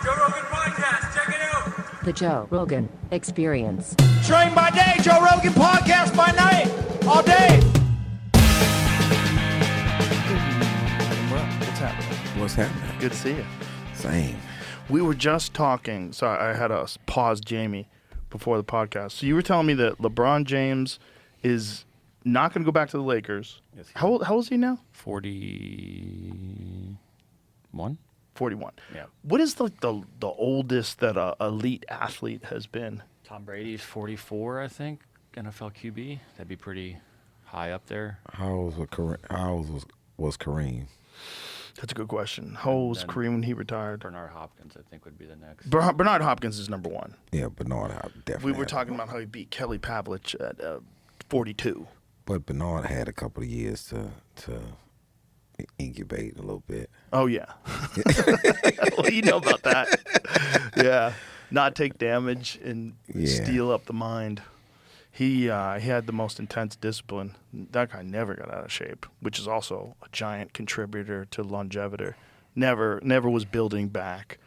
Joe Rogan Podcast. Check it out. The Joe Rogan Experience. Train by day, Joe Rogan Podcast by night, all day. What's happening? What's happening? Good to see you. Same. We were just talking. Sorry, I had to pause Jamie before the podcast. So you were telling me that LeBron James is not going to go back to the Lakers. Yes, How old is he now? 41. 41. Yeah. What is the oldest that a elite athlete has been? Tom Brady's 44, I think. NFL QB. That'd be pretty high up there. How old was Kareem? That's a good question. How old was then Kareem when he retired? Bernard Hopkins, I think, would be the next. Bernard Hopkins is number one. Yeah, Bernard definitely. We were talking about how he beat Kelly Pavlich at 42. But Bernard had a couple of years to incubate a little bit. Oh, yeah. Well, you know about that. Yeah. Not take damage and steal up the mind. He had the most intense discipline. That guy never got out of shape, which is also a giant contributor to longevity. Never was building back.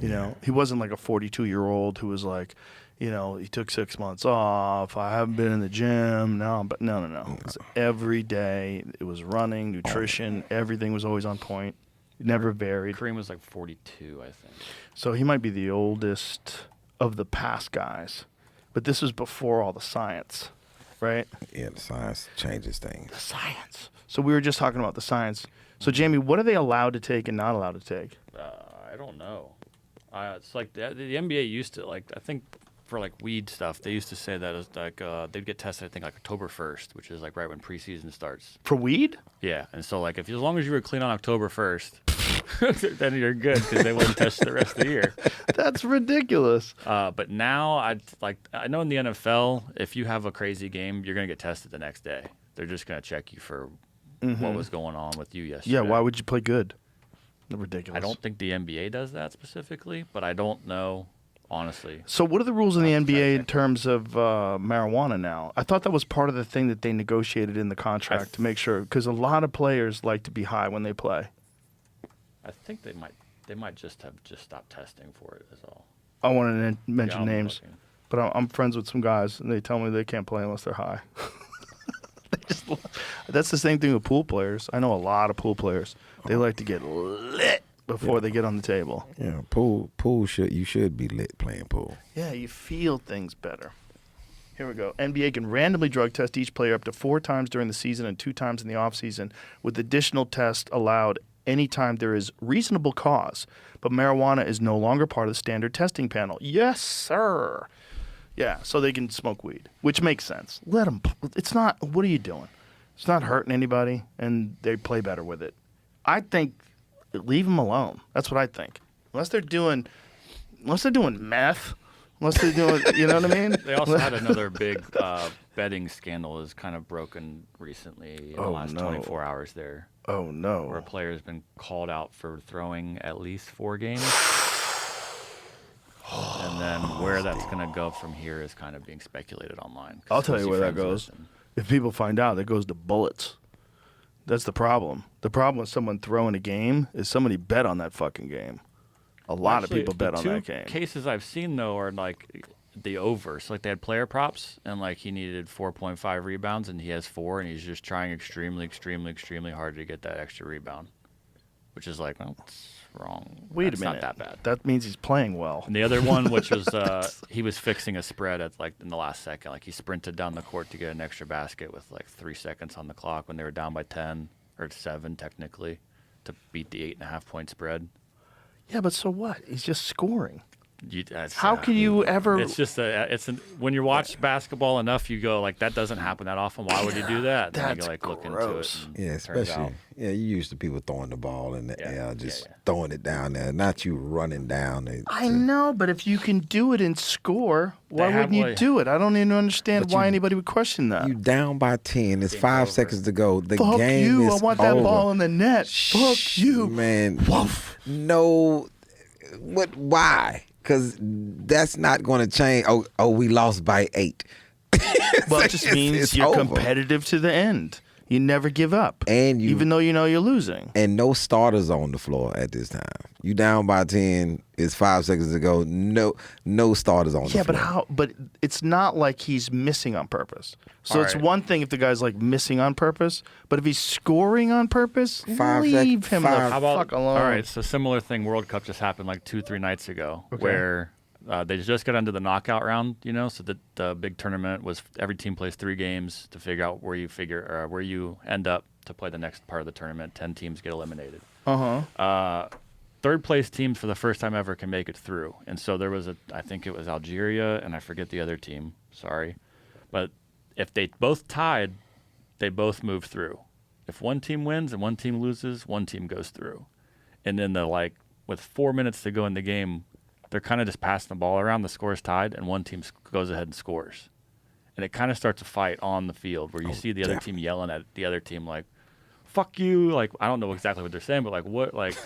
You know, he wasn't like a 42-year-old who was like, you know, he took 6 months off. I haven't been in the gym. No. It was every day. It was running, nutrition. Everything was always on point. It never varied. Kareem was like 42, I think. So he might be the oldest of the past guys. But this was before all the science, right? Yeah, the science changes things. The science. So we were just talking about the science. So, Jamie, what are they allowed to take and not allowed to take? I don't know. It's like the NBA used to, like, I think for like weed stuff, they used to say that it's like they'd get tested, I think, like October 1st, which is like right when preseason starts. For weed? Yeah, and so like as long as you were clean on October 1st, then you're good because they wouldn't test the rest of the year. That's ridiculous. But now I know in the NFL, if you have a crazy game, you're gonna get tested the next day. They're just gonna check you for what was going on with you yesterday. Yeah, why would you play good? Ridiculous. I don't think the NBA does that specifically, but I don't know, honestly. So what are the rules in the NBA in terms of marijuana now? I thought that was part of the thing that they negotiated in the contract to make sure, because a lot of players like to be high when they play. I think they might just have stopped testing for it is all. I want to mention I'm names, looking. but I'm friends with some guys, and they tell me they can't play unless they're high. That's the same thing with pool players. I know a lot of pool players. They like to get lit before they get on the table. Yeah, pool you should be lit playing pool. Yeah, you feel things better. Here we go. NBA can randomly drug test each player up to 4 times during the season and 2 times in the offseason, with additional tests allowed anytime there is reasonable cause. But marijuana is no longer part of the standard testing panel. Yes, sir. Yeah, so they can smoke weed, which makes sense. Let them. It's not, what are you doing? It's not hurting anybody, and they play better with it. I think leave them alone. That's what I think. Unless they're doing meth, unless they're doing, you know what I mean? They also had another big betting scandal is kind of broken recently in the last 24 hours there. Oh, no. Where a player has been called out for throwing at least 4 games. And then where that's going to go from here is kind of being speculated online. I'll tell you where that goes. If people find out, that goes to bullets. That's the problem. The problem with someone throwing a game is somebody bet on that fucking game. A lot of people bet on that game. The 2 cases I've seen, though, are like the over. So, like, they had player props, and, like, he needed 4.5 rebounds, and he has 4, and he's just trying extremely, extremely, extremely hard to get that extra rebound, which is like, well, it's wrong. Wait a minute. Not that bad. That means he's playing well. And the other one, which was he was fixing a spread at like in the last second. Like he sprinted down the court to get an extra basket with like 3 seconds on the clock when they were down by 10 or 7 technically to beat the 8.5-point spread. Yeah, but so what? He's just scoring. That's, How can you ever? It's just when you watch basketball enough, you go like that doesn't happen that often. Why would you do that? And then you like look into it. Yeah, especially you used to people throwing the ball in the air, just throwing it down there, not you running down it. I know, but if you can do it and score, why wouldn't you do it? I don't even understand why anybody would question that. You down by 10. It's 5 seconds to go. The Fuck game you! is I want that over. ball in the net. Fuck you, man. Woof. No, what? Why? Because that's not going to change. Oh, we lost by 8. Well, it just means you're competitive to the end. You never give up, even though you know you're losing. And no starters on the floor at this time. You down by 10. It's 5 seconds to go. No starters on the floor. Yeah, but how? But it's not like he's missing on purpose. So All it's right. one thing if the guy's like missing on purpose, but if he's scoring on purpose, 5 leave seconds. him the How about, fuck alone. all right, so similar thing, World Cup just happened like 2-3 nights ago, where they just got into the knockout round, so the big tournament was every team plays 3 games to figure out where you end up to play the next part of the tournament. 10 teams get eliminated. Third place teams for the first time ever can make it through. And so there was I think it was Algeria, and I forget the other team, sorry. But if they both tied, they both move through. If one team wins and one team loses, one team goes through. And then with 4 minutes to go in the game, they're kind of just passing the ball around. The score's tied, and one team goes ahead and scores. And it kind of starts a fight on the field where you see the other team yelling at the other team like, fuck you. Like, I don't know exactly what they're saying, but like, what? Like,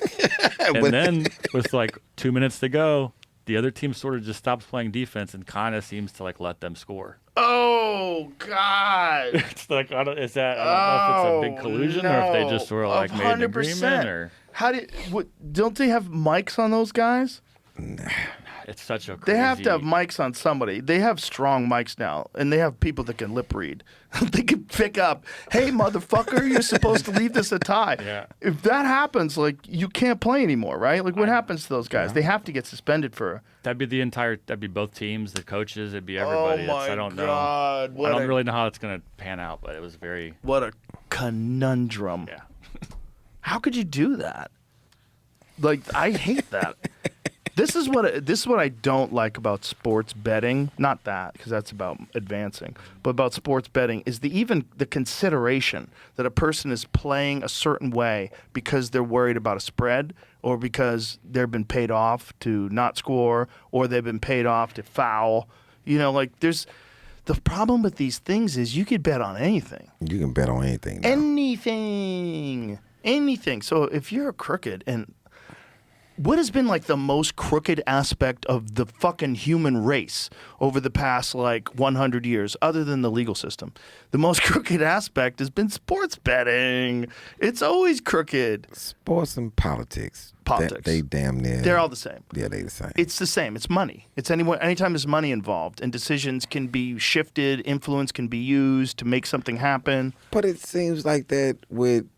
and then with like 2 minutes to go, the other team sort of just stops playing defense and kind of seems to like let them score. Oh God! It's like, I don't know if it's a big collusion or if they just sort of like made an agreement or. Don't they have mics on those guys? It's such a crazy... They have to have mics on somebody. They have strong mics now, and they have people that can lip read. They can pick up, hey, motherfucker, you're supposed to leave this a tie. Yeah. If that happens, like, you can't play anymore, right? Like, what happens to those guys? They have to get suspended for... That'd be both teams, the coaches, it'd be everybody. Oh, my I don't know. God. I don't really know how it's going to pan out, but it was very... What a conundrum. Yeah. How could you do that? Like, I hate that. This is what I don't like about sports betting. Not that, because that's about advancing, but about sports betting is the consideration that a person is playing a certain way because they're worried about a spread, or because they've been paid off to not score, or they've been paid off to foul. There's the problem with these things is you could bet on anything. You can bet on anything now. Anything. So if you're crooked and what has been like the most crooked aspect of the fucking human race over the past 100 years, other than the legal system? The most crooked aspect has been sports betting. It's always crooked. Sports and politics. Politics. They damn near. They're all the same. Yeah, they the same. It's the same. It's money. It's anytime there's money involved, and decisions can be shifted, influence can be used to make something happen. But it seems like that with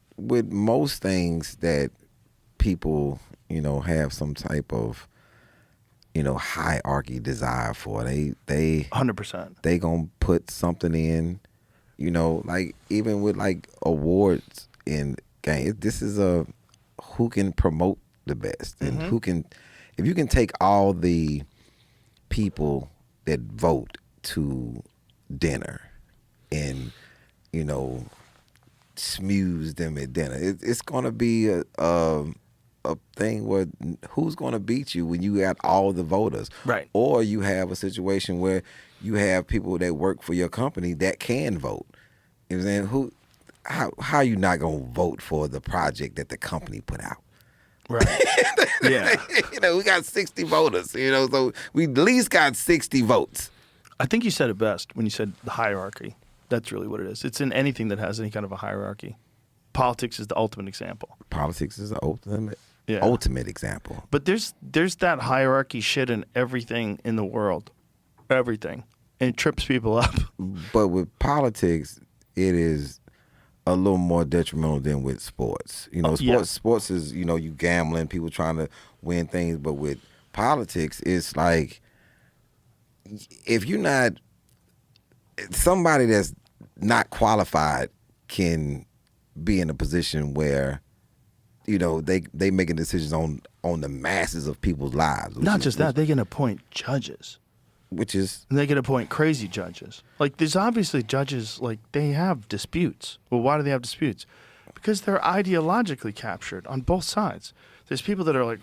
most things that people have some type of, hierarchy desire for. They 100%. They gonna put something in, like even with like awards in game. This is who can promote the best and who can, if you can take all the people that vote to dinner and, smooze them at dinner. It's gonna be a thing where who's going to beat you when you got all the voters. Right. Or you have a situation where you have people that work for your company that can vote. You know what I'm saying? How are you not going to vote for the project that the company put out? Right. Yeah. We got 60 voters, so we at least got 60 votes. I think you said it best when you said the hierarchy. That's really what it is. It's in anything that has any kind of a hierarchy. Politics is the ultimate example. Politics is the ultimate example. But there's that hierarchy shit in everything in the world. Everything. And it trips people up. But with politics, it is a little more detrimental than with sports. Sports is, you gambling, people trying to win things. But with politics, it's like, if you're not, somebody that's not qualified can be in a position where, they making decisions on the masses of people's lives. Not just that, they can appoint judges. And they can appoint crazy judges. Like, there's obviously judges, they have disputes. Well, why do they have disputes? Because they're ideologically captured on both sides. There's people that are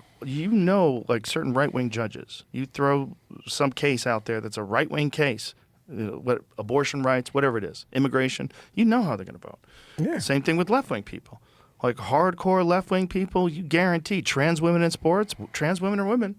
certain right-wing judges. You throw some case out there that's a right-wing case, what abortion rights, whatever it is, immigration, how they're going to vote. Yeah. Same thing with left-wing people. Like hardcore left-wing people, you guarantee trans women in sports, trans women are women,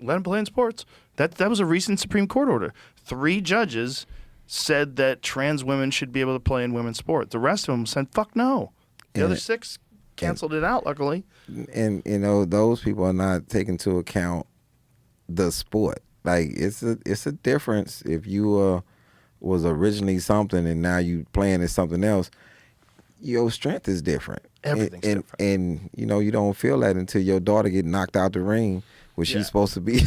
let them play in sports. That was a recent Supreme Court order. 3 judges said that trans women should be able to play in women's sport. The rest of them said, fuck no. The other 6 canceled it out, luckily. And, those people are not taking into account the sport. Like, it's a difference if you was originally something and now you playing as something else. Your strength is different. Everything's different. And, you don't feel that until your daughter get knocked out the ring where she's supposed to be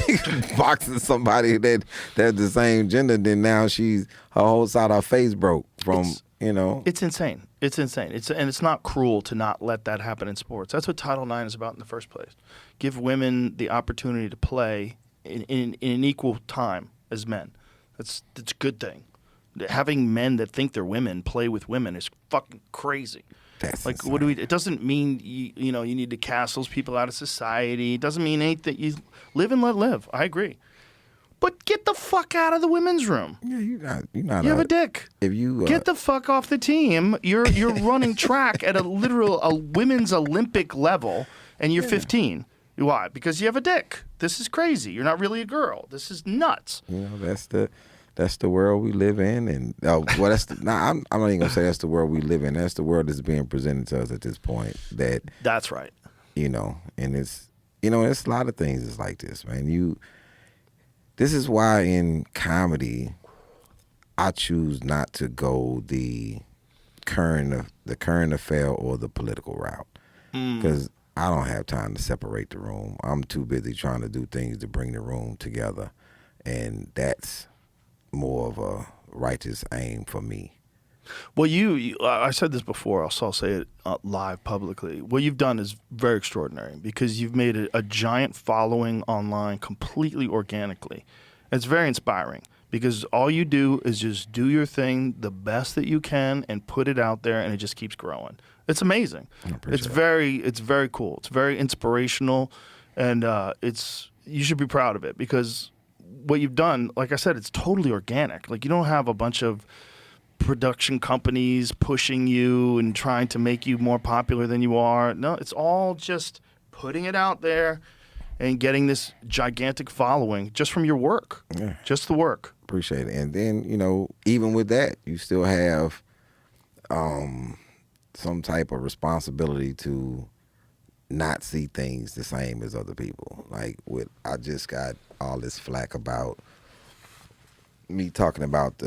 boxing somebody that's the same gender. Then now her whole side of her face broke from, It's insane. It's insane. And it's not cruel to not let that happen in sports. That's what Title IX is about in the first place. Give women the opportunity to play in an equal time as men. That's a good thing. Having men that think they're women play with women is fucking crazy. That's like, insane. it doesn't mean you need to cast those people out of society. It doesn't mean anything. You live and let live. I agree. But get the fuck out of the women's room. Yeah, you're not. You have a dick. If you get the fuck off the team, you're running track at a women's Olympic level, and you're 15. Why? Because you have a dick. This is crazy. You're not really a girl. This is nuts. That's the world we live in, and I'm not even gonna say that's the world we live in. That's the world that's being presented to us at this point. That's right. And it's it's a lot of things that's like this, man. This is why in comedy, I choose not to go the current affair or the political route, because I don't have time to separate the room. I'm too busy trying to do things to bring the room together, and that's more of a righteous aim for me. Well, I said this before. I'll say it live publicly. What you've done is very extraordinary because you've made a giant following online completely organically. It's very inspiring because all you do is just do your thing the best that you can and put it out there, and it just keeps growing. It's amazing. It's very cool. It's very inspirational, and you should be proud of it because what you've done, like I said, it's totally organic. Like, you don't have a bunch of production companies pushing you and trying to make you more popular than you are. No, it's all just putting it out there and getting this gigantic following just from your work. Yeah. Just the work. Appreciate it. And then, even with that, you still have some type of responsibility to not see things the same as other people. Like, I just got all this flack about me talking about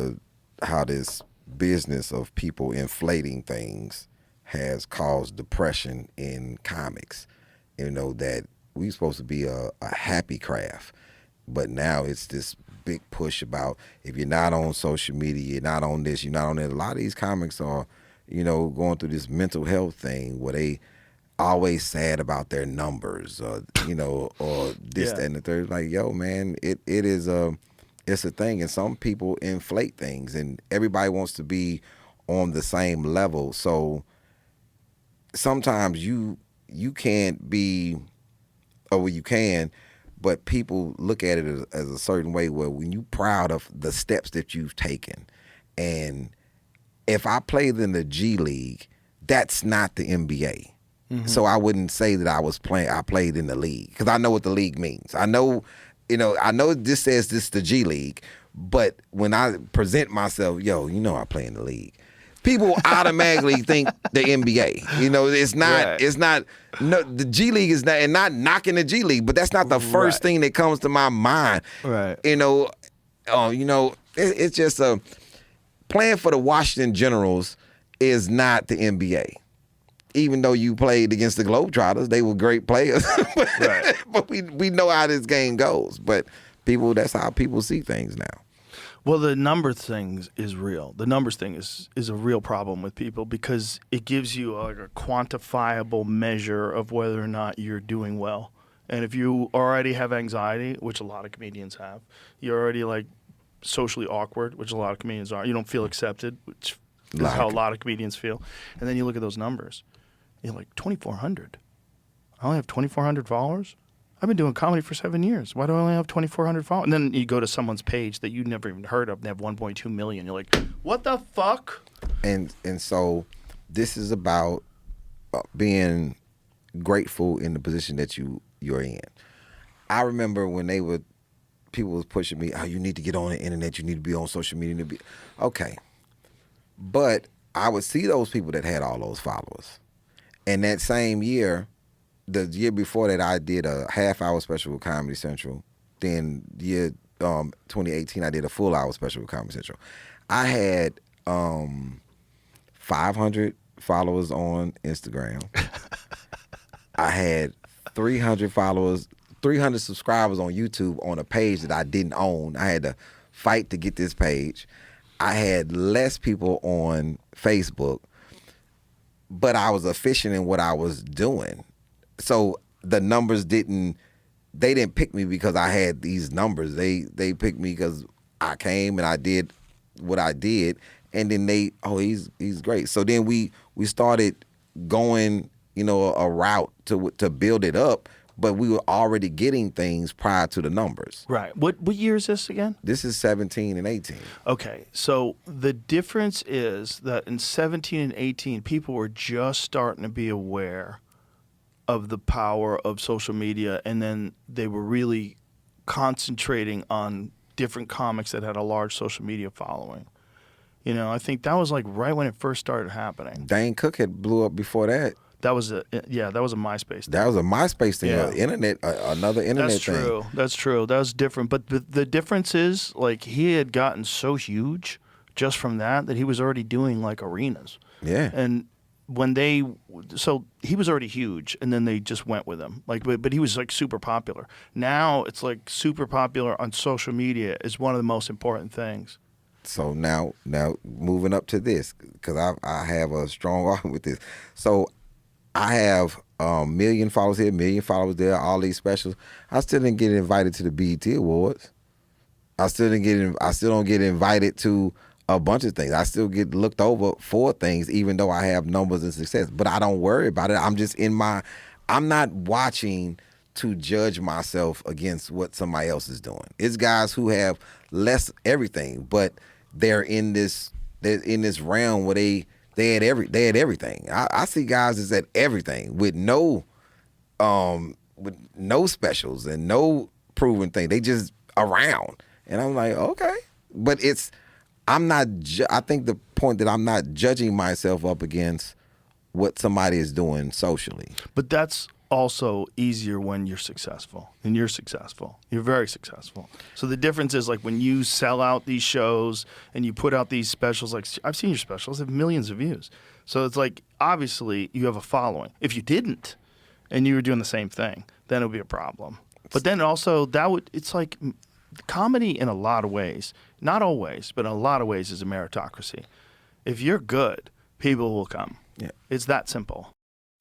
how this business of people inflating things has caused depression in comics. That we supposed to be a happy craft, but now it's this big push about if you're not on social media, you're not on this, you're not on that. A lot of these comics are, going through this mental health thing where they always sad about their numbers, or this, that, and the third. Like, yo, man, it's a thing, and some people inflate things, and everybody wants to be on the same level. So sometimes you can't be, or you can, but people look at it as a certain way where when you're proud of the steps that you've taken, and if I played in the G League, that's not the NBA. Mm-hmm. So I wouldn't say that I played in the league, because I know what the league means. I know this says this is the G League, but when I present myself, I play in the league, people automatically think the NBA. It's not. No, the G League is not, and not knocking the G League, but that's not the first thing that comes to my mind. Right. It's just playing for the Washington Generals is not the NBA. Even though you played against the Globetrotters, they were great players. But we know how this game goes. But that's how people see things now. Well, the number thing is real. The numbers thing is a real problem with people because it gives you a quantifiable measure of whether or not you're doing well. And if you already have anxiety, which a lot of comedians have, you're already socially awkward, which a lot of comedians are. You don't feel accepted, which is how a lot of comedians feel. And then you look at those numbers. You're like, 2,400. I only have 2,400 followers? I've been doing comedy for 7 years. Why do I only have 2,400 followers? And then you go to someone's page that you never even heard of, and they have 1.2 million. You're like, what the fuck? And so this is about being grateful in the position that you're in. I remember when they would people was pushing me, oh, you need to get on the internet, you need to be on social media. Okay. But I would see those people that had all those followers. And that same year, the year before that, I did a half-hour special with Comedy Central. Then year 2018, I did a full-hour special with Comedy Central. I had 500 followers on Instagram. I had 300 subscribers on YouTube on a page that I didn't own. I had to fight to get this page. I had less people on Facebook, but I was efficient in what I was doing. So the numbers didn't pick me because I had these numbers. They picked me because I came and I did what I did, and then he's great. So then we started going, a route to build it up, but we were already getting things prior to the numbers. Right. What year is this again? This is 17 and 18. Okay. So the difference is that in 17 and 18, people were just starting to be aware of the power of social media, and then they were really concentrating on different comics that had a large social media following. I think that was like right when it first started happening. Dane Cook had blew up before that. That was a MySpace thing. That was a MySpace thing, Yeah. Internet, another internet That's thing. true. That's true. That was different. But the difference is, like, he had gotten so huge just from that he was already doing, like, arenas. Yeah. And so he was already huge, and then they just went with him. Like, but he was, like, super popular. Now it's, like, super popular on social media is one of the most important things. So now moving up to this, because I have a strong argument with this. So I have a million followers here, a million followers there, all these specials. I still didn't get invited to the BET Awards. I still don't get invited to a bunch of things. I still get looked over for things, even though I have numbers and success. But I don't worry about it. I'm just I'm not watching to judge myself against what somebody else is doing. It's guys who have less everything, but they're in this realm where they had everything. I see guys that's at everything with no specials and no proven thing. They just around, and I'm like, okay, but I think the point that I'm not judging myself up against what somebody is doing socially. But that's also easier when you're successful. And you're successful. You're very successful. So the difference is, like, when you sell out these shows and you put out these specials, like, I've seen your specials have millions of views. So it's like, obviously you have a following. If you didn't and you were doing the same thing, then it would be a problem. But then also it's like comedy in a lot of ways, not always, but in a lot of ways is a meritocracy. If you're good, people will come. Yeah. It's that simple.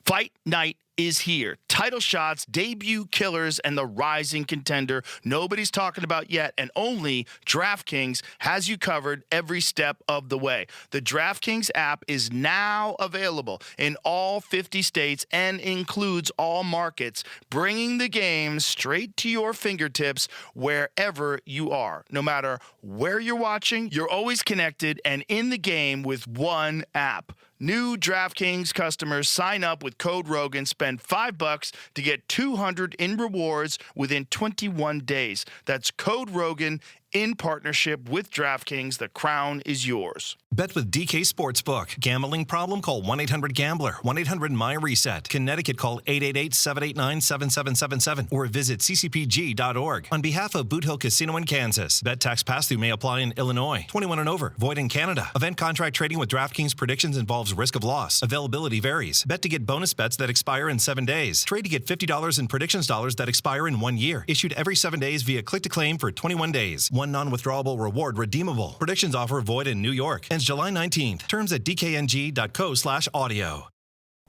Fight night is here. Title shots, debut killers, and the rising contender nobody's talking about yet, and only DraftKings has you covered every step of the way. The DraftKings app is now available in all 50 states and includes all markets, bringing the game straight to your fingertips wherever you are. No matter where you're watching, you're always connected and in the game with one app. New DraftKings customers sign up with code Rogan, spend $5 to get $200 in rewards within 21 days. That's code Rogan in partnership with DraftKings. The crown is yours. Bet with DK Sportsbook. Gambling problem? Call 1-800-GAMBLER. 1-800-MY-RESET. Connecticut, call 888-789-7777 or visit ccpg.org. On behalf of Boot Hill Casino in Kansas, bet tax pass-through may apply in Illinois. 21 and over. Void in Canada. Event contract trading with DraftKings predictions involves risk of loss. Availability varies. Bet to get bonus bets that expire in 7 days. Trade to get $50 in predictions dollars that expire in 1 year. Issued every 7 days via click-to-claim for 21 days. One non-withdrawable reward redeemable. Predictions offer void in New York. Ends July 19th. Terms at dkng.co/audio.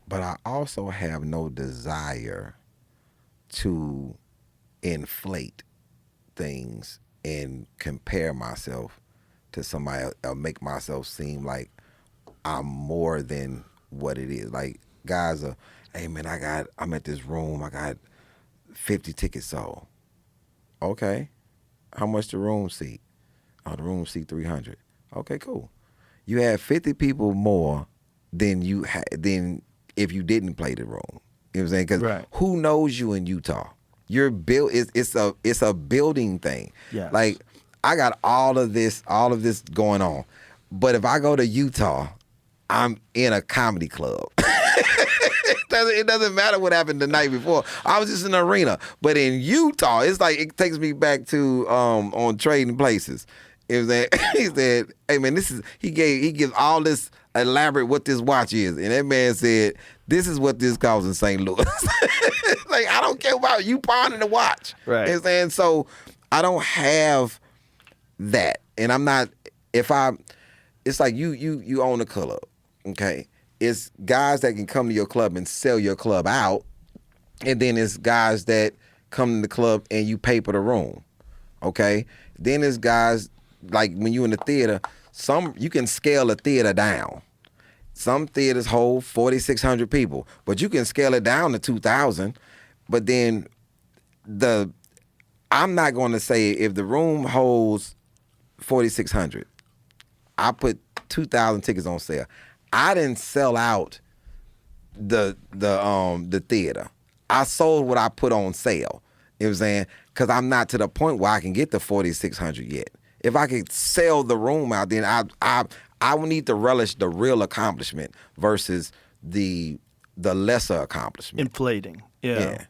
But I also have no desire to inflate things and compare myself to somebody or make myself seem like I'm more than what it is. Like, guys are, hey man, I'm at this room, I got 50 tickets sold. Okay. How much the room seat? Oh, the room seat 300. Okay, cool. You have 50 people more than if you didn't play the room. You know what I'm saying? Because who knows you in Utah? you're built. It's a building thing. Yes. Like I got all of this going on, but if I go to Utah, I'm in a comedy club. It doesn't matter what happened the night before. I was just in the arena. But in Utah, it's like it takes me back to on Trading Places. It was that he said, "Hey man, he gives all this elaborate what this watch is," and that man said, "This is what this costs in St. Louis." Like I don't care about you pawning the watch. Right. You know what I'm saying? So I don't have that, and I'm not. It's like you own a club, okay? It's guys that can come to your club and sell your club out, and then it's guys that come to the club and you pay for the room, okay? Then there's guys like when you're in the theater, you can scale a theater down. Some theaters hold 4,600 people, but you can scale it down to 2,000. But then I'm not going to say if the room holds 4,600, I put 2,000 tickets on sale. I didn't sell out the theater. I sold what I put on sale. You know what I'm saying? Because I'm not to the point where I can get the 4,600 yet. If I could sell the room out, then I would need to relish the real accomplishment versus the lesser accomplishment. Inflating. Yeah.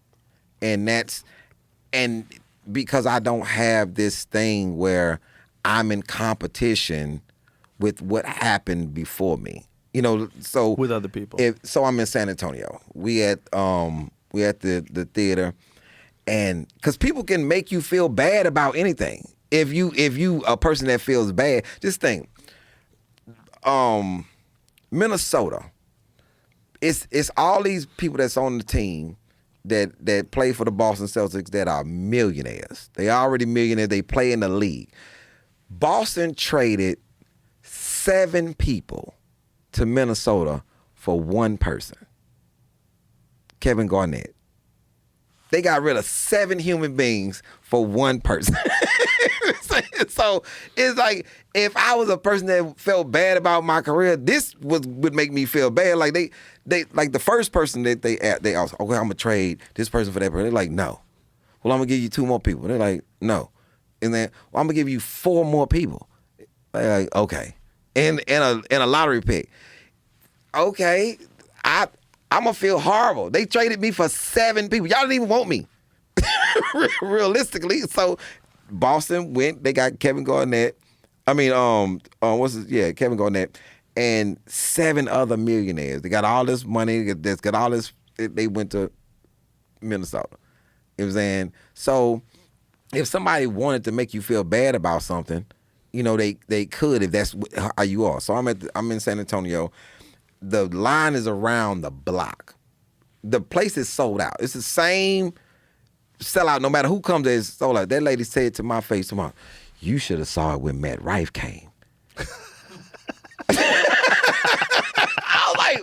And because I don't have this thing where I'm in competition with what happened before me. You know, so With other people. So I'm in San Antonio. We at the theater, and because people can make you feel bad about anything. If you a person that feels bad, just think. Minnesota. It's all these people that's on the team that play for the Boston Celtics that are millionaires. They already millionaires. They play in the league. Boston traded 7 people to Minnesota for one person, Kevin Garnett. They got rid of 7 human beings for one person. So it's like if I was a person that felt bad about my career, this would make me feel bad. Like they like the first person that they asked, okay, I'm gonna trade this person for that person. They're like, no. Well, I'm gonna give you 2 more people. They're like, no. And then I'm gonna give you 4 more people. They're like, okay. And a lottery pick. Okay, I'm gonna feel horrible. They traded me for 7 people. Y'all didn't even want me, realistically. So Boston went. They got Kevin Garnett. Kevin Garnett and 7 other millionaires. They got all this money. That's got all this. They went to Minnesota. You know what I'm saying? So if somebody wanted to make you feel bad about something, you know, they could if that's how you are. So I'm in San Antonio. The line is around the block. The place is sold out. It's the same sellout. No matter who comes there, it's sold out. That lady said to my face, tomorrow, you should have saw it when Matt Rife came. I was like,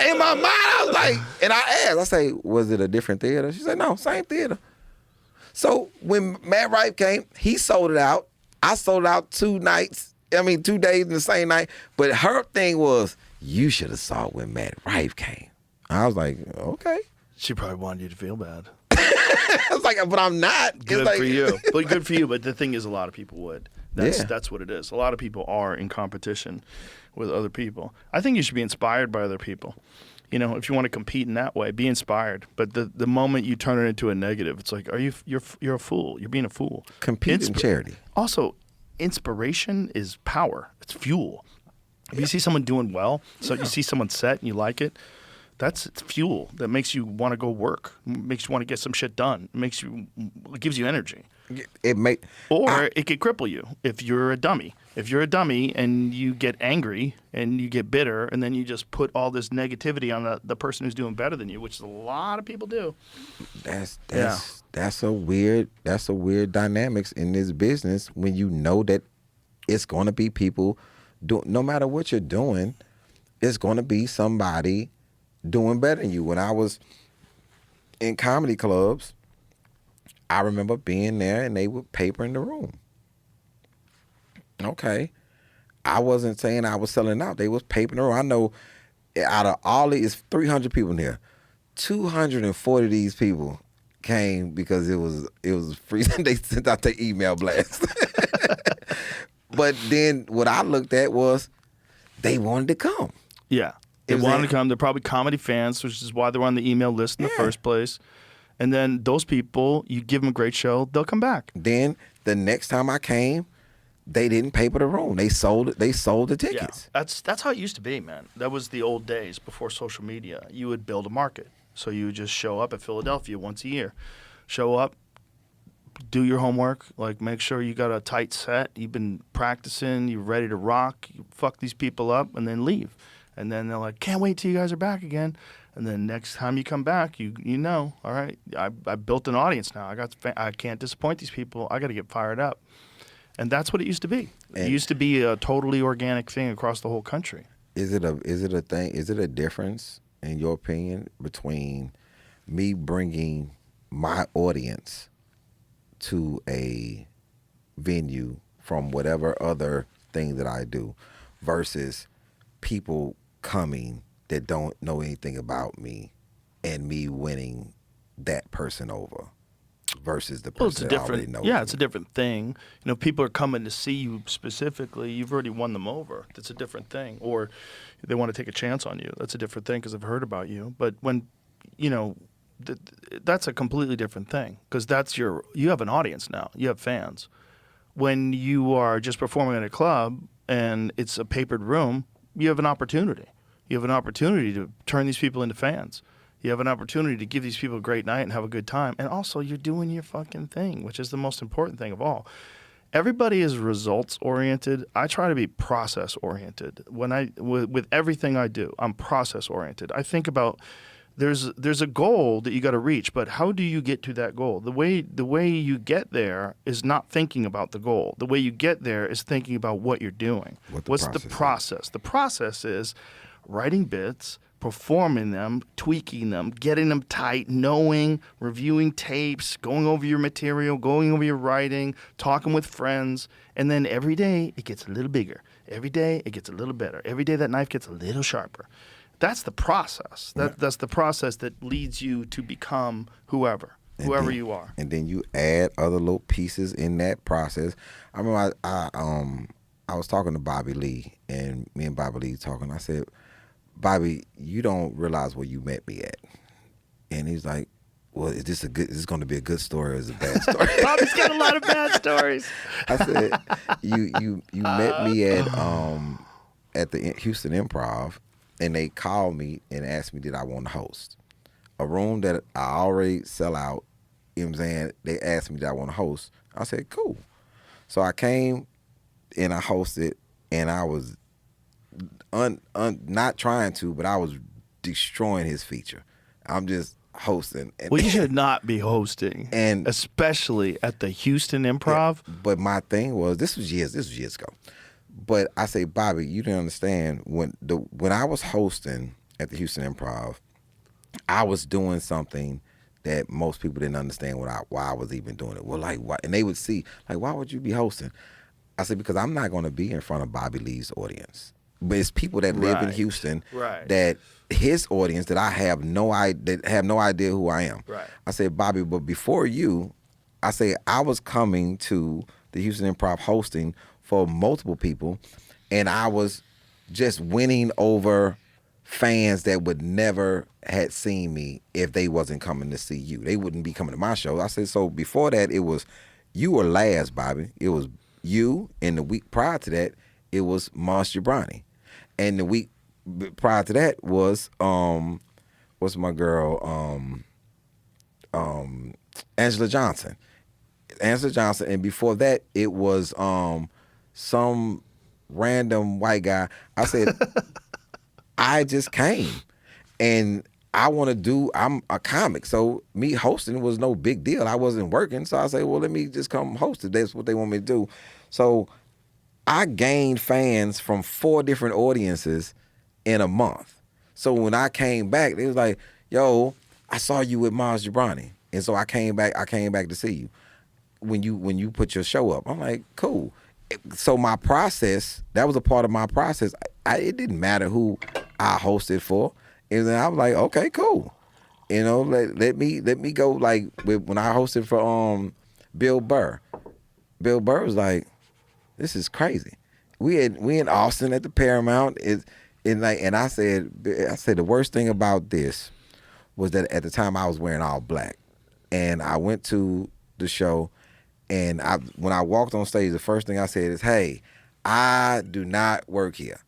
in my mind, I was like, and I asked, I say, was it a different theater? She said, no, same theater. So when Matt Rife came, he sold it out. I sold it out 2 days in the same night. But her thing was, you should have saw it when Matt Rife came. I was like, okay. She probably wanted you to feel bad. I was like, but I'm not. Good like, for you. But good for you. But the thing is, a lot of people would. Yeah. That's what it is. A lot of people are in competition with other people. I think you should be inspired by other people. You know, if you want to compete in that way, be inspired. But the moment you turn it into a negative, it's like, you're a fool. You're being a fool. Compete in charity. Also, inspiration is power. It's fuel. If you see someone doing well, you see someone set and you like it, it's fuel that makes you want to go work, makes you want to get some shit done, it gives you energy. It could cripple you if you're a dummy. If you're a dummy and you get angry and you get bitter and then you just put all this negativity on the person who's doing better than you, which a lot of people do. That's a weird dynamics in this business when you know that it's going to be people no matter what you're doing, it's going to be somebody doing better than you. When I was in comedy clubs, I remember being there and they were papering the room. Okay. I wasn't saying I was selling out. They was papering the room. I know out of all it's 300 people in here. 240 of these people came because it was freezing. They sent out the email blast. But then what I looked at was they wanted to come. Yeah. They wanted to come. They're probably comedy fans, which is why they're on the email list in the first place. And then those people, you give them a great show, they'll come back. Then the next time I came, they didn't pay for the room. They sold the tickets. Yeah. That's how it used to be, man. That was the old days before social media. You would build a market. So you would just show up at Philadelphia once a year. Show up, do your homework, like make sure you got a tight set, you've been practicing, you're ready to rock, you fuck these people up, and then leave. And then they're like, can't wait till you guys are back again. And then next time you come back, you know, all right, I built an audience now. I can't disappoint these people. I got to get fired up. And that's what it used to be. It used to be a totally organic thing across the whole country. Is it a thing? Is it a difference, in your opinion, between me bringing my audience to a venue from whatever other thing that I do versus people coming that don't know anything about me and me winning that person over versus the person that already knows me? It's a different thing. You know, people are coming to see you specifically. You've already won them over. That's a different thing. Or they want to take a chance on you. That's a different thing because I've heard about you. But when, you know, that's a completely different thing because you have an audience now. You have fans. When you are just performing at a club and it's a papered room, you have an opportunity. You have an opportunity to turn these people into fans. You have an opportunity to give these people a great night and have a good time. And also, you're doing your fucking thing, which is the most important thing of all. Everybody is results-oriented. I try to be process-oriented. With everything I do, I'm process-oriented. I think about there's a goal that you got to reach, but how do you get to that goal? The way you get there is not thinking about the goal. The way you get there is thinking about what you're doing. What's the process? The process is writing bits, performing them, tweaking them, getting them tight, knowing, reviewing tapes, going over your material, going over your writing, talking with friends, and then every day it gets a little bigger. Every day it gets a little better. Every day that knife gets a little sharper. That's the process. That's the process that leads you to become whoever you are. And then you add other little pieces in that process. I remember I was talking to Bobby Lee, and me and Bobby Lee talking. I said, Bobby, you don't realize where you met me at. And he's like, well, is this going to be a good story or is it a bad story? Bobby's got a lot of bad stories. I said, you met me at the Houston Improv, and they called me and asked me did I want to host a room that I already sell out. You know what I'm saying? They asked me did I want to host. I said, cool. So I came and I hosted, and I was not trying to, but I was destroying his feature. I'm just hosting. Well, you should not be hosting, and especially at the Houston Improv. Yeah, but my thing was, this was years ago. But I say, Bobby, you didn't understand when I was hosting at the Houston Improv, I was doing something that most people didn't understand why I was even doing it. Well, like, why? And they would see, like, why would you be hosting? I said, because I'm not going to be in front of Bobby Lee's audience. But it's people that live in Houston that his audience that I have no idea who I am. Right. I said, Bobby, but before you, I say I was coming to the Houston Improv hosting for multiple people, and I was just winning over fans that would never had seen me if they wasn't coming to see you. They wouldn't be coming to my show. I said, so before that, it was you were last, Bobby. It was you, and the week prior to that, it was Mons Gibrani. And the week prior to that was what's my girl? Angela Johnson. And before that, it was some random white guy. I said, I just came, and I'm a comic, so me hosting was no big deal. I wasn't working, so I said, well, let me just come host it. That's what they want me to do. So I gained fans from 4 different audiences in a month. So when I came back, they was like, yo, I saw you with Mons Gibrani. And so I came back to see you when you put your show up. I'm like, cool. So my process, that was a part of my process. It didn't matter who I hosted for. And then I was like, okay, cool. You know, let me go like when I hosted for Bill Burr. Bill Burr was like, "This is crazy." We in Austin at the Paramount. And I said the worst thing about this was that at the time I was wearing all black, and I went to the show, and when I walked on stage, the first thing I said is, "Hey, I do not work here."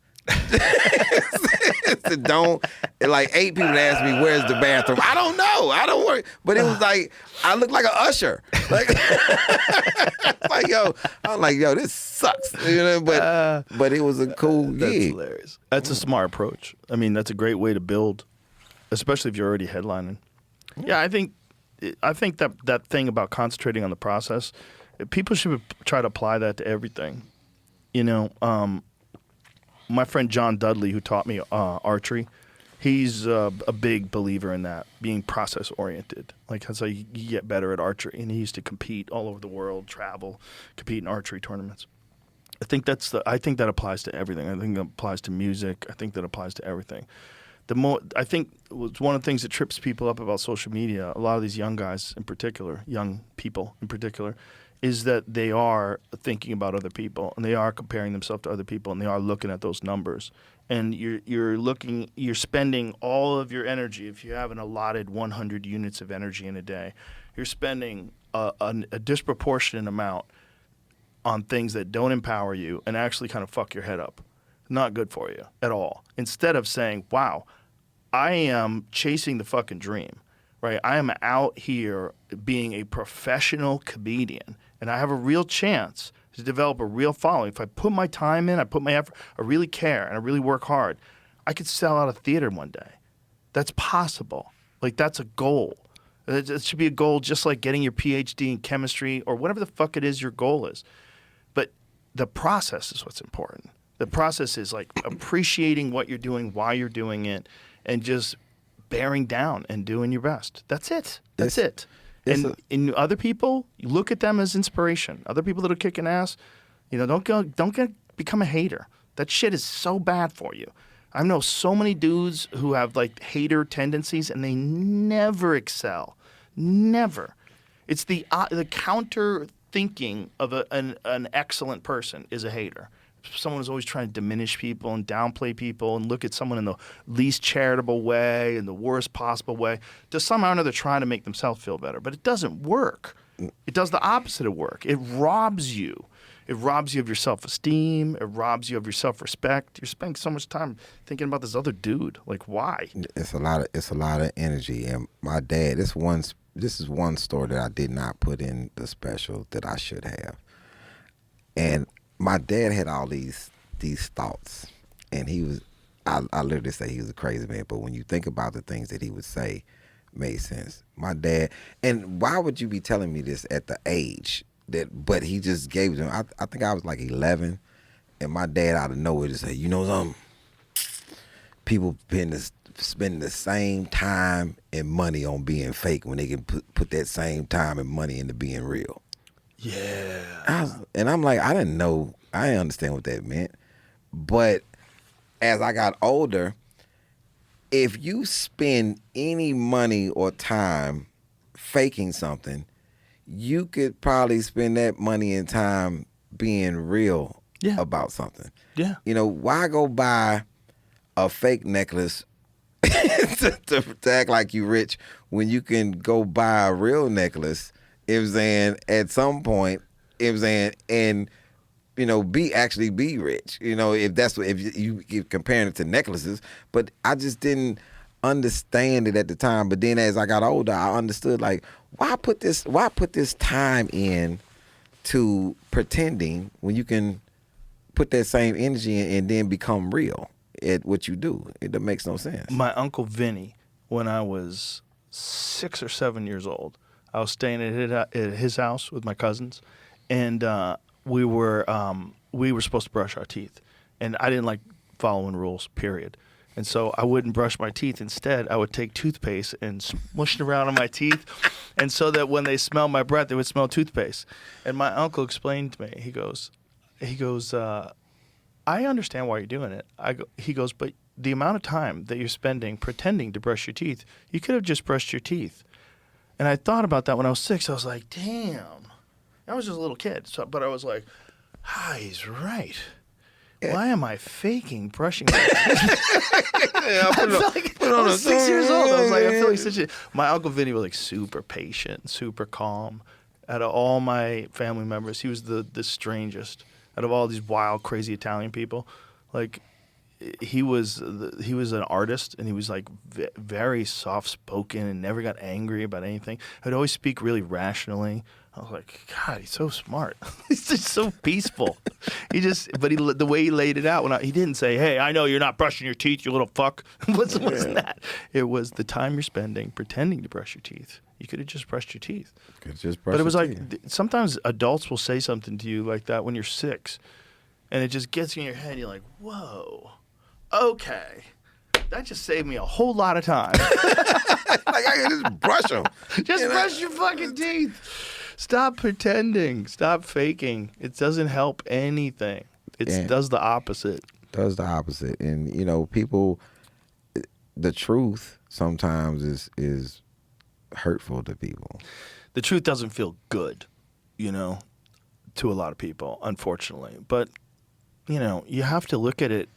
Don't, like 8 people asked me where's the bathroom. I don't know. I don't work. But it was like I looked like an usher. Like, I'm like, yo, this sucks. You know, but it was a cool gig. That's hilarious. That's a smart approach. I mean, that's a great way to build, especially if you're already headlining. Yeah, I think that thing about concentrating on the process, people should try to apply that to everything. You know, my friend John Dudley, who taught me archery, he's a big believer in that, being process oriented. Like, that's how you get better at archery. And he used to compete all over the world, travel, compete in archery tournaments. I think that applies to everything. I think that applies to music. I think that applies to everything. I think it's one of the things that trips people up about social media, a lot of these young guys in particular, young people in particular, is that they are thinking about other people, and they are comparing themselves to other people, and they are looking at those numbers. And you're spending all of your energy. If you have an allotted 100 units of energy in a day, you're spending a disproportionate amount on things that don't empower you and actually kind of fuck your head up. Not good for you at all. Instead of saying, wow, I am chasing the fucking dream, right? I am out here being a professional comedian, and I have a real chance to develop a real following. If I put my time in, I put my effort, I really care, and I really work hard, I could sell out a theater one day. That's possible. Like, that's a goal. It should be a goal just like getting your PhD in chemistry or whatever the fuck it is your goal is. But the process is what's important. The process is like appreciating what you're doing, why you're doing it, and just bearing down and doing your best. That's it. That's it. And in other people, you look at them as inspiration. Other people that are kicking ass, don't become a hater. That shit is so bad for you. I know so many dudes who have like hater tendencies, and they never excel. Never. It's the counter thinking of an excellent person is a hater. Someone who's always trying to diminish people and downplay people and look at someone in the least charitable way and the worst possible way to somehow or another trying to make themselves feel better. But it doesn't work. It does the opposite of work. It robs you. It robs you of your self-esteem. It robs you of your self-respect. You're spending so much time thinking about this other dude. Like, why? It's a lot of energy. And my dad, this is one story that I did not put in the special that I should have. And my dad had all these thoughts, and I literally say he was a crazy man, but when you think about the things that he would say, made sense. My dad, and why would you be telling me this at the age but he just gave them, I think I was like 11, and my dad out of nowhere just said, you know something, people spend the same time and money on being fake when they can put that same time and money into being real. Yeah. And I'm like, I didn't understand what that meant. But as I got older, if you spend any money or time faking something, you could probably spend that money and time being real about something. Yeah. You know, why go buy a fake necklace to act like you rich when you can go buy a real necklace? At some point, and be rich. If you comparing it to necklaces, but I just didn't understand it at the time. But then as I got older, I understood, like, why put this time in to pretending when you can put that same energy in and then become real at what you do? It makes no sense. My Uncle Vinny, when I was 6 or 7 years old, I was staying at his house with my cousins, and we were supposed to brush our teeth, and I didn't like following rules, period. And so I wouldn't brush my teeth. Instead, I would take toothpaste and smush it around on my teeth, and so that when they smelled my breath, they would smell toothpaste. And my uncle explained to me. He goes, I understand why you're doing it. He goes, but the amount of time that you're spending pretending to brush your teeth, you could have just brushed your teeth. And I thought about that when I was 6. I was like, damn. I was just a little kid, but I was like, he's right. Why am I faking brushing my teeth? I was 6 years old. I was like, I feel like such a... My Uncle Vinny was like super patient, super calm. Out of all my family members, he was the strangest. Out of all these wild, crazy Italian people, like he was an artist, and he was like very soft spoken and never got angry about anything. He'd always speak really rationally. I was like, God, he's so smart. He's just so peaceful. The way he laid it out, he didn't say, hey, I know you're not brushing your teeth, you little fuck. Wasn't that? It was the time you're spending pretending to brush your teeth. You could have just brushed your teeth. But it was like, sometimes adults will say something to you like that when you're 6, and it just gets in your head. You're like, whoa, okay. That just saved me a whole lot of time. Like, I can just brush them. Just brush your fucking teeth. Stop pretending. Stop faking. It doesn't help anything. It does the opposite. Does the opposite. And, people, the truth sometimes is hurtful to people. The truth doesn't feel good, to a lot of people, unfortunately. But, you have to look at it.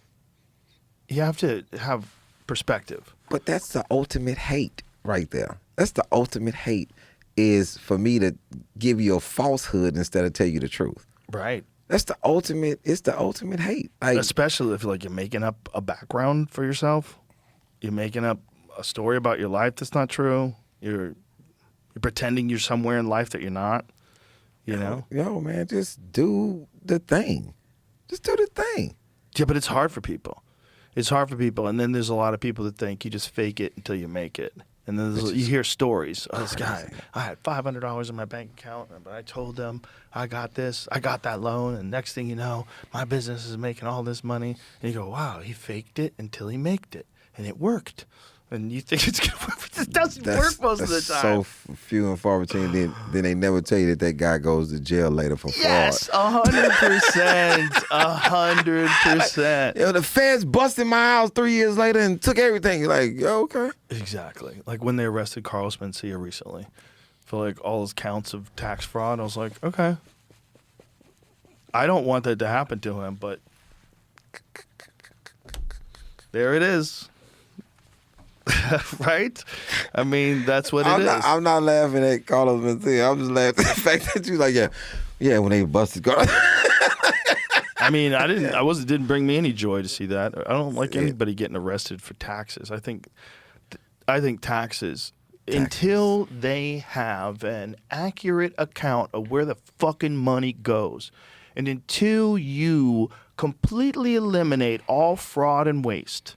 You have to have perspective. But that's the ultimate hate right there. That's the ultimate hate, is for me to give you a falsehood instead of tell you the truth. Right. It's the ultimate hate. Like, especially if you're making up a background for yourself. You're making up a story about your life that's not true. You're pretending you're somewhere in life that you're not. Yo, man, just do the thing. Just do the thing. Yeah, but it's hard for people. It's hard for people. And then there's a lot of people that think you just fake it until you make it. And then you hear stories. Oh, this guy, I had $500 in my bank account, but I told them I got this, I got that loan, and next thing you know, my business is making all this money. And you go, wow, he faked it until he made it, and it worked. And you think it's going to work, but it doesn't work most of the time. So few and far between. Then they never tell you that guy goes to jail later for fraud. Yes, 100%, 100%. The feds busted my house 3 years later and took everything. You're like, okay. Exactly. Like when they arrested Carlos Mencia recently for all his counts of tax fraud. I was like, okay. I don't want that to happen to him, but there it is. Right? I mean, that's what it is. I'm not laughing at Carlos Mencia. I'm just laughing at the fact that you yeah, when they busted Carlos. I mean, didn't bring me any joy to see that. I don't like anybody getting arrested for taxes. I think taxes, until they have an accurate account of where the fucking money goes, and until you completely eliminate all fraud and waste,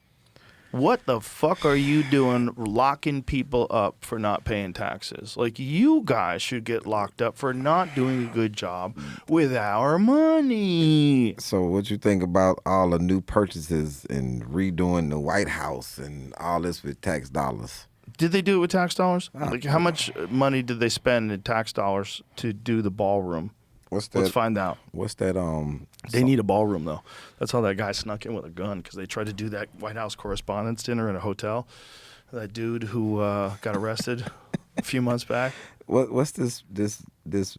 what the fuck are you doing locking people up for not paying taxes? You guys should get locked up for not doing a good job with our money. So what you think about all the new purchases and redoing the White House and all this with tax dollars? Did they do it with tax dollars? How much money did they spend in tax dollars to do the ballroom? Let's find out. What's that? They need a ballroom, though. That's how that guy snuck in with a gun, because they tried to do that White House Correspondents' Dinner in a hotel. That dude who got arrested a few months back. What's this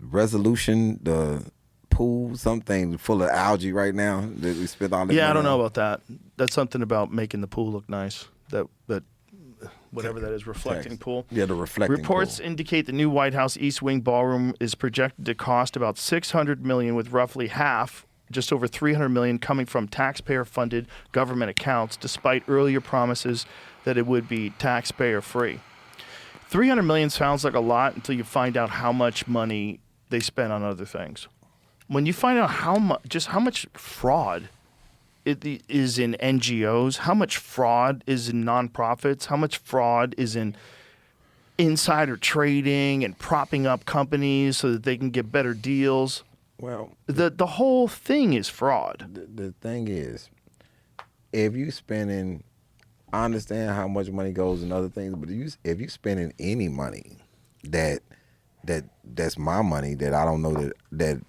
resolution? The pool, something full of algae right now that we spent all that. Yeah, I don't know about that. That's something about making the pool look nice. That whatever that is, reflecting pool. Yeah, the reflecting Reports pool. indicate the new White House East Wing ballroom is projected to cost about $600 million, with roughly half, just over $300 million, coming from taxpayer-funded government accounts, despite earlier promises that it would be taxpayer-free. $300 million sounds like a lot until you find out how much money they spend on other things. When you find out how much fraud it is in NGOs, how much fraud is in nonprofits, how much fraud is in insider trading and propping up companies so that they can get better deals. Well, the whole thing is fraud. The thing is, if you spending, I understand how much money goes in other things, but if you spending any money that's my money that I don't know that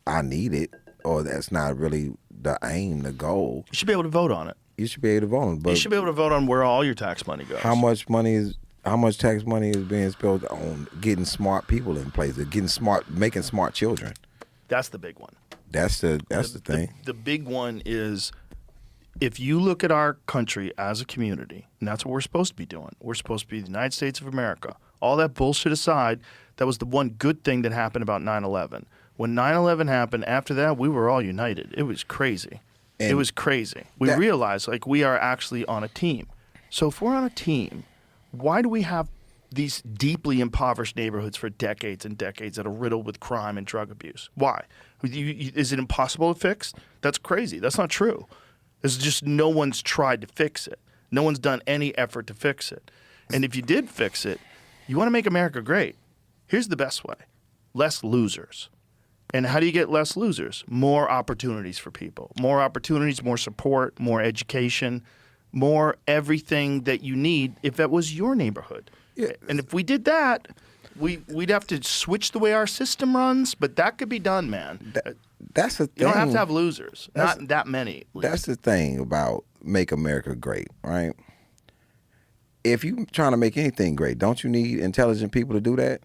I need it, or that's not really the aim, the goal. You should be able to vote on it. You should be able to vote on. But you should be able to vote on where all your tax money goes. How much tax money is being spent on getting smart people in place, making smart children? That's the big one. That's the thing. The big one is, if you look at our country as a community, and that's what we're supposed to be doing. We're supposed to be the United States of America. All that bullshit aside, that was the one good thing that happened about 9/11. When 9/11 happened, after that, we were all united. It was crazy. It was crazy. We realized, like, we are actually on a team. So if we're on a team, why do we have these deeply impoverished neighborhoods for decades and decades that are riddled with crime and drug abuse? Why? Is it impossible to fix? That's crazy. That's not true. It's just no one's tried to fix it. No one's done any effort to fix it. And if you did fix it, you want to make America great. Here's the best way. Less losers. And how do you get less losers? More opportunities for people. More opportunities, more support, more education, more everything that you need if that was your neighborhood. Yeah. And if we did that, we'd have to switch the way our system runs, but that could be done, man. That's the thing. You don't have to have losers. Not that many. That's the thing about Make America Great, right? If you're trying to make anything great, don't you need intelligent people to do that?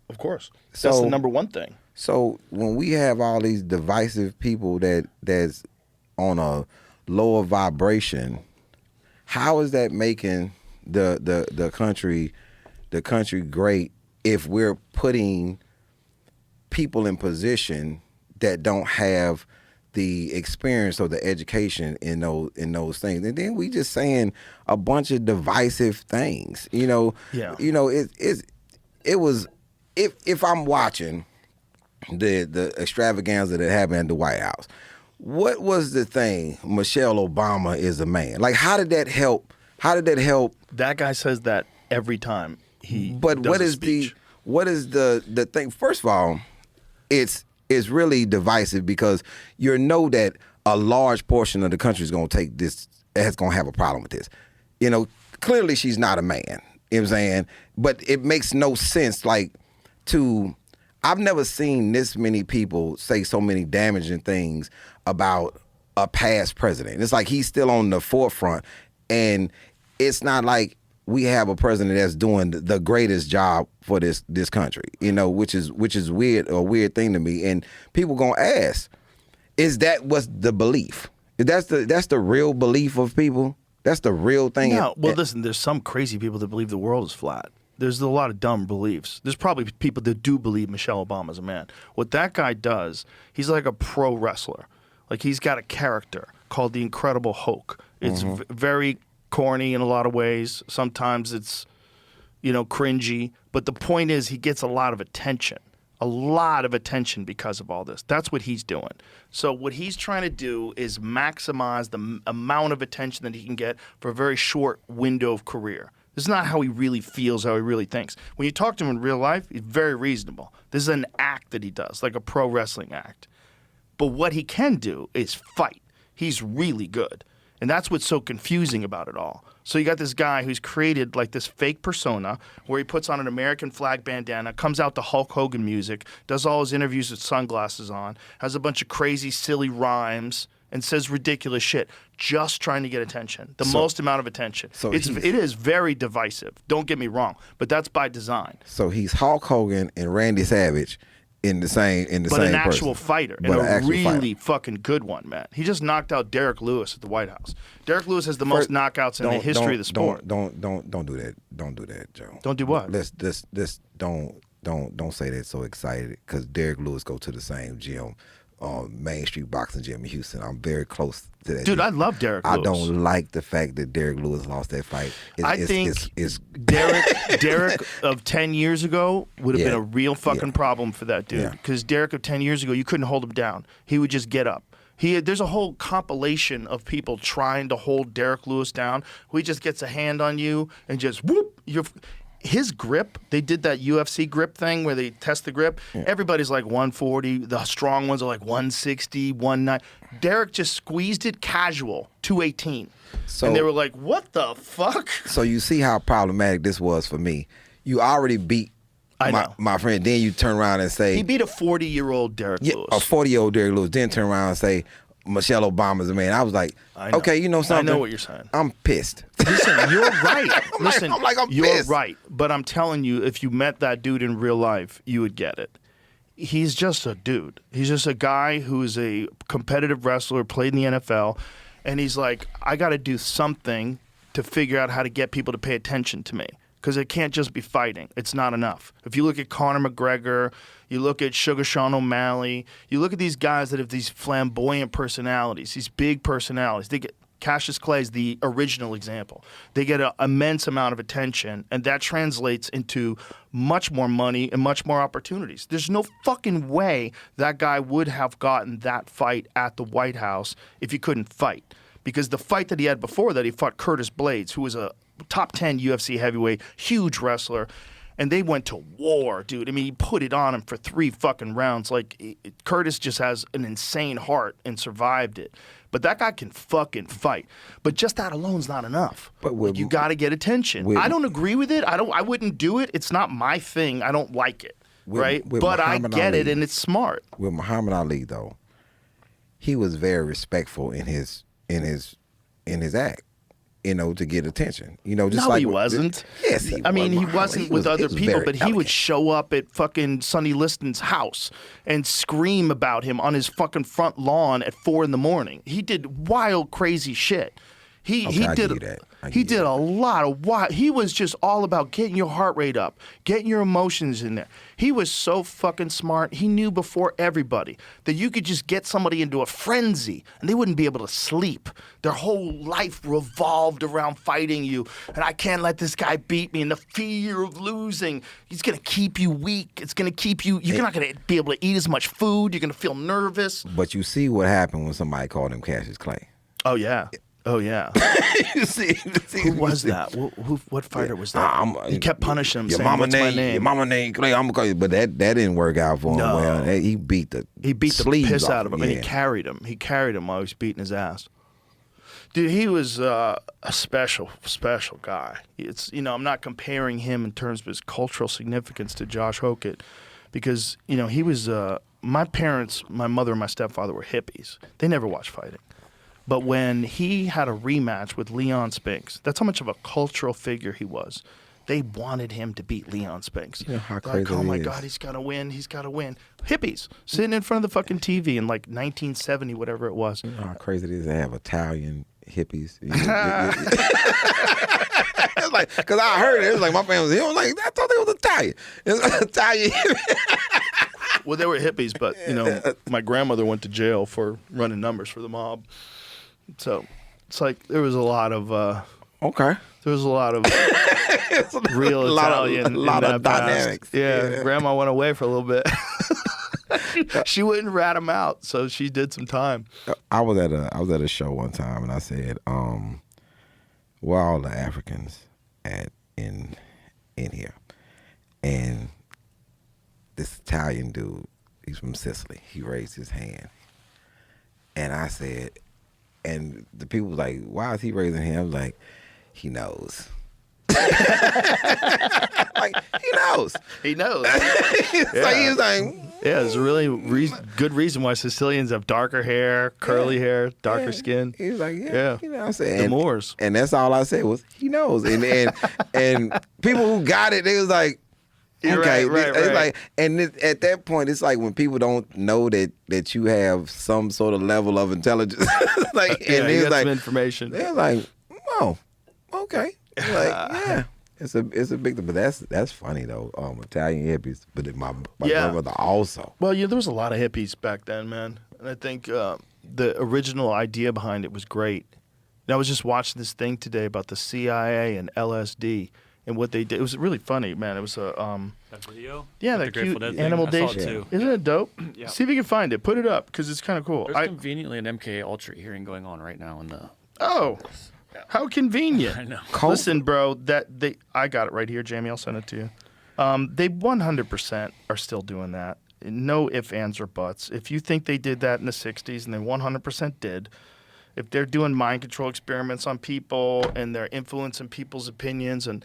Of course. That's the number one thing. So when we have all these divisive people that's on a lower vibration, how is that making the country great if we're putting people in position that don't have the experience or the education in those things? And then we just saying a bunch of divisive things. Yeah. It was if I'm watching the extravaganza that happened at the White House, what was the thing? Michelle Obama is a man. Like, how did that help? That guy says that every time he. But does what is the thing? First of all, it's really divisive because you know that a large portion of the country is going to take this. Is going to have a problem with this. Clearly she's not a man. You know what I'm saying? But it makes no sense. I've never seen this many people say so many damaging things about a past president. It's like he's still on the forefront, and it's not like we have a president that's doing the greatest job for this country, which is a weird thing to me. And people gonna ask, is that what's the belief? That's the real belief of people? That's the real thing? No, well, listen, there's some crazy people that believe the world is flat. There's a lot of dumb beliefs. There's probably people that do believe Michelle Obama's a man. What that guy does, he's like a pro wrestler. Like, he's got a character called the Incredible Hulk. It's very corny in a lot of ways. Sometimes it's, cringy. But the point is, he gets a lot of attention because of all this. That's what he's doing. So what he's trying to do is maximize the amount of attention that he can get for a very short window of career. This is not how he really feels, how he really thinks. When you talk to him in real life, he's very reasonable. This is an act that he does, like a pro wrestling act. But what he can do is fight. He's really good. And that's what's so confusing about it all. So you got this guy who's created like this fake persona where he puts on an American flag bandana, comes out to Hulk Hogan music, does all his interviews with sunglasses on, has a bunch of crazy, silly rhymes, and says ridiculous shit, just trying to get attention, most amount of attention. So it is very divisive. Don't get me wrong, but that's by design. So he's Hulk Hogan and Randy Savage in the same but an actual fighter, and a really fucking good one, man. He just knocked out Derek Lewis at the White House. Derek Lewis has the most knockouts in the history of the sport. Don't do that. Don't do that, Joe. Don't do what? Let's don't say that so excited, because Derek Lewis go to the same gym. Main Street Boxing Gym in Houston. I'm very close to that. Dude, I love Derek Lewis. I don't like the fact that Derek Lewis lost that fight. I think Derek of 10 years ago would have been a real fucking problem for that dude. Because Derek of 10 years ago, you couldn't hold him down. He would just get up. There's a whole compilation of people trying to hold Derek Lewis down. He just gets a hand on you and just whoop. His grip, they did that UFC grip thing where they test the grip. Yeah. Everybody's like 140. The strong ones are like 160, 190. Derek just squeezed it casual, 218. And they were like, what the fuck? So you see how problematic this was for me. You already beat my friend. Then you turn around and say... He beat a 40-year-old Derek Lewis. A 40-year-old Derek Lewis. Then turn around and say, Michelle Obama's a man. I was like, okay, you know something? I know what you're saying. I'm pissed. Listen, you're right. Listen, I'm you're pissed. right. But I'm telling you, if you met that dude in real life, you would get it. He's just a dude. He's just a guy who's a competitive wrestler, played in the NFL, and he's like, I got to do something to figure out how to get people to pay attention to me. Because it can't just be fighting. It's not enough. If you look at Conor McGregor, you look at Sugar Sean O'Malley, you look at these guys that have these flamboyant personalities, these big personalities. They get Cassius Clay is the original example. They get an immense amount of attention, and that translates into much more money and much more opportunities. There's no fucking way that guy would have gotten that fight at the White House if he couldn't fight. Because the fight that he had before that, he fought Curtis Blades, who was a top 10 UFC heavyweight, huge wrestler, and they went to war, dude. I mean, he put it on him for 3 fucking rounds. Like, Curtis just has an insane heart and survived it. But that guy can fucking fight. But just that alone's not enough. But like, you got to get attention. I don't agree with it. I wouldn't do it. It's not my thing. I don't like it, right? But I get it, and it's smart. With Muhammad Ali, though, he was very respectful in his act. You know, to get attention. You know, just no, like he wasn't. Yes, he I mean, was. he wasn't with other people, but he would elegant. show up at fucking Sonny Liston's house and scream about him on his fucking front lawn at 4 a.m. He did wild, crazy shit. He did a lot of wild. He was just all about getting your heart rate up, getting your emotions in there. He was so fucking smart. He knew before everybody that you could just get somebody into a frenzy and they wouldn't be able to sleep. Their whole life revolved around fighting you. And I can't let this guy beat me. And the fear of losing, he's going to keep you weak. It's going to keep you, you're not going to be able to eat as much food. You're going to feel nervous. But you see what happened when somebody called him Cassius Clay. Oh, yeah. Oh, yeah. you see, who was that? What fighter was that? He kept punishing him, saying, "What's my name?" Your mama name Clay. I'm gonna call you. But that didn't work out for him. No. Well, he beat the piss out of him, yeah. and he carried him. He carried him while he was beating his ass. Dude, he was a special guy. It's I'm not comparing him in terms of his cultural significance to Josh Hokett, because he was. My parents, my mother and my stepfather were hippies. They never watched fighting. But when he had a rematch with Leon Spinks, that's how much of a cultural figure he was. They wanted him to beat Leon Spinks. You know how crazy oh my it is. God, he's got to win. He's got to win. Hippies sitting in front of the fucking TV in like 1970, whatever it was. You know how crazy it is to have Italian hippies. It's like, because I heard it. It was like my family was like, I thought they was Italian. It was Italian. Well, they were hippies, but my grandmother went to jail for running numbers for the mob. So it's like there was a lot of okay. There was a lot of real Italian, a lot of dynamics. Yeah, Grandma went away for a little bit. She wouldn't rat him out, so she did some time. I was at a show one time, and I said, "Where are all the Africans in here?" And this Italian dude, he's from Sicily. He raised his hand, and I said. And the people was like, why is he raising him? I was like, he knows. Like, he knows. He knows. He was like, yeah, there's a really good reason why Sicilians have darker hair, curly hair, darker skin. He was like, yeah. You know what I'm saying? The Moors. And that's all I said was, he knows. And people who got it, they was like, okay, right. It's like, and at that point, it's like when people don't know that you have some sort of level of intelligence, like, and you it's got like some information. They're like, oh, okay, like, yeah, it's a big thing, but that's funny though. Italian hippies, but my grandmother also. Well, there was a lot of hippies back then, man, and I think the original idea behind it was great. And I was just watching this thing today about the CIA and LSD. And what they did, it was really funny, man. It was a that video. Yeah, With that the cute Grateful Dead animal thing? I day. saw it too. Isn't it dope? Yeah. See if you can find it. Put it up because it's kind of cool. There's conveniently an MK Ultra hearing going on right now in the. Oh, how convenient! I know. Listen, bro, I got it right here, Jamie. I'll send it to you. They 100% are still doing that. No ifs, ands, or buts. If you think they did that in the '60s, and they 100% did, if they're doing mind control experiments on people and they're influencing people's opinions, and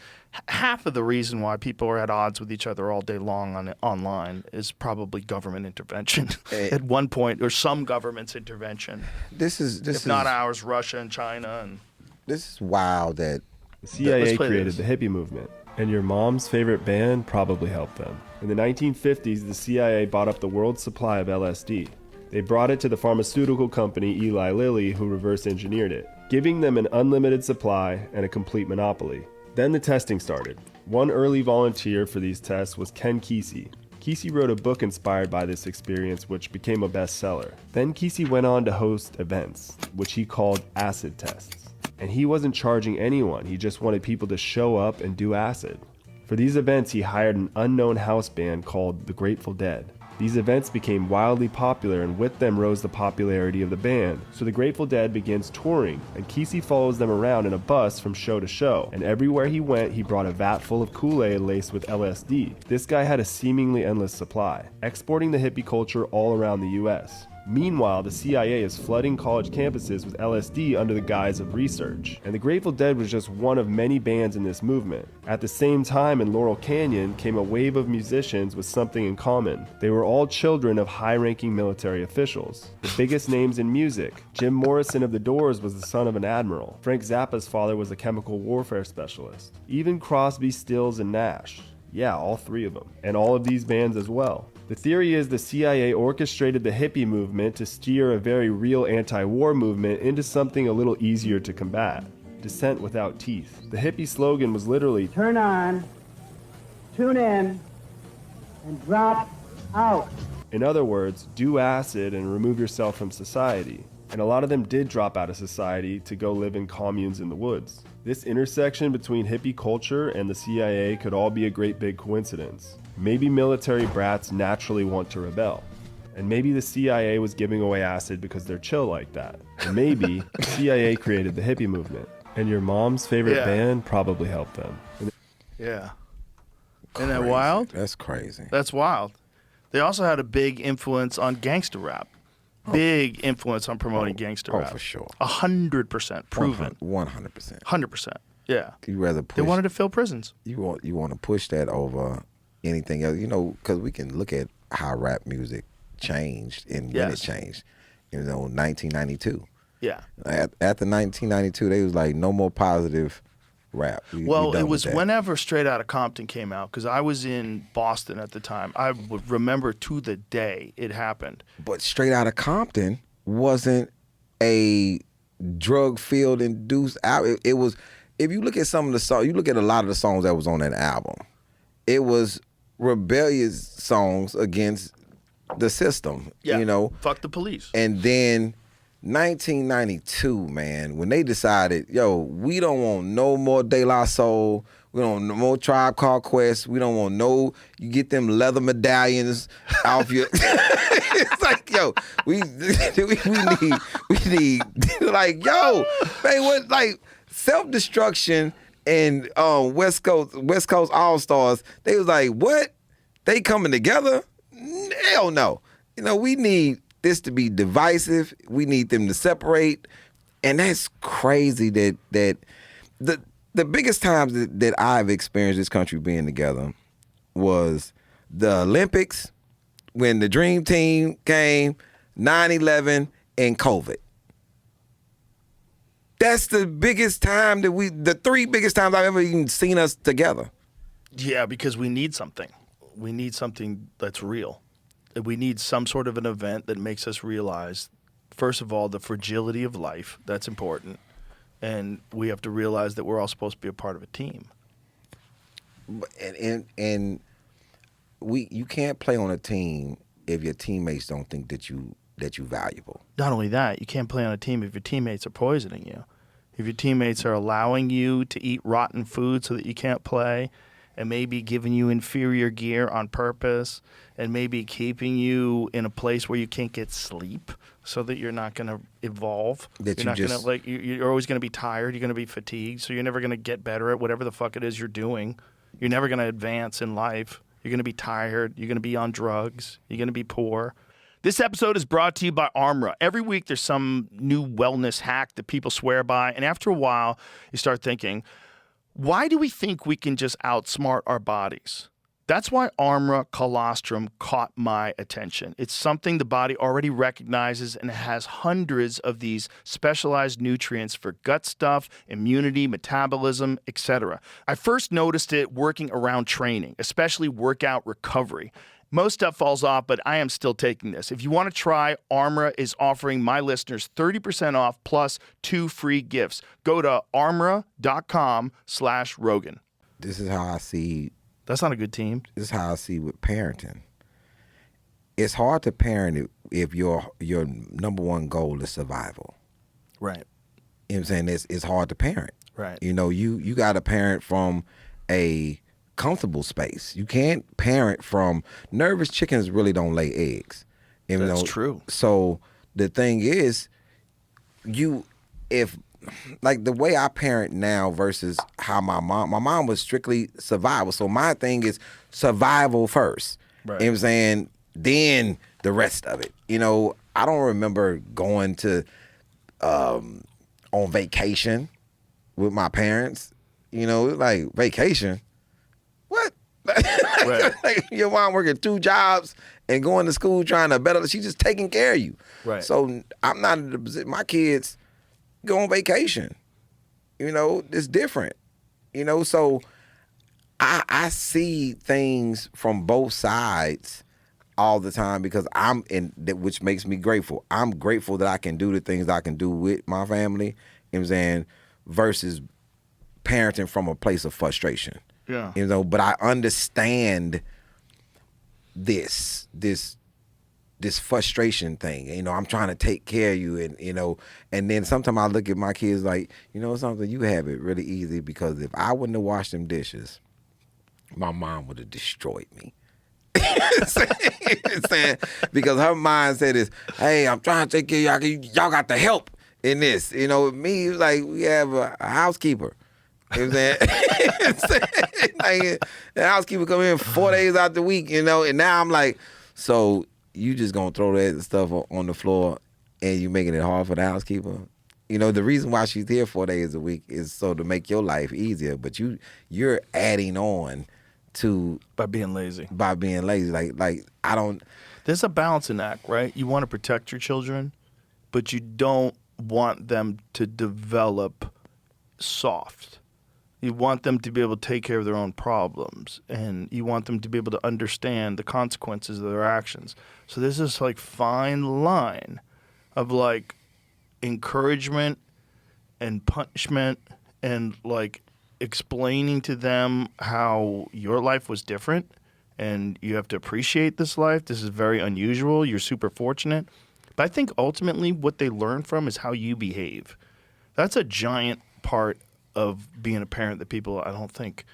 half of the reason why people are at odds with each other all day long online is probably government intervention at one point, or some government's intervention. If not ours, Russia and China. And this is wild that the CIA created the hippie movement, and your mom's favorite band probably helped them. In the 1950s, the CIA bought up the world's supply of LSD. They brought it to the pharmaceutical company Eli Lilly, who reverse engineered it, giving them an unlimited supply and a complete monopoly. Then the testing started. One early volunteer for these tests was Ken Kesey. Kesey wrote a book inspired by this experience, which became a bestseller. Then Kesey went on to host events, which he called acid tests. And he wasn't charging anyone, he just wanted people to show up and do acid. For these events, he hired an unknown house band called the Grateful Dead. These events became wildly popular, and with them rose the popularity of the band. So the Grateful Dead begins touring, and Kesey follows them around in a bus from show to show. And everywhere he went, he brought a vat full of Kool-Aid laced with LSD. This guy had a seemingly endless supply, exporting the hippie culture all around the US. Meanwhile, the CIA is flooding college campuses with LSD under the guise of research. And the Grateful Dead was just one of many bands in this movement. At the same time, in Laurel Canyon came a wave of musicians with something in common. They were all children of high-ranking military officials. The biggest names in music. Jim Morrison of The Doors was the son of an admiral. Frank Zappa's father was a chemical warfare specialist. Even Crosby, Stills, and Nash. Yeah, all three of them. And all of these bands as well. The theory is the CIA orchestrated the hippie movement to steer a very real anti-war movement into something a little easier to combat. Dissent without teeth. The hippie slogan was literally, turn on, tune in, and drop out. In other words, do acid and remove yourself from society. And a lot of them did drop out of society to go live in communes in the woods. This intersection between hippie culture and the CIA could all be a great big coincidence. Maybe military brats naturally want to rebel. And maybe the CIA was giving away acid because they're chill like that. And maybe the CIA created the hippie movement. And your mom's favorite band probably helped them. Yeah. Isn't that wild? That's crazy. That's wild. They also had a big influence on gangster rap. Big influence on promoting gangster rap. Oh, for sure. 100% proven. 100%. 100%. Yeah. You rather push. They wanted to fill prisons. You want to push that over anything else, because we can look at how rap music changed and when it changed. 1992. Yeah. After 1992, they was like, no more positive rap. Well, it was whenever Straight Outta Compton came out, because I was in Boston at the time. I would remember to the day it happened. But Straight Outta Compton wasn't a drug-filled induced album. It was, if you look at some of the songs, you look at a lot of the songs that was on that album, it was rebellious songs against the system, Fuck the police. And then 1992, man, when they decided, we don't want no more De La Soul, we don't want no more Tribe Called Quest, we don't want you get them leather medallions off your, it's like, we need, like, man, what, like, self-destruction and West Coast All-Stars, they was like, what? They coming together? Hell no. We need this to be divisive. We need them to separate. And that's crazy that the biggest times that I've experienced this country being together was the Olympics, when the Dream Team came, 9/11, and COVID. That's the biggest time the three biggest times I've ever even seen us together. Yeah, because we need something. We need something that's real. We need some sort of an event that makes us realize, first of all, the fragility of life. That's important. And we have to realize that we're all supposed to be a part of a team. And you can't play on a team if your teammates don't think that you're valuable. Not only that, you can't play on a team if your teammates are poisoning you. If your teammates are allowing you to eat rotten food so that you can't play, and maybe giving you inferior gear on purpose, and maybe keeping you in a place where you can't get sleep so that you're not going to evolve. You're always going to be tired. You're going to be fatigued. So you're never going to get better at whatever the fuck it is you're doing. You're never going to advance in life. You're going to be tired. You're going to be on drugs. You're going to be poor. This episode is brought to you by Armra. Every week there's some new wellness hack that people swear by, and after a while you start thinking, why do we think we can just outsmart our bodies? That's why Armra Colostrum caught my attention. It's something the body already recognizes and has hundreds of these specialized nutrients for gut stuff, immunity, metabolism, etc. I first noticed it working around training, especially workout recovery. Most stuff falls off, but I am still taking this. If you want to try, Armra is offering my listeners 30% off plus 2 free gifts. Go to armra.com/Rogan. This is how I see. That's not a good team. This is how I see with parenting. It's hard to parent if your number one goal is survival. Right. You know what I'm saying? It's hard to parent. Right. You know, you got to parent from a comfortable space. You can't parent from nervous chickens really don't lay eggs. That's true. So the thing is, if like the way I parent now versus how my mom was strictly survival. So my thing is survival first. Right. You know what I'm saying? Then the rest of it. You know, I don't remember going to on vacation with my parents. You know, like vacation. What? Right. Like your mom working 2 jobs and going to school trying to better. She's just taking care of you. Right. So I'm not in the position. My kids go on vacation. You know, it's different. You know, so I see things from both sides all the time because I'm in that, which makes me grateful. I'm grateful that I can do the things I can do with my family. You know what I'm saying? Versus parenting from a place of frustration. Yeah. You know, but I understand this frustration thing. You know, I'm trying to take care of you, and you know, and then sometimes I look at my kids like, you know, something, you have it really easy because if I wouldn't have washed them dishes, my mom would have destroyed me. Saying, because her mindset is, hey, I'm trying to take care of y'all. Y'all got the help in this. You know, with me, it's like we have a housekeeper. You know what I'm saying? Like, the housekeeper come in 4 days out the week, you know, and now I'm like, so you just gonna throw that stuff on the floor and you making it hard for the housekeeper? You know, the reason why she's here 4 days a week is so to make your life easier, but you're adding on to By being lazy. Like I don't. There's a balancing act, right? You want to protect your children, but you don't want them to develop soft. You want them to be able to take care of their own problems, and you want them to be able to understand the consequences of their actions. So there's this like fine line of like encouragement and punishment and like explaining to them how your life was different and you have to appreciate this life. This is very unusual. You're super fortunate. But I think ultimately what they learn from is how you behave. That's a giant part of being a parent that people, I don't think,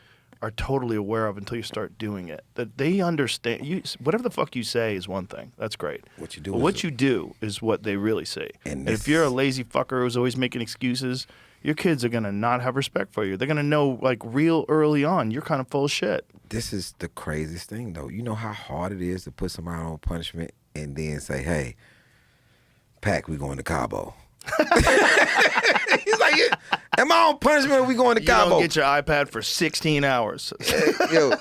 are totally aware of until you start doing it. That they understand. Whatever the fuck you say is one thing. That's great. What you do. But what you do is what they really say. And if you're a lazy fucker who's always making excuses, your kids are going to not have respect for you. They're going to know, like, real early on, you're kind of full of shit. This is the craziest thing, though. You know how hard it is to put somebody on punishment and then say, hey, Pac, we going to Cabo. He's like, am I on punishment or we going to Cabo? You don't get your iPad for 16 hours. Yo,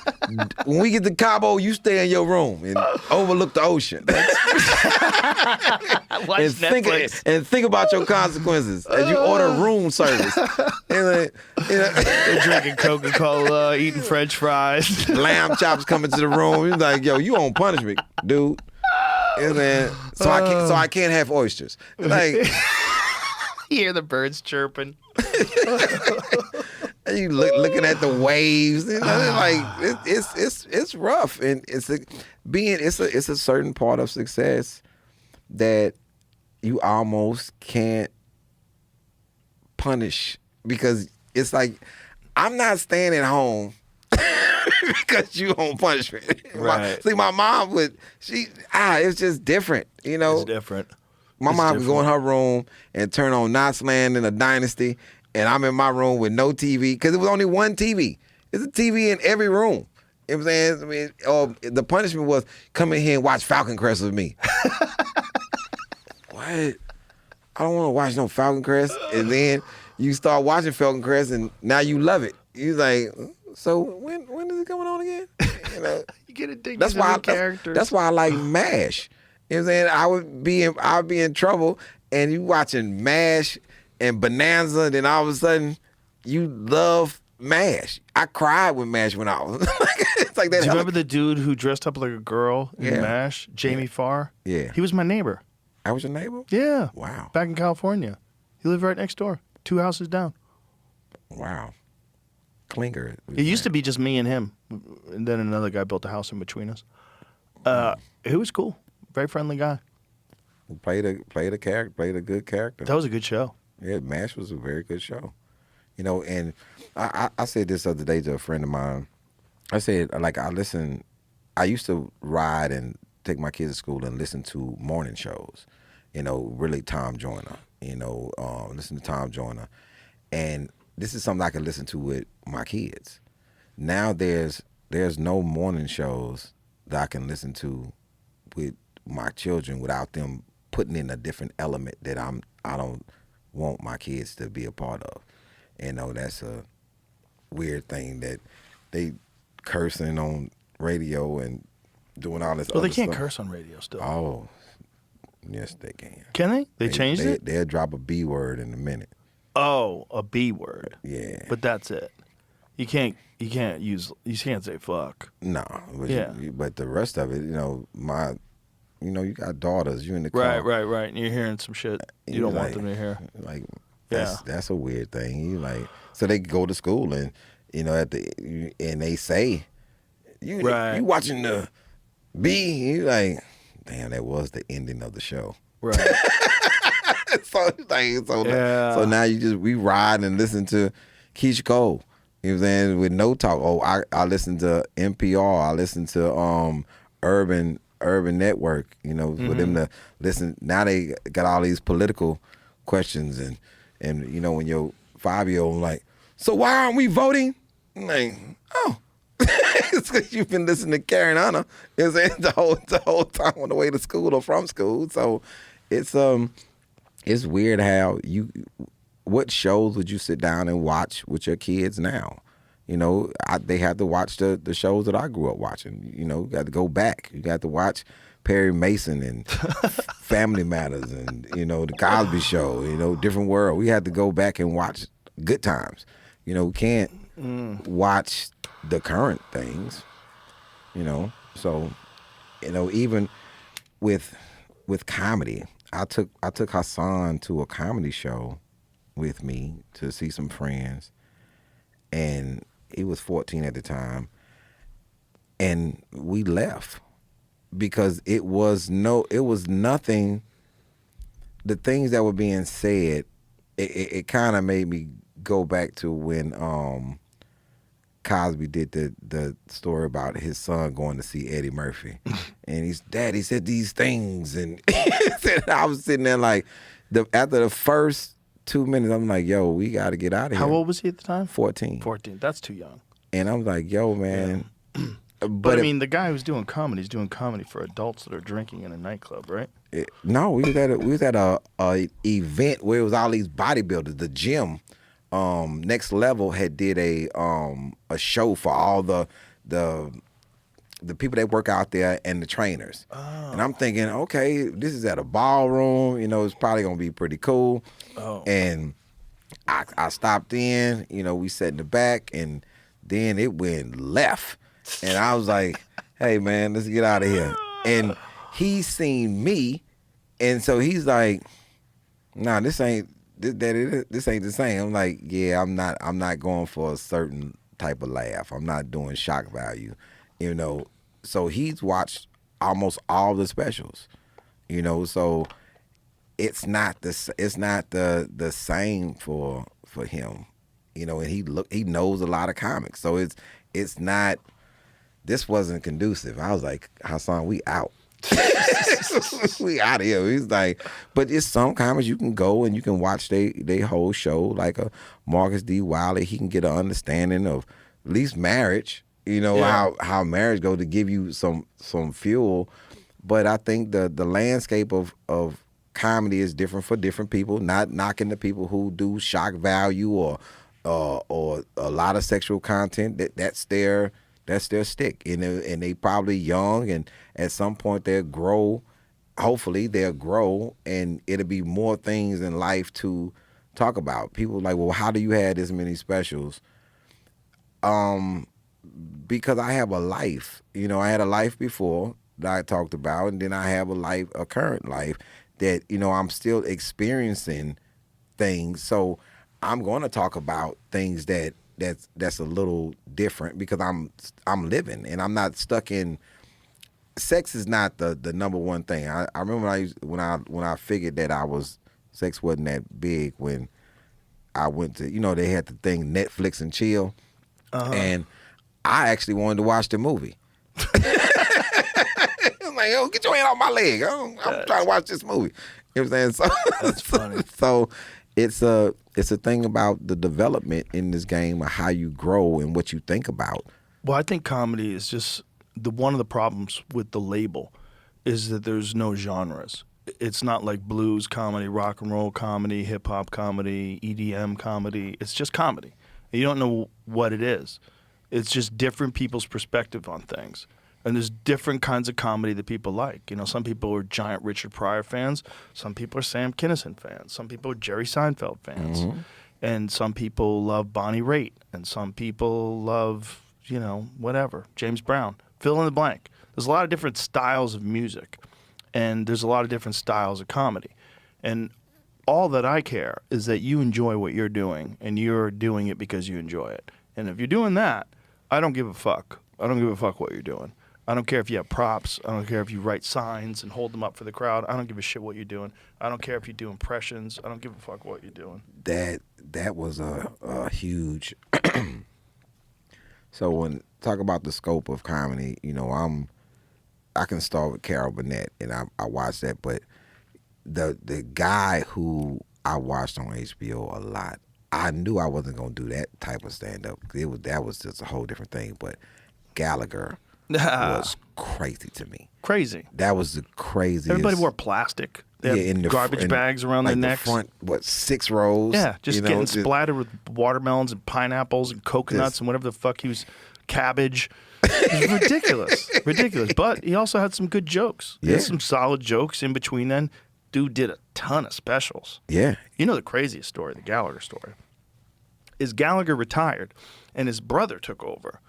when we get to Cabo, you stay in your room and overlook the ocean. and think about your consequences as you order room service. And, they're drinking Coca-Cola, eating French fries. Lamb chops coming to the room. He's like, yo, you on punishment, dude. And then, so I can't have oysters. Like, you hear the birds chirping. And you looking at the waves, you know, like it's rough, and it's a certain part of success that you almost can't punish, because it's like, I'm not staying at home because you on punishment. Right. My mom it's just different, you know. It's different. My mom would go in her room and turn on Knots Land and a Dynasty, and I'm in my room with no TV, because it was only one TV. There's a TV in every room. You know You know what I'm saying? I mean, or the punishment was come in here and watch Falcon Crest with me. What? I don't want to watch no Falcon Crest. And then you start watching Falcon Crest, and now you love it. You like, so when is it coming on again? You know, You get addicted that's to why the characters. That's why I like MASH. You know what I'm saying? I'd be in trouble, and you watching MASH and Bonanza, then all of a sudden you love MASH. I cried with MASH when I was it's like that. Do you remember the dude who dressed up like a girl in MASH? Jamie Farr? Yeah. He was my neighbor. I was your neighbor? Yeah. Wow. Back in California. He lived right next door, 2 houses down. Wow. Klinger. It used to be just me and him, and then another guy built a house in between us. He was cool, very friendly guy. Played a character, played a good character. That was a good show. Yeah, MASH was a very good show. You know, and I said this other day to a friend of mine. I said, like, I used to ride and take my kids to school and listen to morning shows. You know, really Tom Joyner. You know, listen to Tom Joyner. And this is something I can listen to with my kids. Now there's no morning shows that I can listen to with my children without them putting in a different element that I don't want my kids to be a part of. You know, that's a weird thing that they cursing on radio and doing all this Well, other they can't stuff. curse on radio still. Oh, yes, they can. Can they? They changed it? They'll drop a B word in a minute. Oh, a B word. Yeah. But that's it. You can't say fuck. No, but Yeah. but the rest of it, you know, you got daughters, you in the car. Right. And you're hearing some shit you don't want them to hear. Like, Yeah. that's a weird thing. You like, so they go to school and, you know, and they say, you watching the B, you like, damn, that was the ending of the show. Right. So now we ride and listen to Keisha Cole. You know what I'm saying? With no talk. Oh, I listen to NPR. I listen to Urban Network. You know, for them to listen. Now they got all these political questions and you know, when your 5-year-old like, so why aren't we voting? I'm like, oh. It's because you've been listening to Karen Hunter the whole time on the way to school or from school. So it's weird how what shows would you sit down and watch with your kids now? You know, they have to watch the shows that I grew up watching. You know, you got to go back. You got to watch Perry Mason and Family Matters and, you know, The Cosby Show, you know, Different World. We had to go back and watch Good Times. You know, we can't watch the current things, you know. So, you know, even with comedy, I took Hassan to a comedy show with me to see some friends, and he was 14 at the time, and we left because it was nothing. The things that were being said, it kind of made me go back to when Cosby did the story about his son going to see Eddie Murphy, and his daddy said these things, and I was sitting there like, after the first 2 minutes, I'm like, yo, we got to get out of here. How old was he at the time? 14. 14. That's too young. And I'm like, yo, man. Yeah. But I mean, the guy who's doing comedy is doing comedy for adults that are drinking in a nightclub, right? No, we was at a event where it was all these bodybuilders. The gym, Next Level had did a show for all the people that work out there and the trainers. Oh. And I'm thinking, okay, this is at a ballroom. You know, it's probably gonna be pretty cool. Oh. And I stopped in. You know, we sat in the back, and then it went left. And I was like, hey, man, let's get out of here. And he seen me, and so he's like, nah, this ain't the same. I'm like, yeah, I'm not going for a certain type of laugh. I'm not doing shock value, you know. So he's watched almost all the specials, you know. So it's not the same for him, you know. And he knows a lot of comics, so it's not. This wasn't conducive. I was like, Hassan, we out. We out of here. He's like, but it's some comics you can go and you can watch they whole show, like a Marcus D. Wiley. He can get an understanding of at least marriage, You know how marriage goes to give you some fuel. But I think the landscape of comedy is different for different people. Not knocking the people who do shock value or a lot of sexual content. That's their stick. And they probably young, and at some point they'll grow. Hopefully they'll grow, and it'll be more things in life to talk about. People are like, well, how do you have this many specials? Because I have a life. You know, I had a life before that I talked about, and then I have a current life that, you know, I'm still experiencing things. So I'm going to talk about things that's a little different because I'm living, and I'm not stuck in. Sex is not the number one thing. I remember when I figured that sex wasn't that big when I went to, you know, they had the thing Netflix and chill, and I actually wanted to watch the movie. I'm like, yo, get your hand off my leg. I'm trying to watch this movie. You know what I'm saying? So That's funny. So it's a thing about the development in this game of how you grow and what you think about. Well, I think comedy is just one of the problems with the label is that there's no genres. It's not like blues comedy, rock and roll comedy, hip hop comedy, EDM comedy. It's just comedy. You don't know what it is. It's just different people's perspective on things. And there's different kinds of comedy that people like. You know, some people are giant Richard Pryor fans. Some people are Sam Kinison fans. Some people are Jerry Seinfeld fans. Mm-hmm. And some people love Bonnie Raitt. And some people love, you know, whatever, James Brown. Fill in the blank. There's a lot of different styles of music. And there's a lot of different styles of comedy. And all that I care is that you enjoy what you're doing, and you're doing it because you enjoy it. And if you're doing that, I don't give a fuck. I don't give a fuck what you're doing. I don't care if you have props. I don't care if you write signs and hold them up for the crowd. I don't give a shit what you're doing. I don't care if you do impressions. I don't give a fuck what you're doing. That was a huge. So when talk about the scope of comedy, you know, I can start with Carol Burnett, and I watched that, but the guy who I watched on HBO a lot, I knew I wasn't gonna do that type of stand up. That was just a whole different thing. But Gallagher was crazy to me. Crazy. That was the craziest. Everybody wore plastic. They had garbage bags around their necks. The front, 6 rows? Yeah, just getting splattered with watermelons and pineapples and coconuts and whatever the fuck he was, cabbage. It was ridiculous. Ridiculous. But he also had some good jokes. He had some solid jokes in between then. Dude did a ton of specials. Yeah. You know the craziest story, the Gallagher story, is Gallagher retired and his brother took over.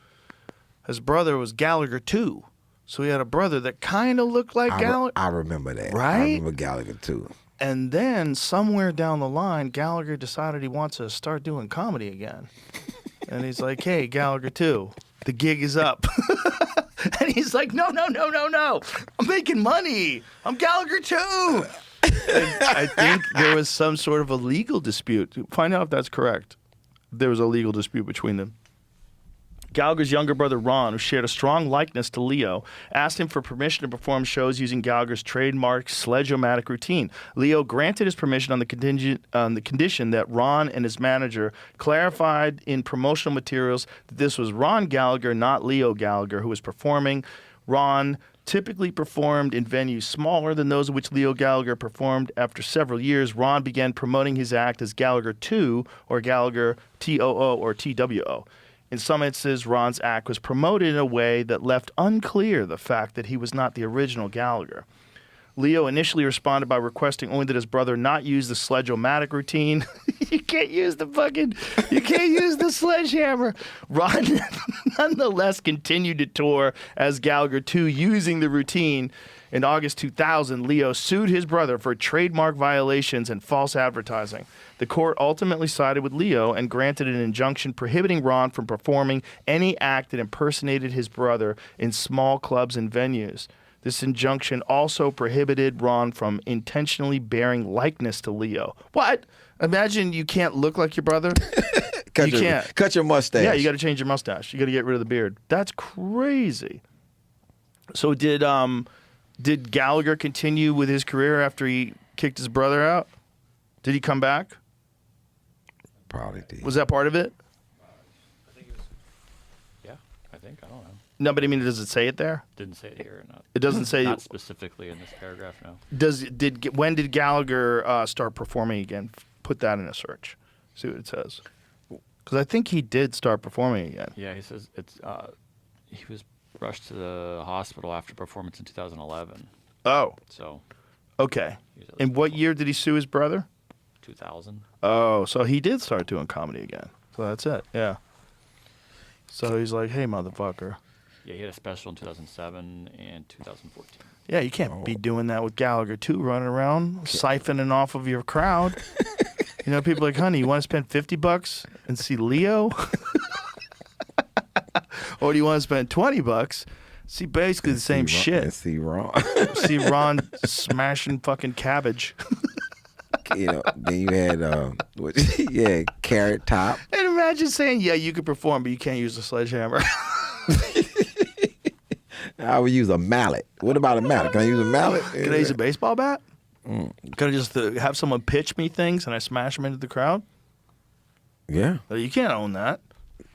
His brother was Gallagher 2. So he had a brother that kind of looked like Gallagher. I remember that. Right? I remember Gallagher 2. And then somewhere down the line, Gallagher decided he wants to start doing comedy again. And he's like, hey, Gallagher 2, the gig is up. And he's like, no. I'm making money. I'm Gallagher 2. And I think there was some sort of a legal dispute. Find out if that's correct. There was a legal dispute between them. Gallagher's younger brother, Ron, who shared a strong likeness to Leo, asked him for permission to perform shows using Gallagher's trademark sledge-o-matic routine. Leo granted his permission on the condition that Ron and his manager clarified in promotional materials that this was Ron Gallagher, not Leo Gallagher, who was performing. Ron typically performed in venues smaller than those in which Leo Gallagher performed. After several years, Ron began promoting his act as Gallagher 2 or Gallagher TOO or TWO. In some instances, Ron's act was promoted in a way that left unclear the fact that he was not the original Gallagher. Leo initially responded by requesting only that his brother not use the sledge-o-matic routine. You can't use the sledgehammer. Ron nonetheless continued to tour as Gallagher 2 using the routine. In August 2000, Leo sued his brother for trademark violations and false advertising. The court ultimately sided with Leo and granted an injunction prohibiting Ron from performing any act that impersonated his brother in small clubs and venues. This injunction also prohibited Ron from intentionally bearing likeness to Leo. What? Imagine you can't look like your brother. Can't. Cut your mustache. Yeah, you got to change your mustache. You got to get rid of the beard. That's crazy. So did Gallagher continue with his career after he kicked his brother out? Did he come back? Probably did. Was that part of it? I think it was. Yeah, I think. think. I don't know. No, but I mean, does it say it there? Didn't say it here. Not, It doesn't say. not specifically in this paragraph, no. When did Gallagher start performing again? Put that in a search. See what it says. Because I think he did start performing again. Yeah, he says he was rushed to the hospital after performance in 2011. Oh. So. Okay. In what year did he sue his brother? 2000. Oh, so he did start doing comedy again. So that's it. Yeah. So he's like, hey, motherfucker. Yeah, he had a special in 2007 and 2014. Yeah, you can't be doing that with Gallagher, too, running around, siphoning off of your crowd. You know, people are like, honey, you want to spend $50 and see Leo? Or do you want to spend $20? See basically the same shit. See Ron. See Ron smashing fucking cabbage. You know, then you had Carrot Top. And imagine saying, yeah, you could perform, but you can't use a sledgehammer. I would use a mallet. What about a mallet? Can I use a mallet? Can I use a baseball bat? Can I just have someone pitch me things and I smash them into the crowd? Yeah. You can't own that.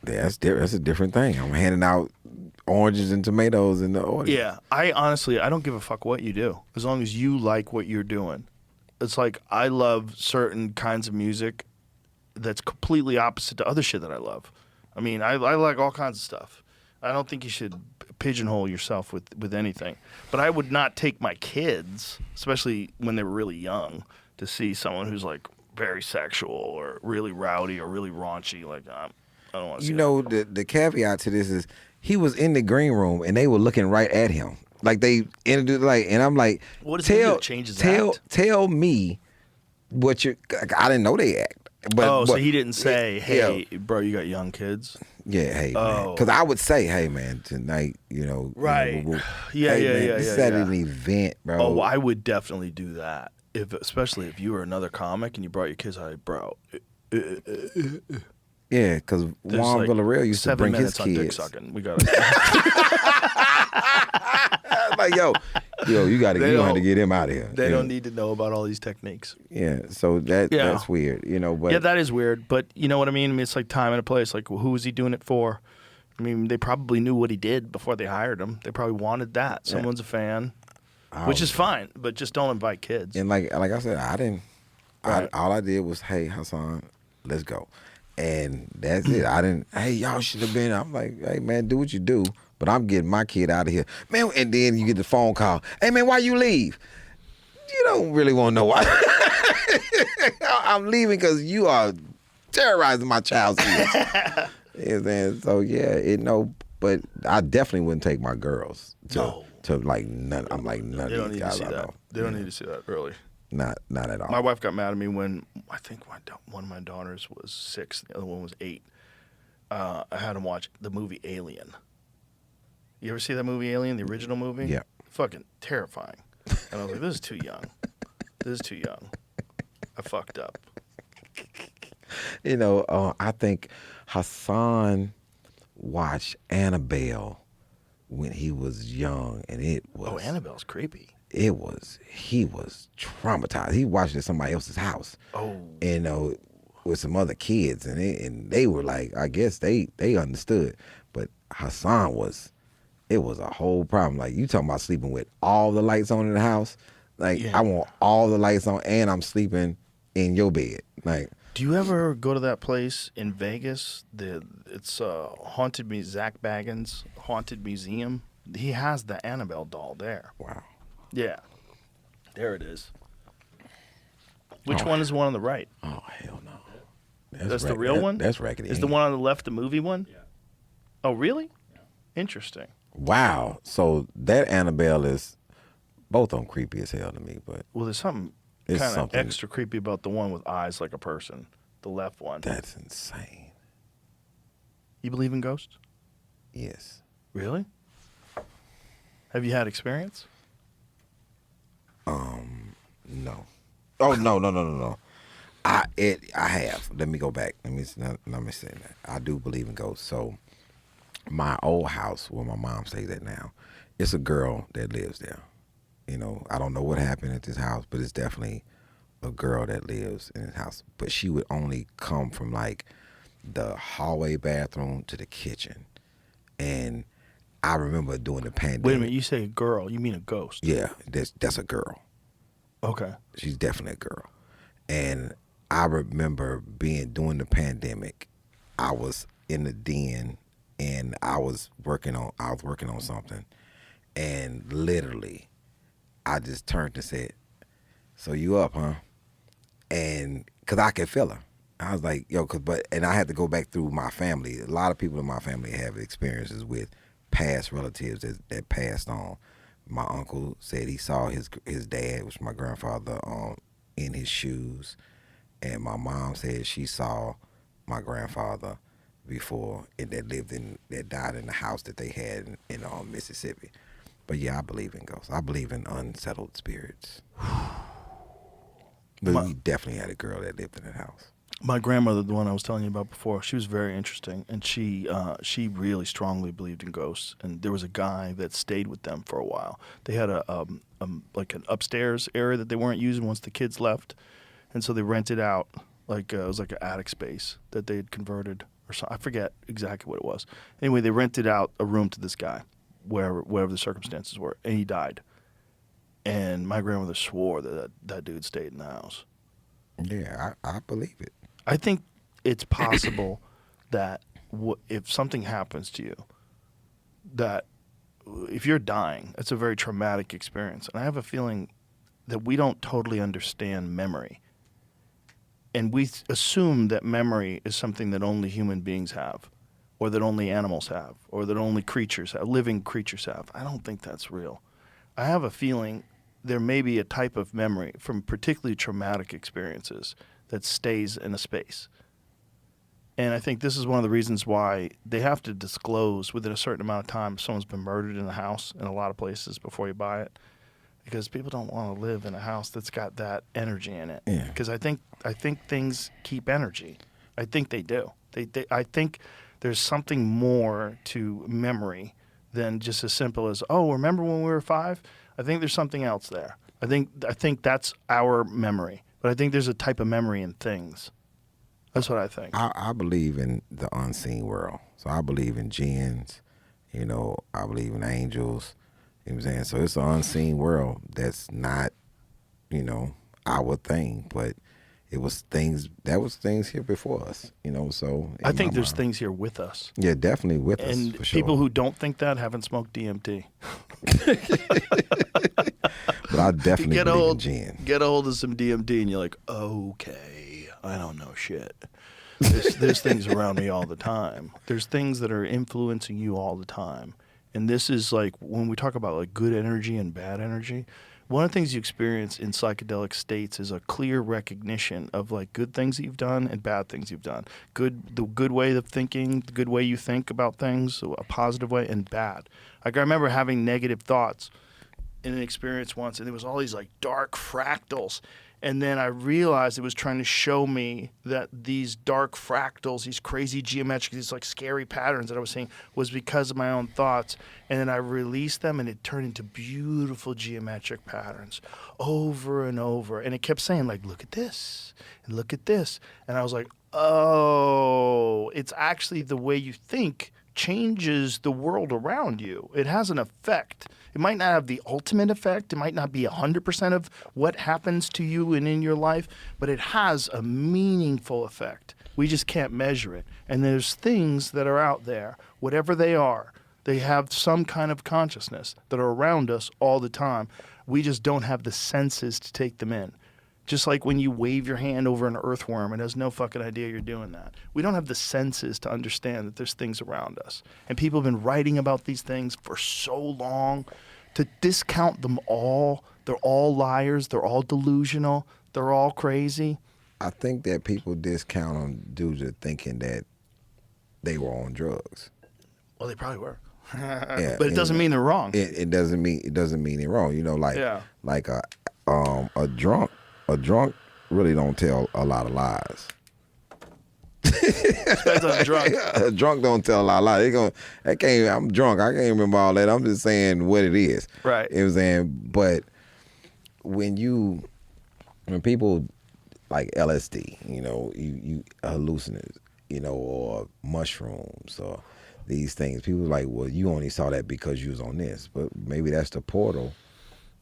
That's a different thing. I'm handing out oranges and tomatoes in the audience. Yeah. I don't give a fuck what you do as long as you like what you're doing. It's like I love certain kinds of music that's completely opposite to other shit that I love. I mean, I like all kinds of stuff. I don't think you should pigeonhole yourself with anything. But I would not take my kids, especially when they were really young, to see someone who's like very sexual or really rowdy or really raunchy. Like, I don't want to see that. The caveat to this is he was in the green room and they were looking right at him. Like they introduced, and I'm like, what does he do? Changes act? Tell me what you. I didn't know they act. So he didn't say, hey, bro, you got young kids? Yeah, hey, man. Because I would say, hey, man, tonight, Right. Yeah. This is at an event, bro. Oh, I would definitely do that. Especially if you were another comic and you brought your kids out, bro. Yeah, because Juan Villarreal used to bring his kids. 7 minutes on dick sucking. We got like, yo, you got to get him out of here. They don't need to know about all these techniques. Yeah, so that's weird, But yeah, that is weird. But you know what I mean? It's like time and a place. Like, who was he doing it for? I mean, they probably knew what he did before they hired him. They probably wanted that. Someone's a fan, which is fine. But just don't invite kids. And like I said, I didn't. Right. All I did was, hey, Hassan, let's go. And that's it. I didn't, hey, y'all should have been. I'm like, hey, man, do what you do. But I'm getting my kid out of here. Man, and then you get the phone call. Hey, man, why you leave? You don't really want to know why. I'm leaving because you are terrorizing my child's kids. So, yeah, but I definitely wouldn't take my girls to like none. I'm like, none of these guys I know. They don't need to see that early. Not at all. My wife got mad at me when I think one of my daughters was 6, the other one was 8. I had them watch the movie Alien. You ever see that movie Alien, the original movie? Yeah. Fucking terrifying. And I was like, this is too young. I fucked up. I think Hassan watched Annabelle when he was young, and it was... Oh, Annabelle's creepy. He was traumatized. He watched it at somebody else's house. Oh. And with some other kids, and they were like, I guess they understood. But Hassan it was a whole problem. Like, you talking about sleeping with all the lights on in the house. Like, I want all the lights on, and I'm sleeping in your bed. Like, do you ever go to that place in Vegas? It's Haunted Zach Baggins Haunted Museum. He has the Annabelle doll there. Wow. Yeah. There it is. Which one is the one on the right? Oh, hell no. That's the real one? That's raggedy. Is the one on the left the movie one? Yeah. Oh, really? Yeah. Interesting. Wow. So that Annabelle is both of them creepy as hell to me, but well, there's something kind of extra creepy about the one with eyes like a person, the left one. That's insane. You believe in ghosts? Yes. Really? Have you had experience? No. Oh, no. I have. Let me go back. Let me say that. I do believe in ghosts. So my old house where my mom stays at now, it's a girl that lives there. I don't know what happened at this house, but it's definitely a girl that lives in this house. But she would only come from like the hallway bathroom to the kitchen. And I remember during the pandemic. Wait a minute, you say a girl, you mean a ghost? Yeah, that's a girl. Okay. She's definitely a girl. And I remember during the pandemic, I was in the den and I was working on something, and literally I just turned and said, "So you up, huh?" And cause I could feel her. I was like, yo, and I had to go back through my family. A lot of people in my family have experiences with past relatives that passed on. My uncle said he saw his dad, which was my grandfather, in his shoes. And my mom said she saw my grandfather before, and that died in the house that they had in Mississippi. But yeah, I believe in ghosts. I believe in unsettled spirits. But we definitely had a girl that lived in that house. My grandmother, the one I was telling you about before, she was very interesting, and she really strongly believed in ghosts. And there was a guy that stayed with them for a while. They had like an upstairs area that they weren't using once the kids left, and so they rented out it was like an attic space that they had converted or something. I forget exactly what it was. Anyway, they rented out a room to this guy, whatever the circumstances were, and he died. And my grandmother swore that dude stayed in the house. Yeah, I believe it. I think it's possible that if something happens to you, that if you're dying, it's a very traumatic experience. And I have a feeling that we don't totally understand memory. And we assume that memory is something that only human beings have, or that only animals have, or that only creatures have, living creatures have. I don't think that's real. I have a feeling there may be a type of memory from particularly traumatic experiences that stays in a space. And I think this is one of the reasons why they have to disclose within a certain amount of time if someone's been murdered in a house in a lot of places before you buy it, because people don't want to live in a house that's got that energy in it. Yeah. Because I think things keep energy. I think they do. I think there's something more to memory than just as simple as, oh, remember when we were 5? I think there's something else there. I think that's our memory. But I think there's a type of memory in things. That's what I think. I believe in the unseen world. So I believe in jinns, I believe in angels, you know what I'm saying? So it's an unseen world that's not, our thing, but it was things here before us, so. I think there's things here with us. Yeah, definitely with us, and for sure. People who don't think that haven't smoked DMT. But I definitely believe in jinn. Get a hold of some DMT and you're like, okay, I don't know shit. There's things around me all the time. There's things that are influencing you all the time. And this is like, when we talk about like good energy and bad energy, one of the things you experience in psychedelic states is a clear recognition of like good things that you've done and bad things you've done. The good way of thinking, the good way you think about things, a positive way, and bad. Like I remember having negative thoughts in an experience once, and there was all these like dark fractals. And then I realized it was trying to show me that these dark fractals, these crazy geometric, these like scary patterns that I was seeing was because of my own thoughts. And then I released them and it turned into beautiful geometric patterns over and over. And it kept saying like, look at this and look at this. And I was like, oh, it's actually the way you think changes the world around you. It has an effect. It might not have the ultimate effect. It might not be 100% of what happens to you and in your life, but it has a meaningful effect. We just can't measure it. And there's things that are out there, whatever they are, they have some kind of consciousness that are around us all the time. We just don't have the senses to take them in. Just like when you wave your hand over an earthworm, it has no fucking idea you're doing that. We don't have the senses to understand that there's things around us. And people have been writing about these things for so long. To discount them all, they're all liars, they're all delusional, they're all crazy. I think that people discount them due to thinking that they were on drugs. Well, they probably were. Yeah, but it doesn't mean they're wrong. It doesn't mean they're wrong. Like a drunk really don't tell a lot of lies. Depends on the drunk. A drunk don't tell a lot of lies. I'm drunk. I can't remember all that. I'm just saying what it is. Right. You know what I'm saying? But when people like LSD, you hallucinate, or mushrooms, or these things. People are like, well, you only saw that because you was on this, but maybe that's the portal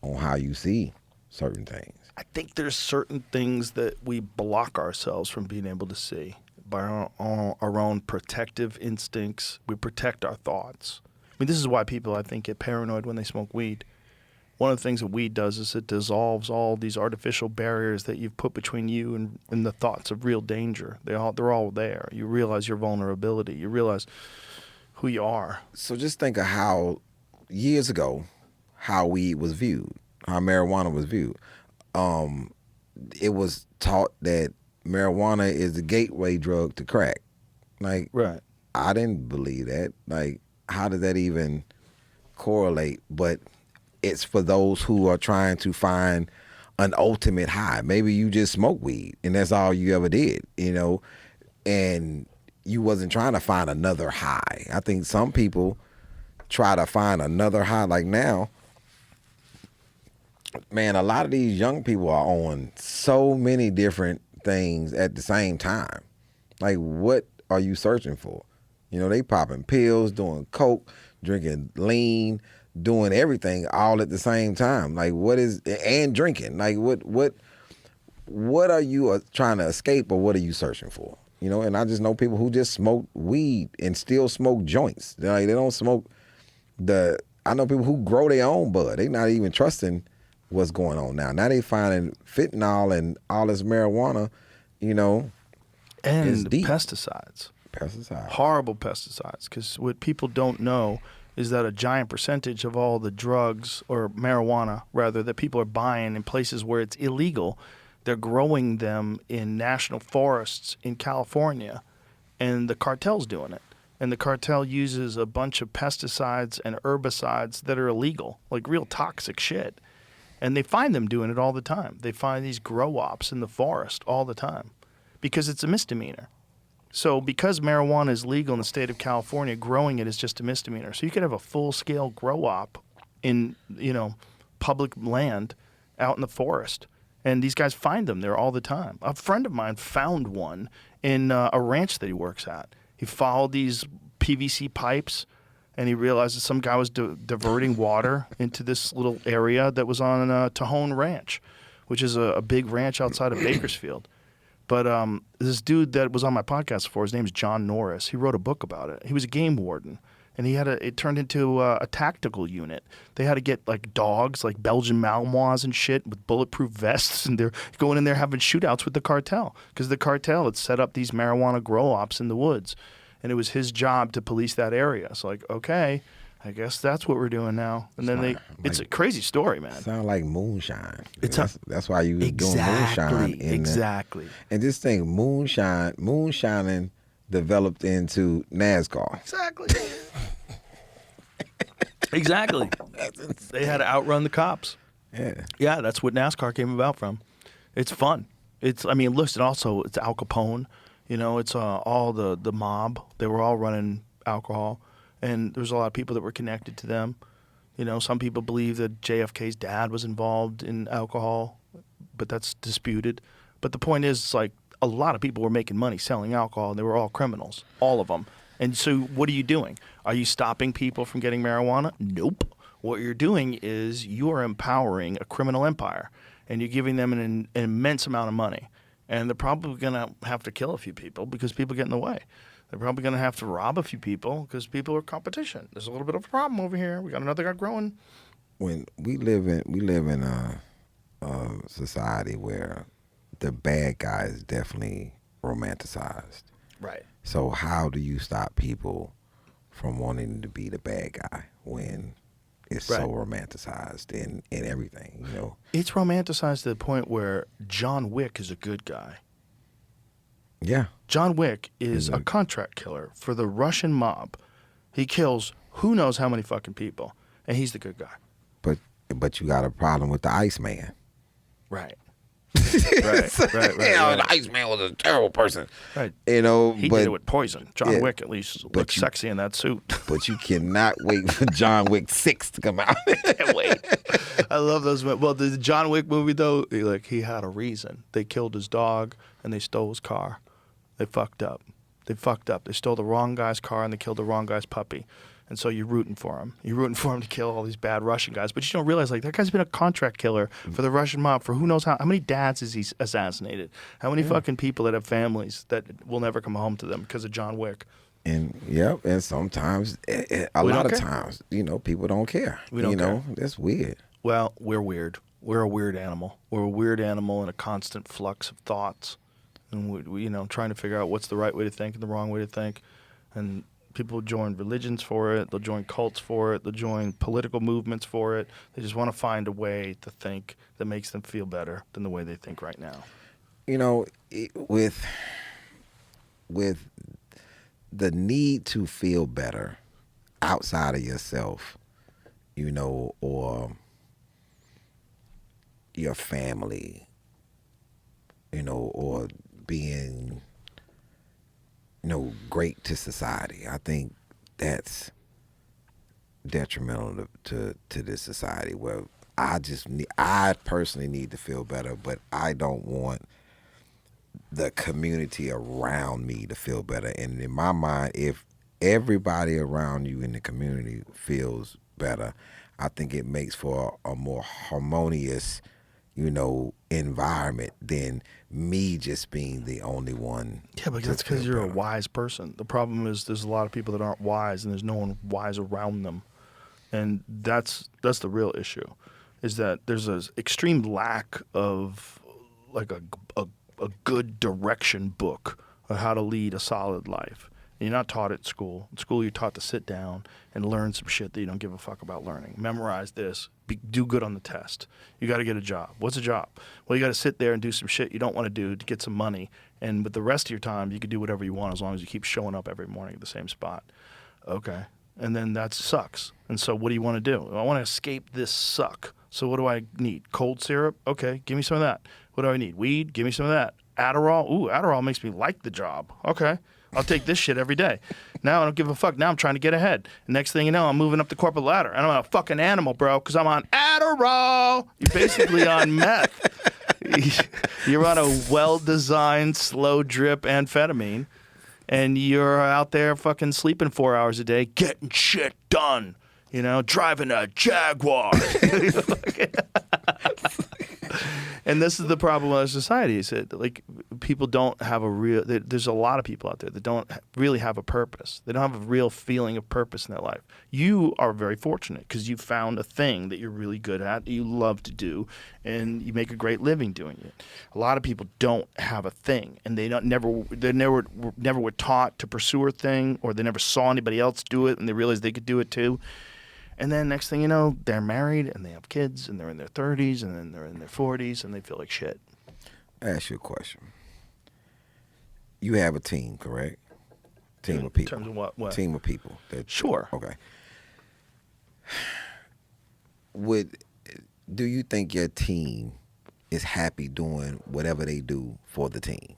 on how you see certain things. I think there's certain things that we block ourselves from being able to see by our own protective instincts. We protect our thoughts. I mean, this is why people, I think, get paranoid when they smoke weed. One of the things that weed does is it dissolves all these artificial barriers that you've put between you and the thoughts of real danger. They're all there. You realize your vulnerability. You realize who you are. So just think of how, years ago, how weed was viewed, how marijuana was viewed. It was taught that marijuana is the gateway drug to crack. Like, right. I didn't believe that. Like, how did that even correlate? But it's for those who are trying to find an ultimate high. Maybe you just smoke weed and that's all you ever did, you know, and you wasn't trying to find another high. I think some people try to find another high. Like now, man, a lot of these young people are on so many different things at the same time. Like, what are you searching for? You know, they popping pills, doing coke, drinking lean, doing everything all at the same time. Like, what is, and drinking. Like, what are you trying to escape, or what are you searching for? You know, and I just know people who just smoke weed and still smoke joints. Like, they don't smoke I know people who grow their own bud. They not even trusting what's going on now. Now they finding fentanyl and all this marijuana, you know, and pesticides. Pesticides. Horrible pesticides. Because what people don't know is that a giant percentage of all the drugs, or marijuana rather, that people are buying in places where it's illegal, they're growing them in national forests in California, and the cartel's doing it. And the cartel uses a bunch of pesticides and herbicides that are illegal, like real toxic shit. And they find them doing it all the time. They find these grow ops in the forest all the time because it's a misdemeanor. So because marijuana is legal in the state of California, growing it is just a misdemeanor. So you could have a full-scale grow op in, you know, public land out in the forest. And these guys find them there all the time. A friend of mine found one in a ranch that he works at. He followed these PVC pipes, and he realized that some guy was diverting water into this little area that was on Tajon Ranch, which is a big ranch outside of Bakersfield. But this dude that was on my podcast before, his name is John Norris. He wrote a book about it. He was a game warden, and it turned into a tactical unit. They had to get like dogs, like Belgian Malinois and shit, with bulletproof vests, and they're going in there having shootouts with the cartel because the cartel had set up these marijuana grow ops in the woods, and it was his job to police that area. So like, okay, I guess that's what we're doing now. And then it's a crazy story, man. Sound like moonshine. That's why you was doing moonshine. Exactly. And this thing, moonshining developed into NASCAR. Exactly. Exactly. They had to outrun the cops. Yeah, that's what NASCAR came about from. It's fun. Listen, also it's Al Capone. You know, it's all the mob. They were all running alcohol. And there's a lot of people that were connected to them. You know, some people believe that JFK's dad was involved in alcohol, but that's disputed. But the point is, it's like a lot of people were making money selling alcohol, and they were all criminals, all of them. And so what are you doing? Are you stopping people from getting marijuana? Nope. What you're doing is you are empowering a criminal empire, and you're giving them an immense amount of money. And they're probably going to have to kill a few people because people get in the way. They're probably going to have to rob a few people because people are competition. There's a little bit of a problem over here. We got another guy growing. When we live in a society where the bad guy is definitely romanticized. Right. So how do you stop people from wanting to be the bad guy when it's so romanticized in everything, you know? It's romanticized to the point where John Wick is a good guy. Yeah. John Wick is a contract killer for the Russian mob. He kills who knows how many fucking people, and he's the good guy. But you got a problem with the Iceman. Right. Right. The Iceman was a terrible person. Right. You know, he did it with poison. John Wick at least looked sexy in that suit. But you cannot wait for John Wick 6 to come out. Can't wait. I love those. Well, the John Wick movie though, he had a reason. They killed his dog and they stole his car. They fucked up. They fucked up. They stole the wrong guy's car and they killed the wrong guy's puppy. And so you're rooting for him. You're rooting for him to kill all these bad Russian guys. But you don't realize, like, that guy's been a contract killer for the Russian mob for who knows how many dads has he assassinated? How many fucking people that have families that will never come home to them because of John Wick? And and sometimes, a lot of times, people don't care. We don't care. That's weird. Well, we're weird. We're a weird animal. We're a weird animal in a constant flux of thoughts. And we trying to figure out what's the right way to think and the wrong way to think. And people join religions for it. They'll join cults for it. They'll join political movements for it. They just want to find a way to think that makes them feel better than the way they think right now. With the need to feel better outside of yourself, or your family, or being great to society. I think that's detrimental to this society where I personally need to feel better, but I don't want the community around me to feel better. And in my mind, if everybody around you in the community feels better, I think it makes for a more harmonious environment than me just being the only one. Yeah, but that's because you're a wise person. The problem is there's a lot of people that aren't wise, and there's no one wise around them, and that's the real issue, is that there's an extreme lack of like a good direction book of how to lead a solid life. And you're not taught at school. In school, you're taught to sit down and learn some shit that you don't give a fuck about learning. Memorize this. Do good on the test. You got to get a job. What's a job? Well, you got to sit there and do some shit you don't want to do to get some money. And with the rest of your time, you can do whatever you want as long as you keep showing up every morning at the same spot. Okay. And then that sucks. And so what do you want to do? I want to escape this suck. So what do I need? Cold syrup? Okay, give me some of that. What do I need? Weed? Give me some of that. Adderall? Ooh, Adderall makes me like the job. Okay. I'll take this shit every day. Now I don't give a fuck. Now I'm trying to get ahead. Next thing you know, I'm moving up the corporate ladder. And I'm a fucking animal, bro, because I'm on Adderall. You're basically on meth. You're on a well-designed, slow-drip amphetamine. And you're out there fucking sleeping 4 hours a day, getting shit done. Driving a Jaguar. And this is the problem with our society, is that like people don't have there's a lot of people out there that don't really have a purpose. They don't have a real feeling of purpose in their life. You are very fortunate because you found a thing that you're really good at, that you love to do, and you make a great living doing it. A lot of people don't have a thing, and they never were taught to pursue a thing, or they never saw anybody else do it, and they realized they could do it too. And then next thing you know, they're married and they have kids and they're in their 30s and then they're in their 40s and they feel like shit. I ask you a question. You have a team, correct? Team of people. In terms of what? Team of people. Sure. Okay. Do you think your team is happy doing whatever they do for the team?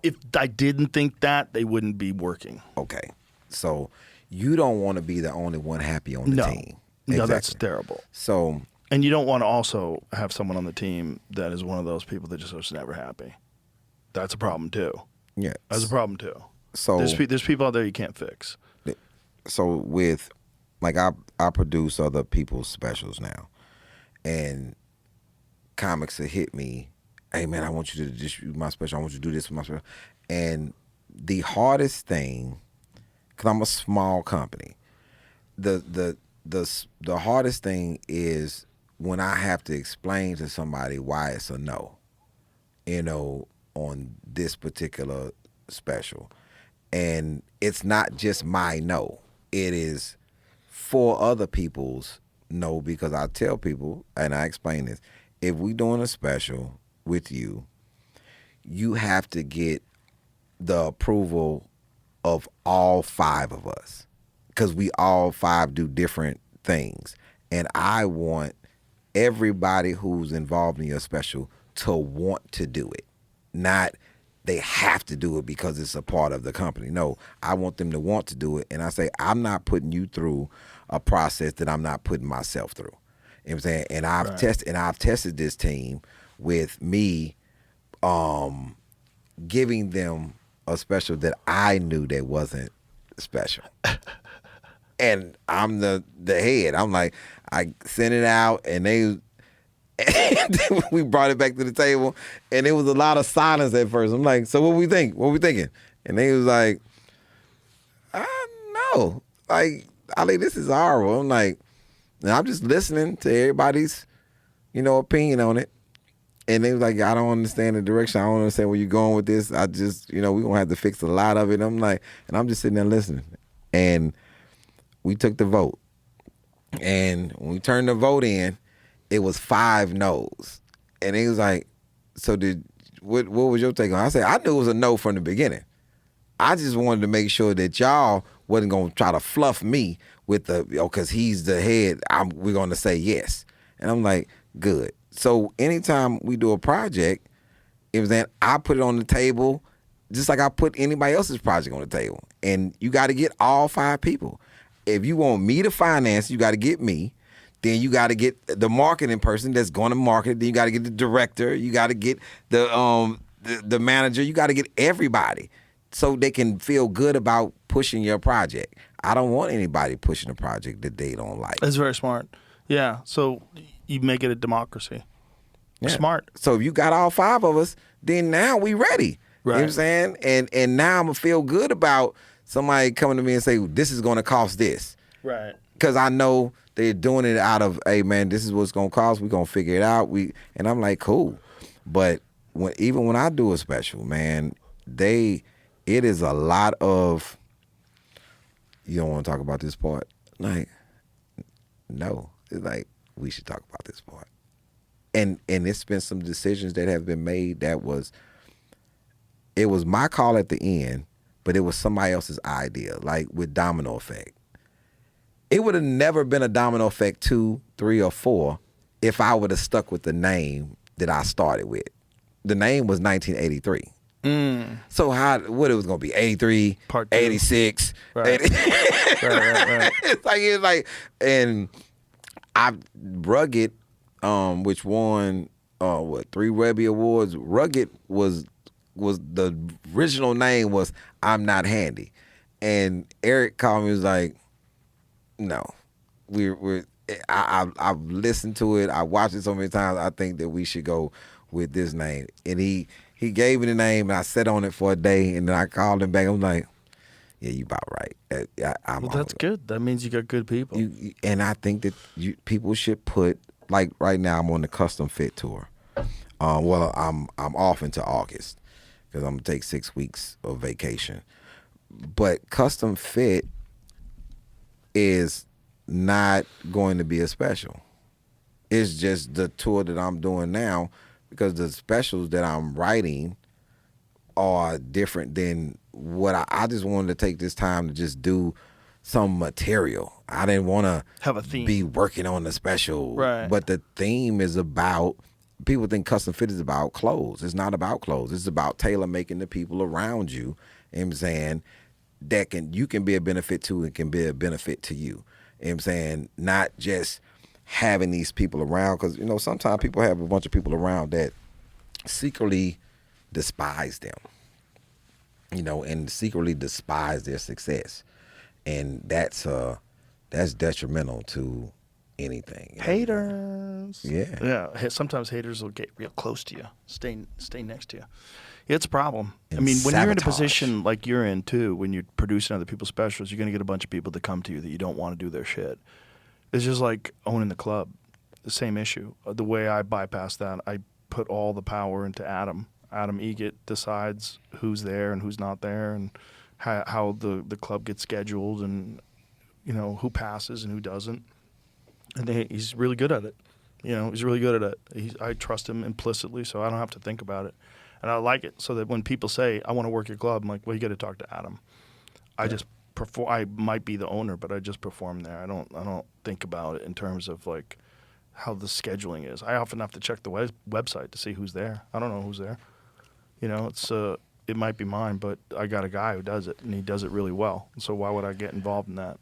If I didn't think that, they wouldn't be working. Okay. So you don't want to be the only one happy on the team. No, that's terrible. So, and you don't want to also have someone on the team that is one of those people that just is never happy. That's a problem too. Yeah, that's a problem too. So there's people out there you can't fix. So with, like, I produce other people's specials now, and comics that hit me, hey man, I want you to distribute my special. I want you to do this with my special. And the hardest thing, because I'm a small company, the hardest thing is when I have to explain to somebody why it's a no, on this particular special. And it's not just my no. It is 4 other people's no, because I tell people, and I explain this, if we doing a special with you, you have to get the approval of all 5 of us, because we all 5 do different things. And I want everybody who's involved in your special to want to do it, not they have to do it because it's a part of the company. No, I want them to want to do it. And I say, I'm not putting you through a process that I'm not putting myself through. You know what I'm saying? And I've tested this team with me giving them a special that I knew that wasn't special. And I'm the head. I'm like, I sent it out, and we brought it back to the table, and it was a lot of silence at first. I'm like, so what we think? What we thinking? And they was like, no. Like, Ali, this is horrible. I'm like, I'm just listening to everybody's, opinion on it. And they was like, I don't understand the direction. I don't understand where you're going with this. I just, we're going to have to fix a lot of it. I'm like, and I'm just sitting there listening. And we took the vote. And when we turned the vote in, it was 5 no's. And he was like, so what was your take on it? I said, I knew it was a no from the beginning. I just wanted to make sure that y'all wasn't going to try to fluff me with because he's the head, we're going to say yes. And I'm like, good. So anytime we do a project, it was that I put it on the table just like I put anybody else's project on the table. And you got to get all 5 people. If you want me to finance, you got to get me. Then you got to get the marketing person that's going to market it. Then you got to get the director. You got to get the manager. You got to get everybody so they can feel good about pushing your project. I don't want anybody pushing a project that they don't like. That's very smart. Yeah. So you make it a democracy. Yeah. Smart. So if you got all 5 of us, then now we ready. Right. You know what I'm saying? And now I'm going to feel good about somebody coming to me and say, this is going to cost this. Right. Because I know they're doing it out of, hey, man, this is what it's going to cost. We're going to figure it out. And I'm like, cool. But even when I do a special, man, it is a lot of, you don't want to talk about this part? Like, no. It's like, we should talk about this part. And it's been some decisions that have been made it was my call at the end, but it was somebody else's idea, like with Domino Effect. It would have never been a Domino Effect 2, 3, or 4 if I would have stuck with the name that I started with. The name was 1983. So what it was going to be, 83, Part 2. 86. Right. 80. right. It's like, and Rugged, which won 3 Webby Awards. Rugged was the original name was I'm Not Handy, and Eric called me, was like, no, I've listened to it. I watched it so many times. I think that we should go with this name. And he gave me the name, and I sat on it for a day, and then I called him back. I'm like, yeah, you about right. Well, that's good. That means you got good people. And I think that people should put, like right now I'm on the custom fit tour. Well, I'm off into August because I'm gonna take 6 weeks of vacation. But custom fit is not going to be a special. It's just the tour that I'm doing now, because the specials that I'm writing are different than what I just wanted to take this time to just do some material. I didn't want to have a theme, be working on the special. Right. But the theme is about, people think custom fit is about clothes. It's not about clothes. It's about tailor making the people around you. You know what I'm saying? You can be a benefit to, and can be a benefit to you. You know what I'm saying? Not just having these people around, because sometimes people have a bunch of people around that secretly despise them, and secretly despise their success, and that's detrimental to anything. Haters. Yeah. Sometimes haters will get real close to you, stay next to you. It's a problem. And I mean, when you're in a sabotage. position like you're in too, when you're producing other people's specials, you're going to get a bunch of people that come to you that you don't want to do their shit. It's just like owning the club, the same issue. The way I bypass that, I put all the power into Adam. Adam Egget decides who's there and who's not there, and how the club gets scheduled, and who passes and who doesn't. And he's really good at it. He's really good at it. I trust him implicitly, so I don't have to think about it. And I like it, so that when people say, I want to work your club, I'm like, well, you got to talk to Adam. I just perform. I might be the owner, but I just perform there. I don't think about it in terms of like how the scheduling is. I often have to check the website to see who's there. I don't know who's there. It might be mine, but I got a guy who does it, and he does it really well. So why would I get involved in that?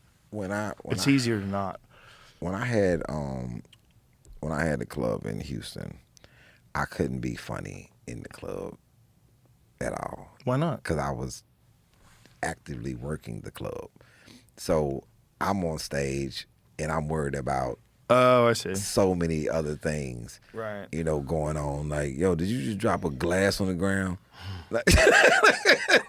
It's easier to not. When I had the club in Houston, I couldn't be funny in the club at all. Why not? Because I was actively working the club. So I'm on stage and I'm worried about I see. so many other things, Right. Going on. Like, yo, did you just drop a glass on the ground? Like,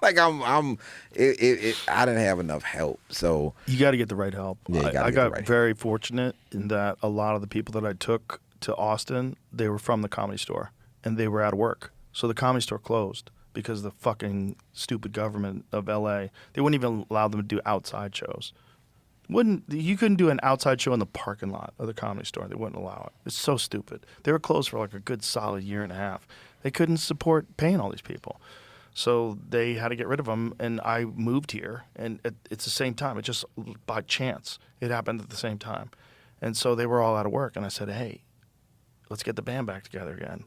like I didn't have enough help. So you got to get the right help. Yeah, I got very fortunate in that a lot of the people that I took to Austin, they were from the Comedy Store and they were out of work. So the Comedy Store closed because the fucking stupid government of LA, they wouldn't even allow them to do outside shows. You couldn't do an outside show in the parking lot of the Comedy Store. They wouldn't allow it. It's so stupid. They were closed for like a good solid year and a half. They couldn't support paying all these people. So they had to get rid of them, and I moved here, and it's the same time. It just by chance. It happened at the same time. And so they were all out of work, and I said, hey, let's get the band back together again.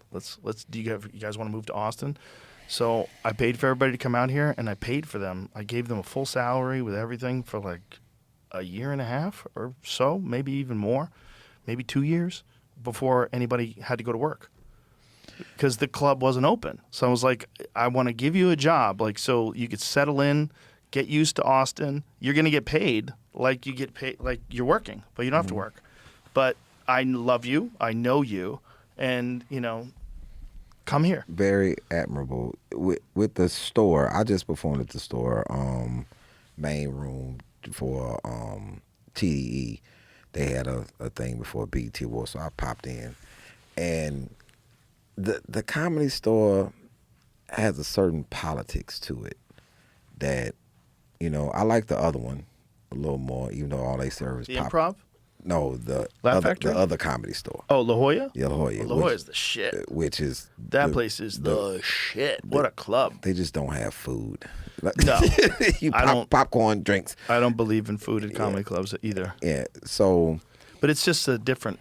Do you guys want to move to Austin? So I paid for everybody to come out here, and I paid for them. I gave them a full salary with everything for like a year and a half or so, maybe even more, maybe 2 years before anybody had to go to work because the club wasn't open. So I was like, I want to give you a job, like so you could settle in, get used to Austin. You're going to get paid like you get paid, like you're working, but you don't have to work. But I love you, I know you, and come here. Very admirable. With the store, I just performed at the store, main room for TDE. They had a thing before BET Awards, so I popped in. And the Comedy Store has a certain politics to it that, I like the other one a little more, even though all they serve is The Improv? No, the Laugh Factory? the other Comedy Store. Oh, La Jolla? Yeah, La Jolla. La Jolla's the shit. Which is that place is the shit. What a club. They just don't have food. No, popcorn, drinks. I don't believe in food at comedy clubs either. Yeah, so. But it's just a different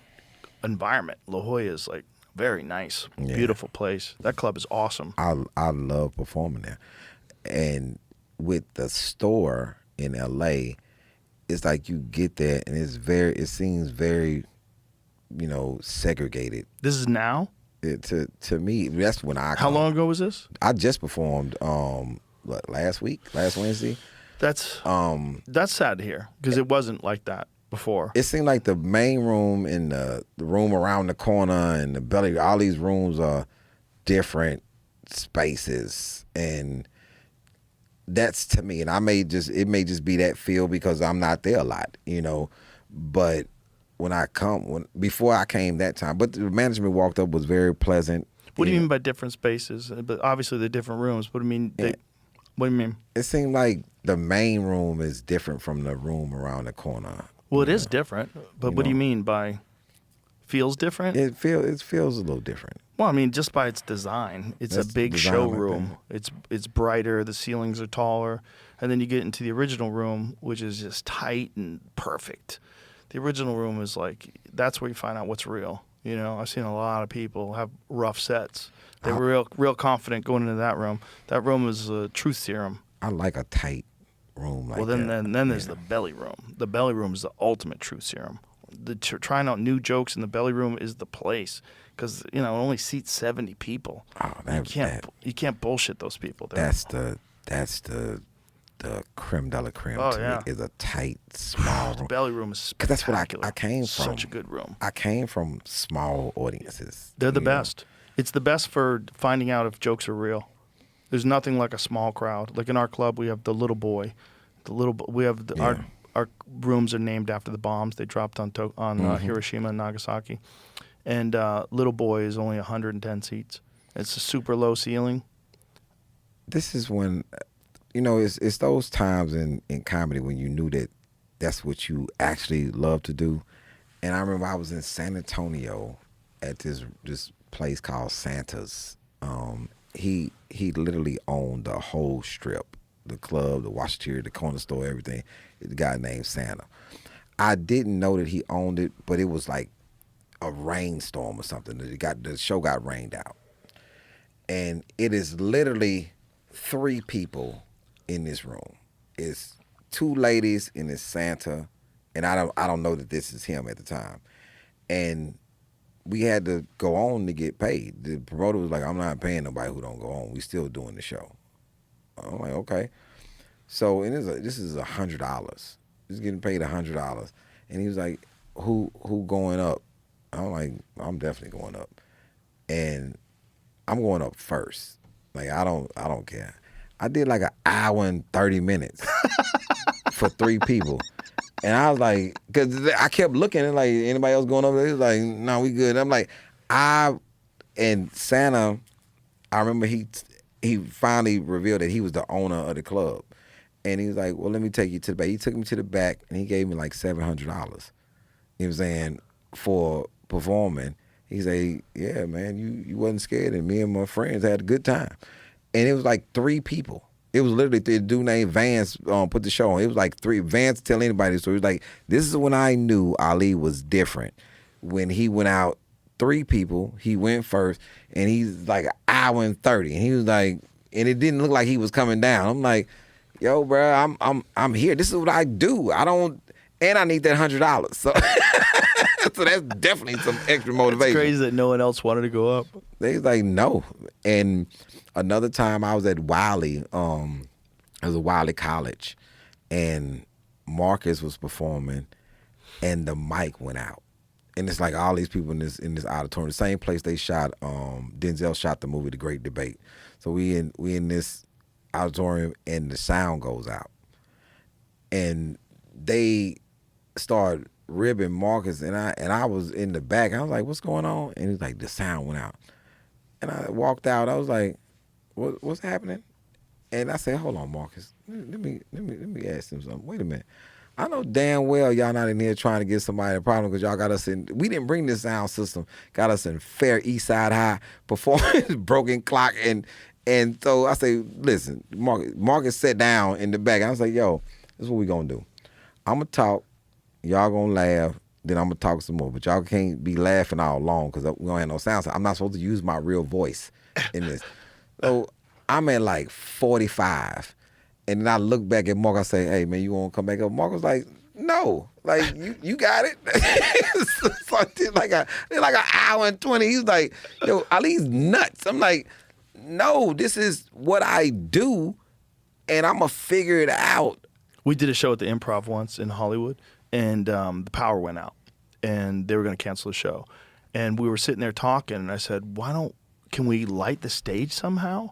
environment. La Jolla is like very nice, beautiful place. That club is awesome. I love performing there, and with the store in LA, it's like you get there and it seems very, segregated. This is now? To me, that's when I. How long ago was this? I just performed last Wednesday. That's sad to hear because it wasn't like that before. It seemed like the main room and the room around the corner and the belly, all these rooms are different spaces, and that's to me. And it may just be that feel because I'm not there a lot, but. Before I came that time, but the management walked up was very pleasant. What do you mean by different spaces? But obviously they're different rooms. What do you mean? What do you mean? It seemed like the main room is different from the room around the corner. Well, it is different, but what do you mean by feels different? It feels a little different. Well, I mean, just by its design, it's a big showroom. It's brighter. The ceilings are taller, and then you get into the original room, which is just tight and perfect. The original room is like, that's where you find out what's real. I've seen a lot of people have rough sets. They were real confident going into that room. That room is a truth serum. I like a tight room like that. Well, then there's the belly room. The belly room is the ultimate truth serum. Trying out new jokes in the belly room is the place because, it only seats 70 people. Oh, you can't bullshit those people. That's the creme de la creme to me is a tight, small room. The belly room is because that's what I came from. Such a good room. I came from small audiences. They're the best. It's the best for finding out if jokes are real. There's nothing like a small crowd. Like in our club, we have the little boy. Our rooms are named after the bombs they dropped on Hiroshima and Nagasaki. And little boy is only 110 seats. It's a super low ceiling. This is when. It's those times in comedy when you knew that that's what you actually love to do. And I remember I was in San Antonio at this place called Santa's. He literally owned the whole strip, the club, the washateria, the corner store, everything. The guy named Santa. I didn't know that he owned it, but it was like a rainstorm or something. The show got rained out. And it is literally 3 people in this room. It's 2 ladies and it's Santa, and I don't know that this is him at the time. And we had to go on to get paid. The promoter was like, I'm not paying nobody who don't go on. We still doing the show. I'm like, okay. So this is $100. He's getting paid $100. And he was like, who going up? I'm like, I'm definitely going up. And I'm going up first. Like, I don't care. I did like an hour and 30 minutes for 3 people. And I was like, because I kept looking and like, anybody else going over there? He was like, no, we good. I'm like, and Santa, I remember he finally revealed that he was the owner of the club. And he was like, well, let me take you to the back. He took me to the back and he gave me like $700. You know what I'm saying? For performing. He said, yeah, man, you wasn't scared. And me and my friends had a good time. And it was like 3 people. It was literally the dude named Vance put the show on. It was like 3. Vance tell anybody. So it was like, this is when I knew Ali was different. When he went out, 3 people, he went first, and he's like an hour and 30. And he was like, and it didn't look like he was coming down. I'm like, yo, bro, I'm here. This is what I do. And I need that $100. So so that's definitely some extra motivation. It's crazy that no one else wanted to go up. They was like, no. And another time I was at Wiley, it was a Wiley College, and Marcus was performing, and the mic went out. And it's like all these people in this auditorium, the same place they shot, Denzel shot the movie The Great Debate. So we in this auditorium, and the sound goes out. And they start ribbing Marcus, and I was in the back. I was like, what's going on? And he's like, the sound went out. And I walked out. I was like, what's happening? And I said, hold on, Marcus. Let me ask him something. Wait a minute. I know damn well y'all not in here trying to get somebody a problem because y'all got us in. We didn't bring this sound system. Got us in Fair East Side High performance, broken clock, and so I say, listen, Marcus sat down in the back. I was like, yo, this is what we gonna do. I'm gonna talk. Y'all gonna laugh. Then I'm gonna talk some more. But y'all can't be laughing all long because we don't have no sound. So I'm not supposed to use my real voice in this. So I'm at like 45. And then I look back at Mark, I say, hey, man, you want to come back up? Mark was like, no. Like, you got it. So I did like an hour and 20. He was like, yo, Ali's nuts. I'm like, no, this is what I do, and I'm going to figure it out. We did a show at the Improv once in Hollywood, and the power went out, and they were going to cancel the show. And we were sitting there talking, and I said, can we light the stage somehow?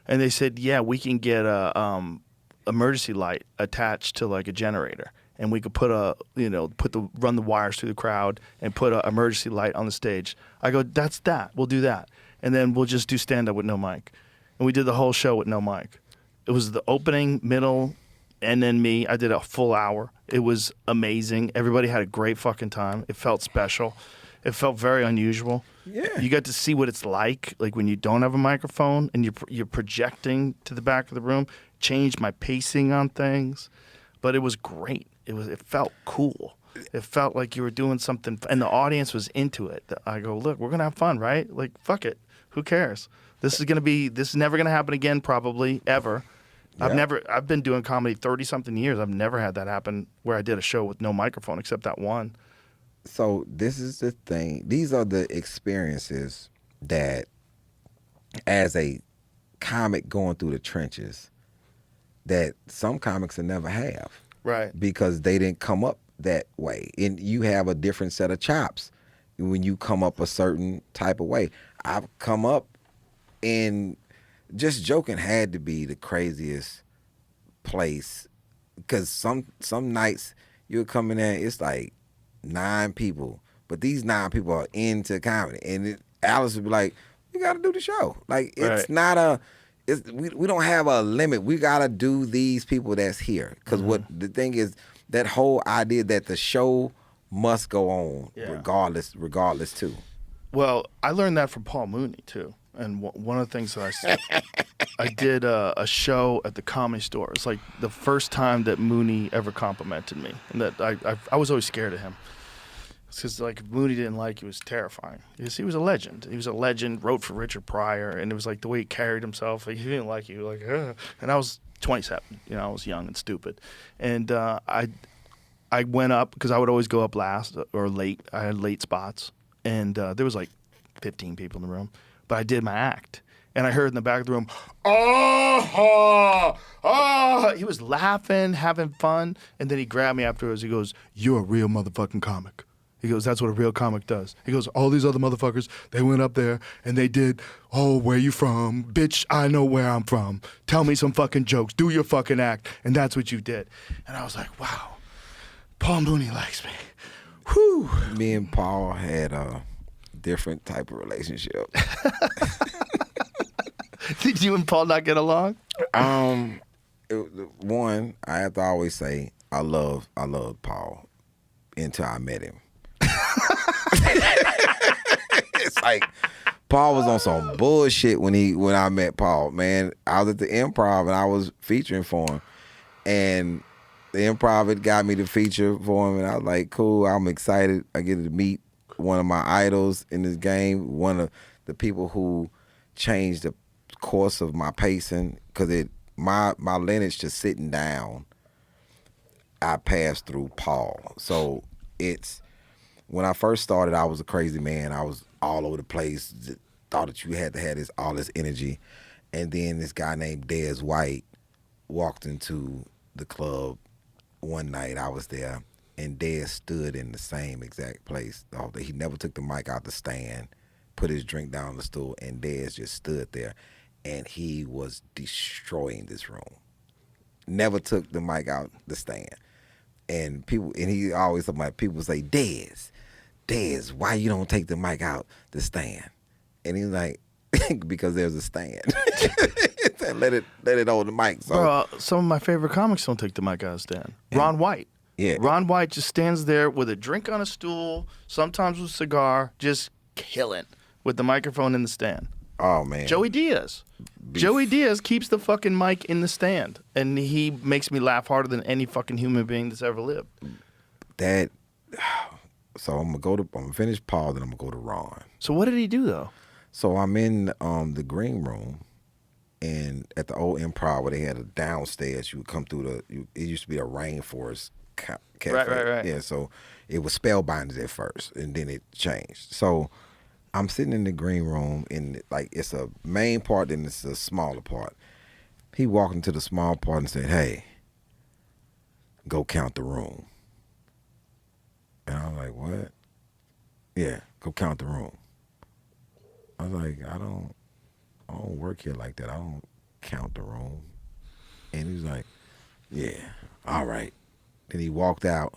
And they said, yeah, we can get a emergency light attached to like a generator, and we could put run the wires through the crowd and put an emergency light on the stage. I go, that's that. We'll do that, and then we'll just do stand up with no mic. And we did the whole show with no mic. It was the opening, middle, and then me. I did a full hour. It was amazing. Everybody had a great fucking time. It felt special. It felt very unusual. Yeah. You got to see what it's like when you don't have a microphone and you're projecting to the back of the room. Changed my pacing on things, but it was great. It felt cool. It felt like you were doing something, and the audience was into it. I go, look, we're gonna have fun, right? Like, fuck it. Who cares? This is never gonna happen again, probably ever. Yeah. I've been doing comedy 30-something years. I've never had that happen where I did a show with no microphone except that one. So this is the thing. These are the experiences that, as a comic going through the trenches, that some comics will never have. Right. Because they didn't come up that way. And you have a different set of chops when you come up a certain type of way. I've come up, and just joking had to be the craziest place. Because some nights you'll come in there, it's like 9 people, but these 9 people are into comedy, and Alice would be like, "We got to do the show. Like, it's not we don't have a limit. We got to do these people that's here." Because what the thing is, that whole idea that the show must go on regardless too. Well, I learned that from Paul Mooney too, and one of the things that I said, I did a show at the Comedy Store. It's like the first time that Mooney ever complimented me, and that I was always scared of him. Because like if Mooney didn't like you, it was terrifying. Because he was a legend. He was a legend. Wrote for Richard Pryor, and it was like the way he carried himself. Like, he didn't like you, like, and I was 27. I was young and stupid, and I went up because I would always go up last or late. I had late spots, and there was like 15 people in the room, but I did my act. And I heard in the back of the room, oh, oh. He was laughing, having fun. And then he grabbed me afterwards. He goes, you're a real motherfucking comic. He goes, that's what a real comic does. He goes, all these other motherfuckers, they went up there and they did, oh, where you from? Bitch, I know where I'm from. Tell me some fucking jokes. Do your fucking act. And that's what you did. And I was like, wow, Paul Mooney likes me. Whew. Me and Paul had a different type of relationship. Did you and Paul not get along? One, I have to always say I love Paul until I met him. It's like Paul was on some bullshit when I met Paul. Man, I was at the Improv and I was featuring for him, and the Improv had got me to feature for him, and I was like, cool, I'm excited. I get to meet one of my idols in this game, one of the people who changed the course of my pacing, because my lineage to sitting down, I passed through Paul. So it's, when I first started, I was a crazy man. I was all over the place, thought that you had to have all this energy. And then this guy named Dez White walked into the club one night. I was there, and Dez stood in the same exact place. He never took the mic out the stand, put his drink down on the stool, and Dez just stood there. And he was destroying this room. Never took the mic out the stand. And he always talking about, people say, Dez, why you don't take the mic out the stand? And he's like, because there's a stand. let it on the mic. So. Bro, some of my favorite comics don't take the mic out of the stand. Ron White. Yeah. Ron White just stands there with a drink on a stool, sometimes with a cigar, just killing with the microphone in the stand. Oh, man. Joey Diaz. Joey Diaz keeps the fucking mic in the stand, and he makes me laugh harder than any fucking human being that's ever lived. So I'm gonna finish Paul, then I'm gonna go to Ron. So what did he do though? So I'm in the green room, and at the old Improv where they had a downstairs, you would come through it used to be a rainforest cafe. Right. Yeah, so it was Spellbinders at first, and then it changed. So I'm sitting in the green room, and like it's a main part, then it's a smaller part. He walked into the small part and said, "Hey, go count the room." And I was like, "What?" "Yeah, go count the room." I was like, I don't work here like that. I don't count the room. And he was like, "Yeah, all right." Then he walked out,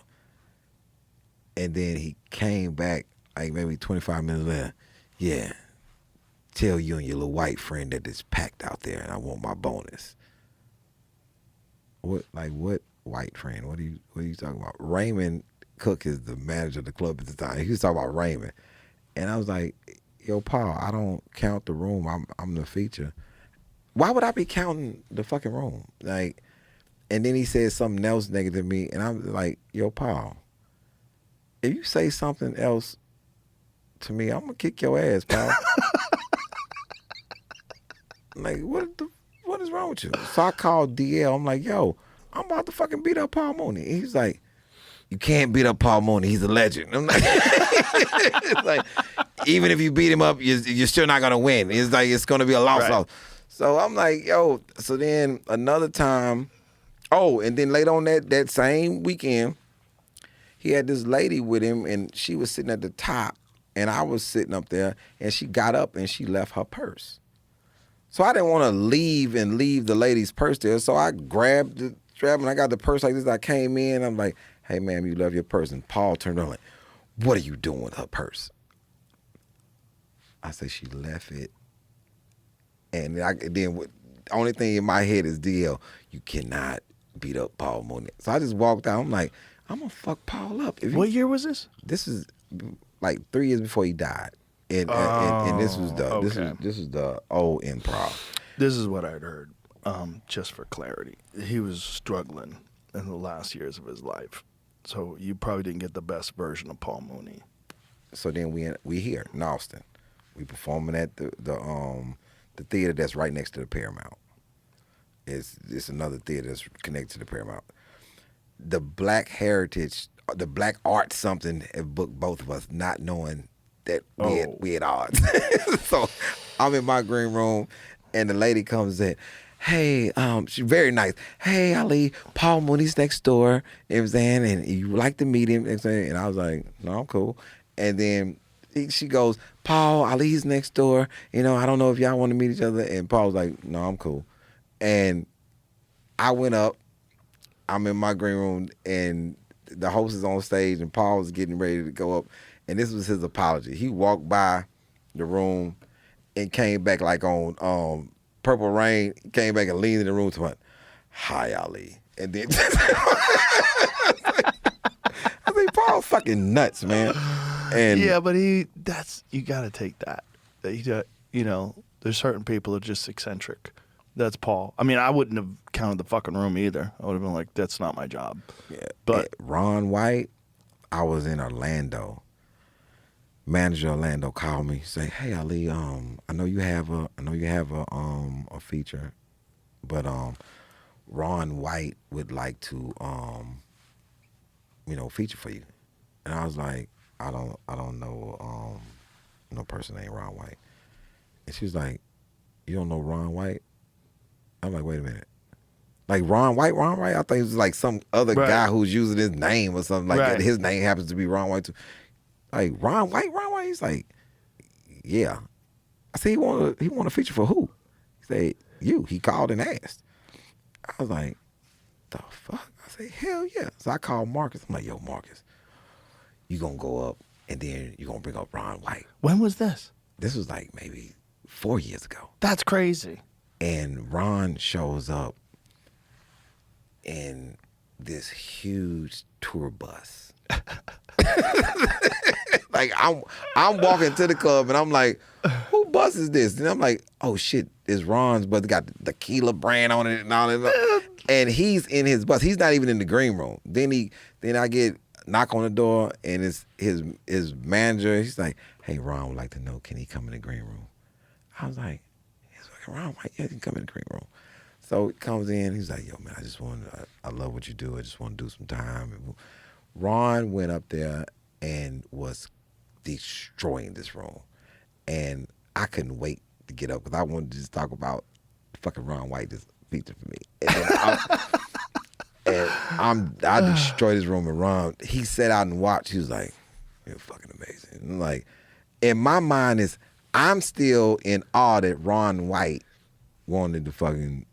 and then he came back like maybe 25 minutes later. "Yeah, tell you and your little white friend that it's packed out there, and I want my bonus." What white friend? What are you talking about? Raymond Cook is the manager of the club at the time. He was talking about Raymond, and I was like, "Yo, Paul, I don't count the room. I'm the feature. Why would I be counting the fucking room?" Like, and then he said something else negative to me, and I'm like, "Yo, Paul, if you say something else to me, I'm gonna kick your ass, Paul." Like, what is wrong with you? So I called DL. I'm like, "Yo, I'm about to fucking beat up Paul Mooney." He's like, "You can't beat up Paul Mooney. He's a legend." I'm like, it's like, even if you beat him up, you're still not gonna win. It's like it's gonna be a loss. So I'm like, yo. So then another time, and then later on that same weekend, he had this lady with him, and she was sitting at the top, and I was sitting up there, and she got up and she left her purse. So I didn't want to leave the lady's purse there. So I grabbed the strap and I got the purse like this. I came in. I'm like, "Hey, ma'am, you left your purse." And Paul turned on like, "What are you doing with her purse?" I said, "She left it." And then only thing in my head is, DL, you cannot beat up Paul Mooney. So I just walked out. I'm like, I'm going to fuck Paul up. What year was this? This is like 3 years before he died. And this was the old Improv. This is what I'd heard. Just for clarity, he was struggling in the last years of his life, so you probably didn't get the best version of Paul Mooney. So then we here in Austin. We performing at the theater that's right next to the Paramount. It's another theater that's connected to the Paramount. The Black Heritage, the Black Art something, have booked both of us, not knowing that we at odds. So I'm in my green room, and the lady comes in. Hey, she's very nice. Hey, Ali, Paul Mooney's next door. You know what I'm saying? And you like to meet him. And I was like, no, I'm cool. And then she goes, Paul, Ali's next door. You know, I don't know if y'all want to meet each other. And Paul was like, no, I'm cool. And I went up. I'm in my green room, and the host is on stage, and Paul was getting ready to go up. And this was his apology. He walked by the room and came back like on Purple Rain, came back and leaned in the room to went, hi, Ali. And then I think Paul's fucking nuts, man. And yeah, but you got to take that. You know, there's certain people that are just eccentric. That's Paul. I mean, I wouldn't have counted the fucking room either. I would have been like, that's not my job. Yeah. But Ron White, I was in Orlando. Manager Orlando called me, say, "Hey Ali, I know you have a feature, but Ron White would like to feature for you." And I was like, I don't know no person named Ron White. And she was like, "You don't know Ron White?" I'm like, "Wait a minute. Like Ron White? I thought it was like some other guy who's using his name or something like that. His name happens to be Ron White too." Like, Ron White? He's like, yeah. I said, he want a feature for who? He said, you. He called and asked. I was like, the fuck? I said, hell yeah. So I called Marcus. I'm like, yo, Marcus, you gonna go up and then you gonna bring up Ron White. When was this? This was like maybe 4 years ago. That's crazy. And Ron shows up in this huge tour bus. Like I'm walking to the club and I'm like, who bus is this? And I'm like, oh shit, it's Ron's, but it got the tequila brand on it and all that. And he's in his bus. He's not even in the green room. Then I get knock on the door and it's his manager. He's like, hey, Ron would like to know, can he come in the green room? I was like, he's like, Ron, why you can come in the green room? So he comes in, he's like, yo man, I love what you do. I just want to do some time. And Ron went up there and was destroying this room. And I couldn't wait to get up because I wanted to just talk about fucking Ron White, this feature for me. And I destroyed this room, and Ron, he sat out and watched. He was like, you're fucking amazing. And like, in my mind I'm still in awe that Ron White wanted to fucking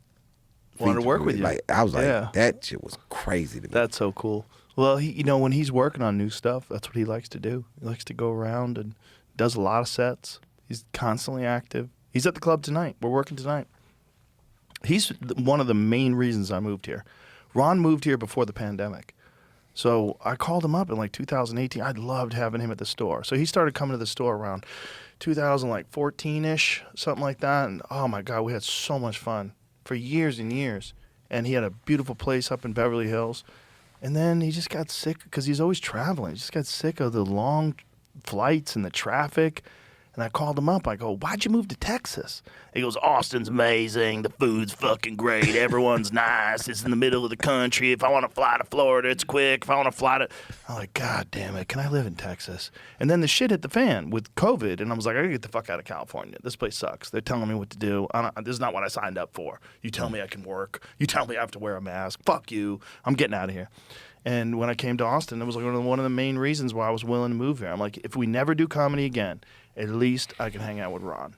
wanted to work with you. Like, I was like, that shit was crazy to me. That's so cool. Well, when he's working on new stuff, that's what he likes to do. He likes to go around and does a lot of sets. He's constantly active. He's at the club tonight. We're working tonight. He's one of the main reasons I moved here. Ron moved here before the pandemic. So I called him up in like 2018. I loved having him at the store. So he started coming to the store around 2014-ish, something like that. And oh my God, we had so much fun for years and years. And he had a beautiful place up in Beverly Hills. And then he just got sick because he's always traveling. He just got sick of the long flights and the traffic. And I called him up. I go, why'd you move to Texas? He goes, Austin's amazing. The food's fucking great. Everyone's nice. It's in the middle of the country. If I want to fly to Florida, it's quick. If I want to fly to... I'm like, God damn it. Can I live in Texas? And then the shit hit the fan with COVID. And I was like, I gotta get the fuck out of California. This place sucks. They're telling me what to do. This is not what I signed up for. You tell me I can work. You tell me I have to wear a mask. Fuck you. I'm getting out of here. And when I came to Austin, it was like one of the main reasons why I was willing to move here. I'm like, if we never do comedy again, at least I can hang out with Ron.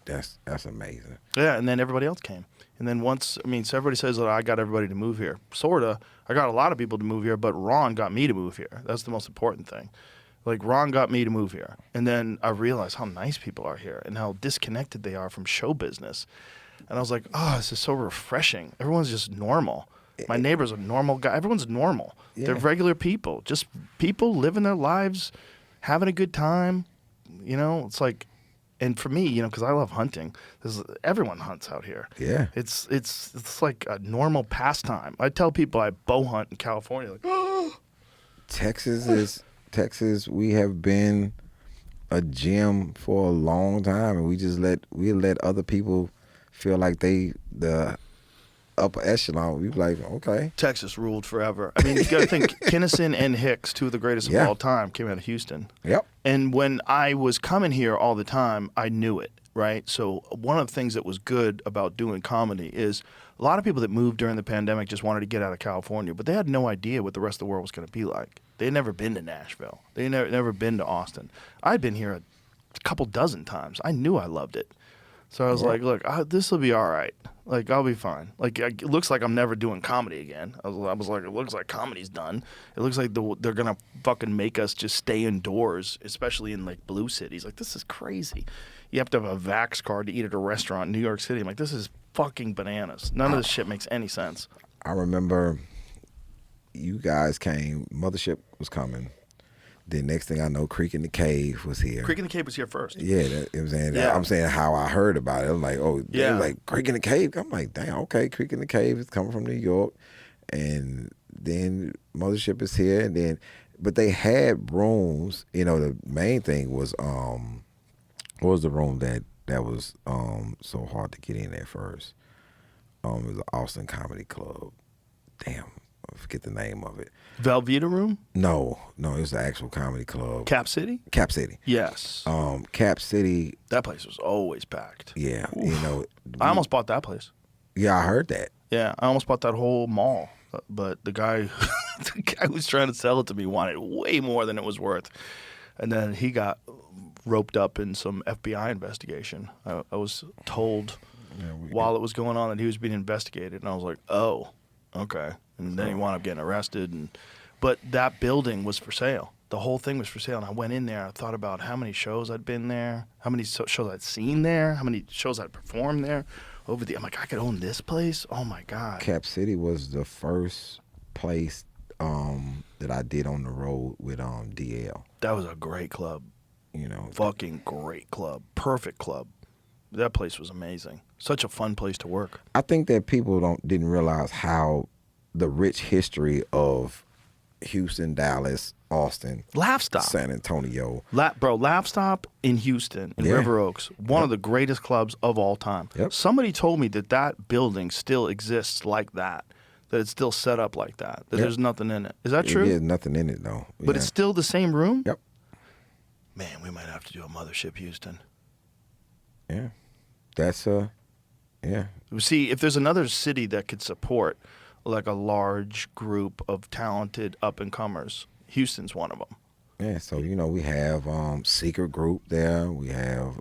That's amazing. Yeah, and then everybody else came. And then so everybody says that I got everybody to move here. Sorta. I got a lot of people to move here, but Ron got me to move here. That's the most important thing. Like, Ron got me to move here. And then I realized how nice people are here and how disconnected they are from show business. And I was like, oh, this is so refreshing. Everyone's just normal. My neighbor's a normal guy. Everyone's normal. Yeah. They're regular people. Just people living their lives, having a good time. You know, it's like, and for me, because I love hunting, everyone hunts out here. Yeah. It's like a normal pastime. I tell people I bow hunt in California. Like, oh. Texas, we have been a gym for a long time, and we let other people feel like upper echelon. We like, okay. Texas ruled forever. I mean, you got to think Kinnison and Hicks, two of the greatest of all time, came out of Houston. Yep. And when I was coming here all the time, I knew it, right? So one of the things that was good about doing comedy is a lot of people that moved during the pandemic just wanted to get out of California, but they had no idea what the rest of the world was going to be like. They had never been to Nashville. They had never been to Austin. I'd been here a couple dozen times. I knew I loved it. So I was like, look, this will be all right. Like, I'll be fine. Like, it looks like I'm never doing comedy again. I was like, it looks like comedy's done. It looks like they're going to fucking make us just stay indoors, especially in, like, blue cities. Like, this is crazy. You have to have a Vax card to eat at a restaurant in New York City. I'm like, this is fucking bananas. None of this shit makes any sense. I remember you guys came, Mothership was coming. Then next thing I know, Creek in the Cave was here. Creek in the Cave was here first. Yeah, I'm saying how I heard about it. I'm like, oh, they was like Creek in the Cave. I'm like, damn, okay, Creek in the Cave is coming from New York, and then Mothership is here, and then, but they had rooms. You know, the main thing was, what was the room that was so hard to get in at first? It was the Austin Comedy Club. Damn. I forget the name of it. Velveeta Room? No, it was the actual comedy club. Cap City? Cap City. Yes. Cap City. That place was always packed. Yeah, Oof. You know. I almost bought that place. Yeah, I heard that. Yeah, I almost bought that whole mall, but the guy who was trying to sell it to me wanted way more than it was worth. And then he got roped up in some FBI investigation. I was told while it was going on that he was being investigated, and I was like, oh, okay. And then he wound up getting arrested. But that building was for sale. The whole thing was for sale. And I went in there. I thought about how many shows I'd been there, how many shows I'd seen there, how many shows I'd performed there. I'm like, I could own this place? Oh, my God. Cap City was the first place that I did on the road with DL. That was a great club. You know. Fucking great club. Perfect club. That place was amazing. Such a fun place to work. I think that people didn't realize how the rich history of Houston, Dallas, Austin, Laugh Stop, San Antonio. Laugh Stop in Houston, in River Oaks, one of the greatest clubs of all time. Yep. Somebody told me that building still exists like that it's still set up like that there's nothing in it. Is that true? There's nothing in it, though. But it's still the same room? Yep. Man, we might have to do a Mothership Houston. Yeah. That's, yeah. See, if there's another city that could support like a large group of talented up-and-comers, Houston's one of them. Yeah, so, you know, we have Secret Group there. We have...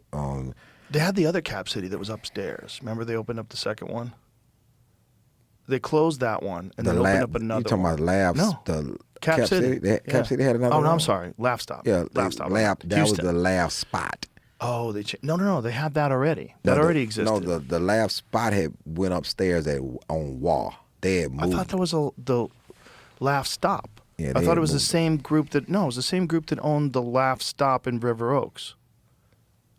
They had the other Cap City that was upstairs. Remember they opened up the second one? They closed that one and then opened up another one. You talking about Labs? No. The Cap City. Cap City had another one? Oh, no, I'm sorry. Laugh Stop. Yeah, Laugh Stop. That was the Laugh Spot. Oh, they changed. No. They had that already. That already existed. No, the Laugh Spot had went upstairs on Wall. They had moved. I thought that was the Laugh Stop. Yeah, I thought it was the same group that owned the Laugh Stop in River Oaks.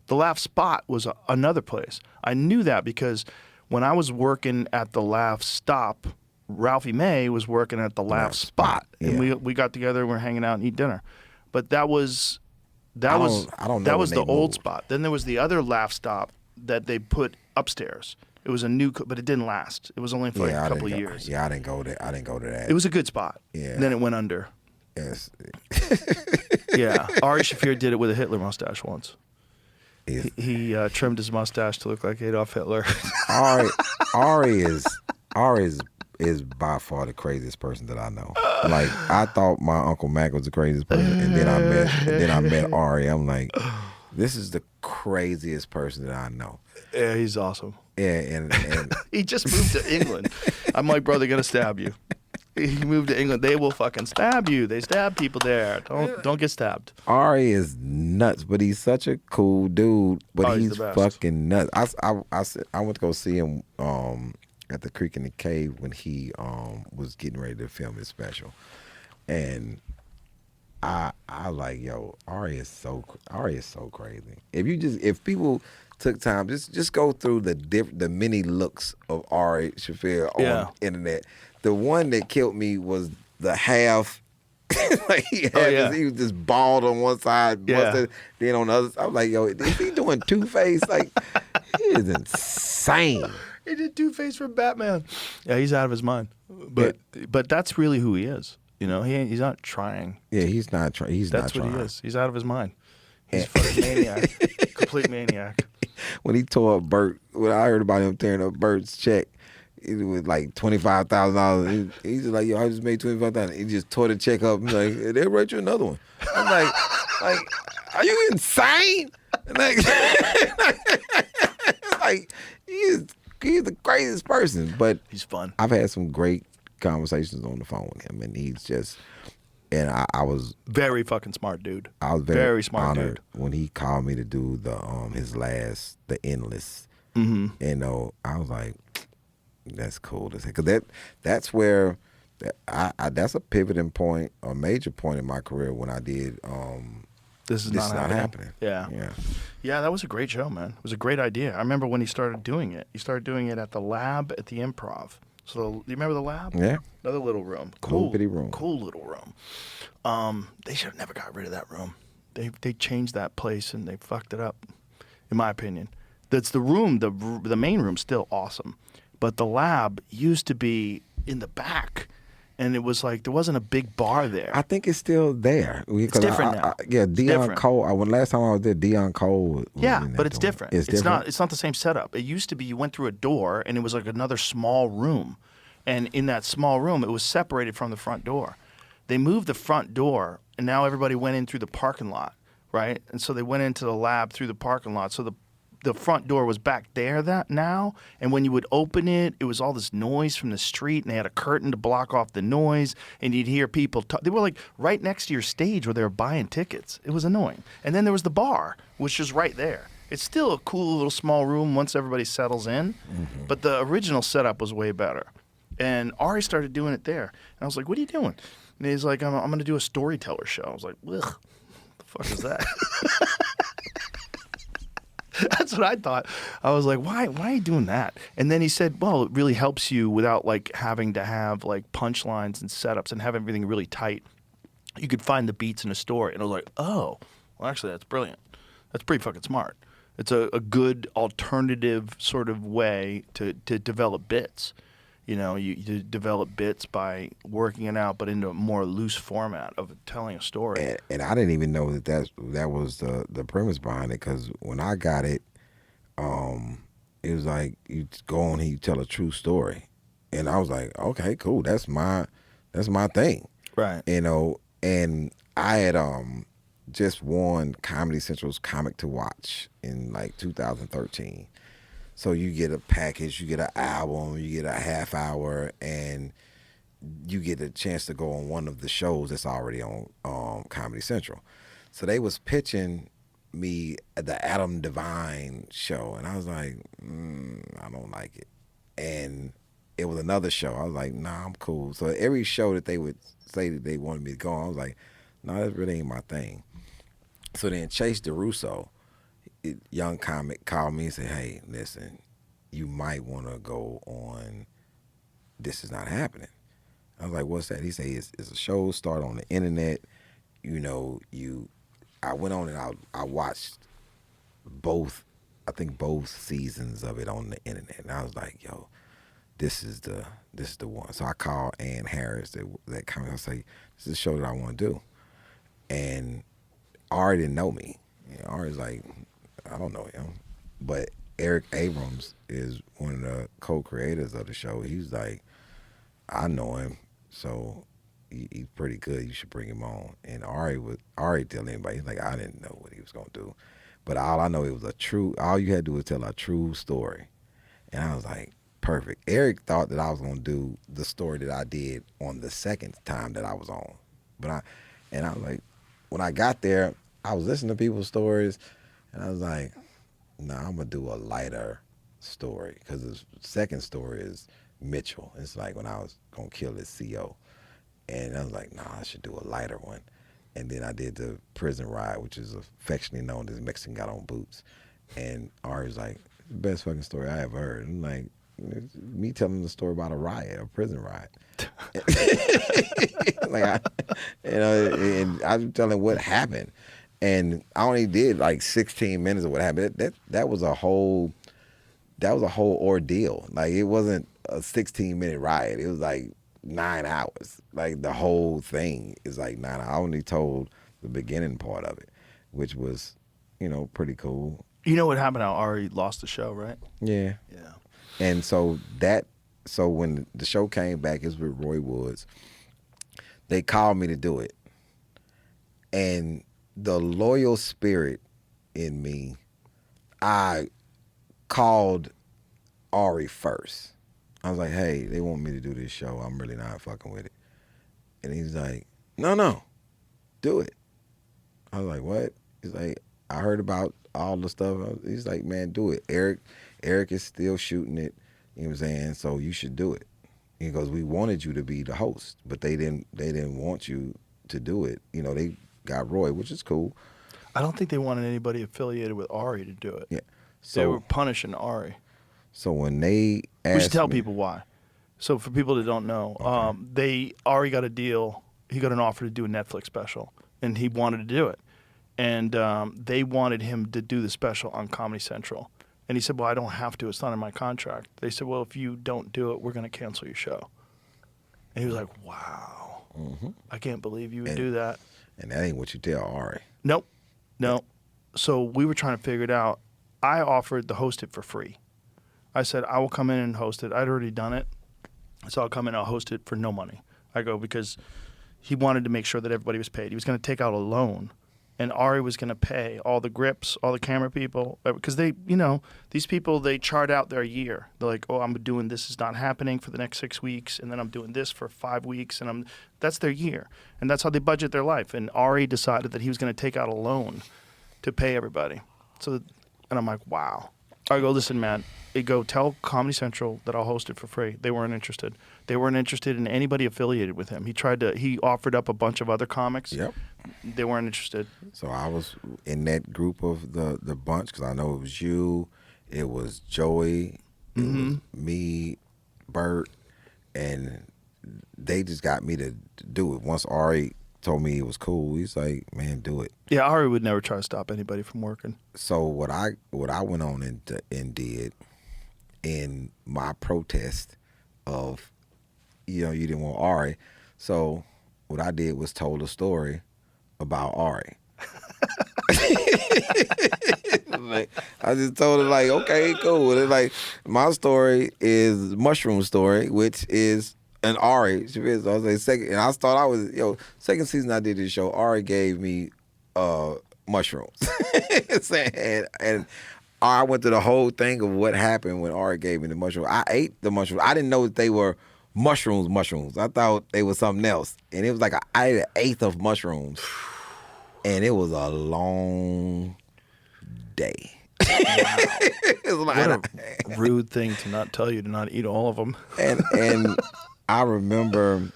The Laugh Spot was another place. I knew that because when I was working at the Laugh Stop, Ralphie May was working at the Laugh Spot, and we got together and we were hanging out and eat dinner. But that was the old spot. Then there was the other Laugh Stop that they put upstairs. It was a new, but it didn't last. It was only for a couple of years. Yeah, I didn't go there. I didn't go to that. It was a good spot. Yeah. And then it went under. Yes. Yeah. Ari Shaffir did it with a Hitler mustache once. Yes. He trimmed his mustache to look like Adolf Hitler. Ari is by far the craziest person that I know. Like, I thought my Uncle Mac was the craziest person, and then I met Ari. I'm like, this is the craziest person that I know. Yeah, he's awesome. Yeah, and he just moved to England. I'm like, bro, they're gonna stab you. He moved to England. They will fucking stab you. They stab people there. Don't get stabbed. Ari is nuts, but he's such a cool dude. But he's fucking nuts. I went to go see him at the Creek in the Cave when he was getting ready to film his special, and I like, yo, Ari is so crazy. If people took time, just go through the many looks of Ari Shaffir on the internet. The one that killed me was the half. Like he was just bald on one side, then on the other side. I was like, yo, is he doing Two-Face? Like, he is insane. He did Two-Face from Batman. Yeah, he's out of his mind. But that's really who he is. You know, he's not trying. Yeah, he's not trying. That's what he is. He's out of his mind. He's a fucking maniac. Complete maniac. When he tore up Bert, when I heard about him tearing up Bert's check, it was like $25,000. He's just like, yo, I just made $25,000. He just tore the check up. He's like, they'll write you another one. I'm like, are you insane? Like, like he's the craziest person. But he's fun. I've had some great conversations on the phone with him, and he's just, and I was very fucking smart dude. I was very smart honored dude when he called me to do the his last, the Endless. Mm-hmm. You know, I was like, that's cool to say, because that's where that's a pivoting point, a major point in my career when I did. This is not happening. Yeah. That was a great show, man. It was a great idea. I remember when he started doing it. He started doing it at the Lab at the Improv. So, you remember the Lab? Yeah. Another little room. Cool bitty room. Cool little room. They should have never got rid of that room. They changed that place and they fucked it up, in my opinion. That's the room, the main room's still awesome. But the Lab used to be in the back. And it was like there wasn't a big bar there. I think it's still there. It's different now. Dion Cole. When last time I was there, Dion Cole was in that but it's door. different. It's different. It's not the same setup. It used to be you went through a door and it was like another small room, and in that small room it was separated from the front door. They moved the front door, and now everybody went in through the parking lot, right? And so they went into the Lab through the parking lot. So the front door was back there now, and when you would open it, it was all this noise from the street, and they had a curtain to block off the noise, and you'd hear people talk. They were like right next to your stage where they were buying tickets. It was annoying. And then there was the bar, which was right there. It's still a cool little small room once everybody settles in, but the original setup was way better. And Ari started doing it there, and I was like, what are you doing? And he's like, I'm going to do a storyteller show. I was like, ugh, what the fuck is that? That's what I thought. I was like, why are you doing that? And then he said, well, it really helps you without like having to have like punchlines and setups and have everything really tight. You could find the beats in a story. And I was like, oh, well, actually, that's brilliant. That's pretty fucking smart. It's a good alternative sort of way to develop bits. You know, you develop bits by working it out, but into a more loose format of telling a story. And I didn't even know that was the premise behind it, because when I got it, it was like you go on and you tell a true story, and I was like, okay, cool, that's my thing, right? You know, and I had just won Comedy Central's Comic to Watch in like 2013. So you get a package, you get an album, you get a half hour, and you get a chance to go on one of the shows that's already on Comedy Central. So they was pitching me the Adam Devine show, and I was like, I don't like it. And it was another show. I was like, nah, I'm cool. So every show that they would say that they wanted me to go on, I was like, no, that really ain't my thing. So then Chase DeRusso, young comic, called me and said, hey, listen, you might want to go on This Is Not Happening. I was like, what's that? He said, it's a show start on the internet. You know, I went on and I watched both seasons of it on the internet. And I was like, yo, this is the one. So I called Ann Harris, that comic. I say, this is a show that I want to do. And Ari didn't know me. You know, Ari's like, I don't know him. But Eric Abrams is one of the co-creators of the show. He's like, I know him, so he's pretty good. You should bring him on. And Ari tell anybody, he's like, I didn't know what he was going to do. But all I know, it was all you had to do was tell a true story. And I was like, perfect. Eric thought that I was going to do the story that I did on the second time that I was on. I was like, when I got there, I was listening to people's stories, and I was like, nah, I'm going to do a lighter story, because the second story is Mitchell. It's like when I was going to kill his CO. And I was like, nah, I should do a lighter one. And then I did the prison riot, which is affectionately known as Mexican Got on Boots. And Ari was like, the best fucking story I ever heard. I'm like, me telling the story about a prison riot. And I'm telling what happened. And I only did like 16 minutes of what happened. That was a whole that was a whole ordeal. Like, it wasn't a 16-minute ride. It was like 9 hours. Like, the whole thing is like 9 hours. I only told the beginning part of it, which was, pretty cool. You know what happened? How Ari lost the show, right? Yeah. Yeah. And so when the show came back, it was with Roy Woods. They called me to do it. And the loyal spirit in me, I called Ari first. I was like, hey, they want me to do this show. I'm really not fucking with it. And he's like, no, do it. I was like, what? He's like, I heard about all the stuff. He's like, man, do it. Eric is still shooting it. You know what I'm saying? So you should do it. He goes, we wanted you to be the host, but they didn't want you to do it. They got Roy, which is cool. I don't think they wanted anybody affiliated with Ari to do it. Yeah. So they were punishing Ari. So when they asked we should tell me, people why. So for people that don't know, Ari got a deal. He got an offer to do a Netflix special, and he wanted to do it. And they wanted him to do the special on Comedy Central. And he said, well, I don't have to. It's not in my contract. They said, well, if you don't do it, we're going to cancel your show. And he was like, wow. Mm-hmm. I can't believe you would do that. And that ain't what you tell Ari. Nope. No. So we were trying to figure it out. I offered to host it for free. I said, I will come in and host it. I'd already done it. So I'll come in and I'll host it for no money. I go, because he wanted to make sure that everybody was paid. He was going to take out a loan. And Ari was going to pay all the grips, all the camera people, because they, these people, they chart out their year. They're like, oh, I'm doing this is not happening for the next 6 weeks, and then I'm doing this for 5 weeks, and that's their year. And that's how they budget their life. And Ari decided that he was going to take out a loan to pay everybody. And I'm like, wow. I go, listen, man, tell Comedy Central that I'll host it for free. They weren't interested. They weren't interested in anybody affiliated with him. He offered up a bunch of other comics. Yep. They weren't interested. So I was in that group of the bunch, because I know it was you, it was Joey, it was me, Bert, and they just got me to do it. Once Ari told me it was cool, he's like, man, do it. Yeah, Ari would never try to stop anybody from working. So what I went on and did in my protest of, you didn't want Ari. So what I did was told a story about Ari. Like, I just told her, like, okay, cool. And like, my story is Mushroom Story, which is an Ari. So I was like, second season I did this show, Ari gave me mushrooms. and I went through the whole thing of what happened when Ari gave me the mushroom. I ate the mushrooms. I didn't know that they were mushrooms. I thought they was something else. And it was like I ate an eighth of mushrooms. And it was a long day. It was like, what a rude thing to not tell you to not eat all of them. And I remember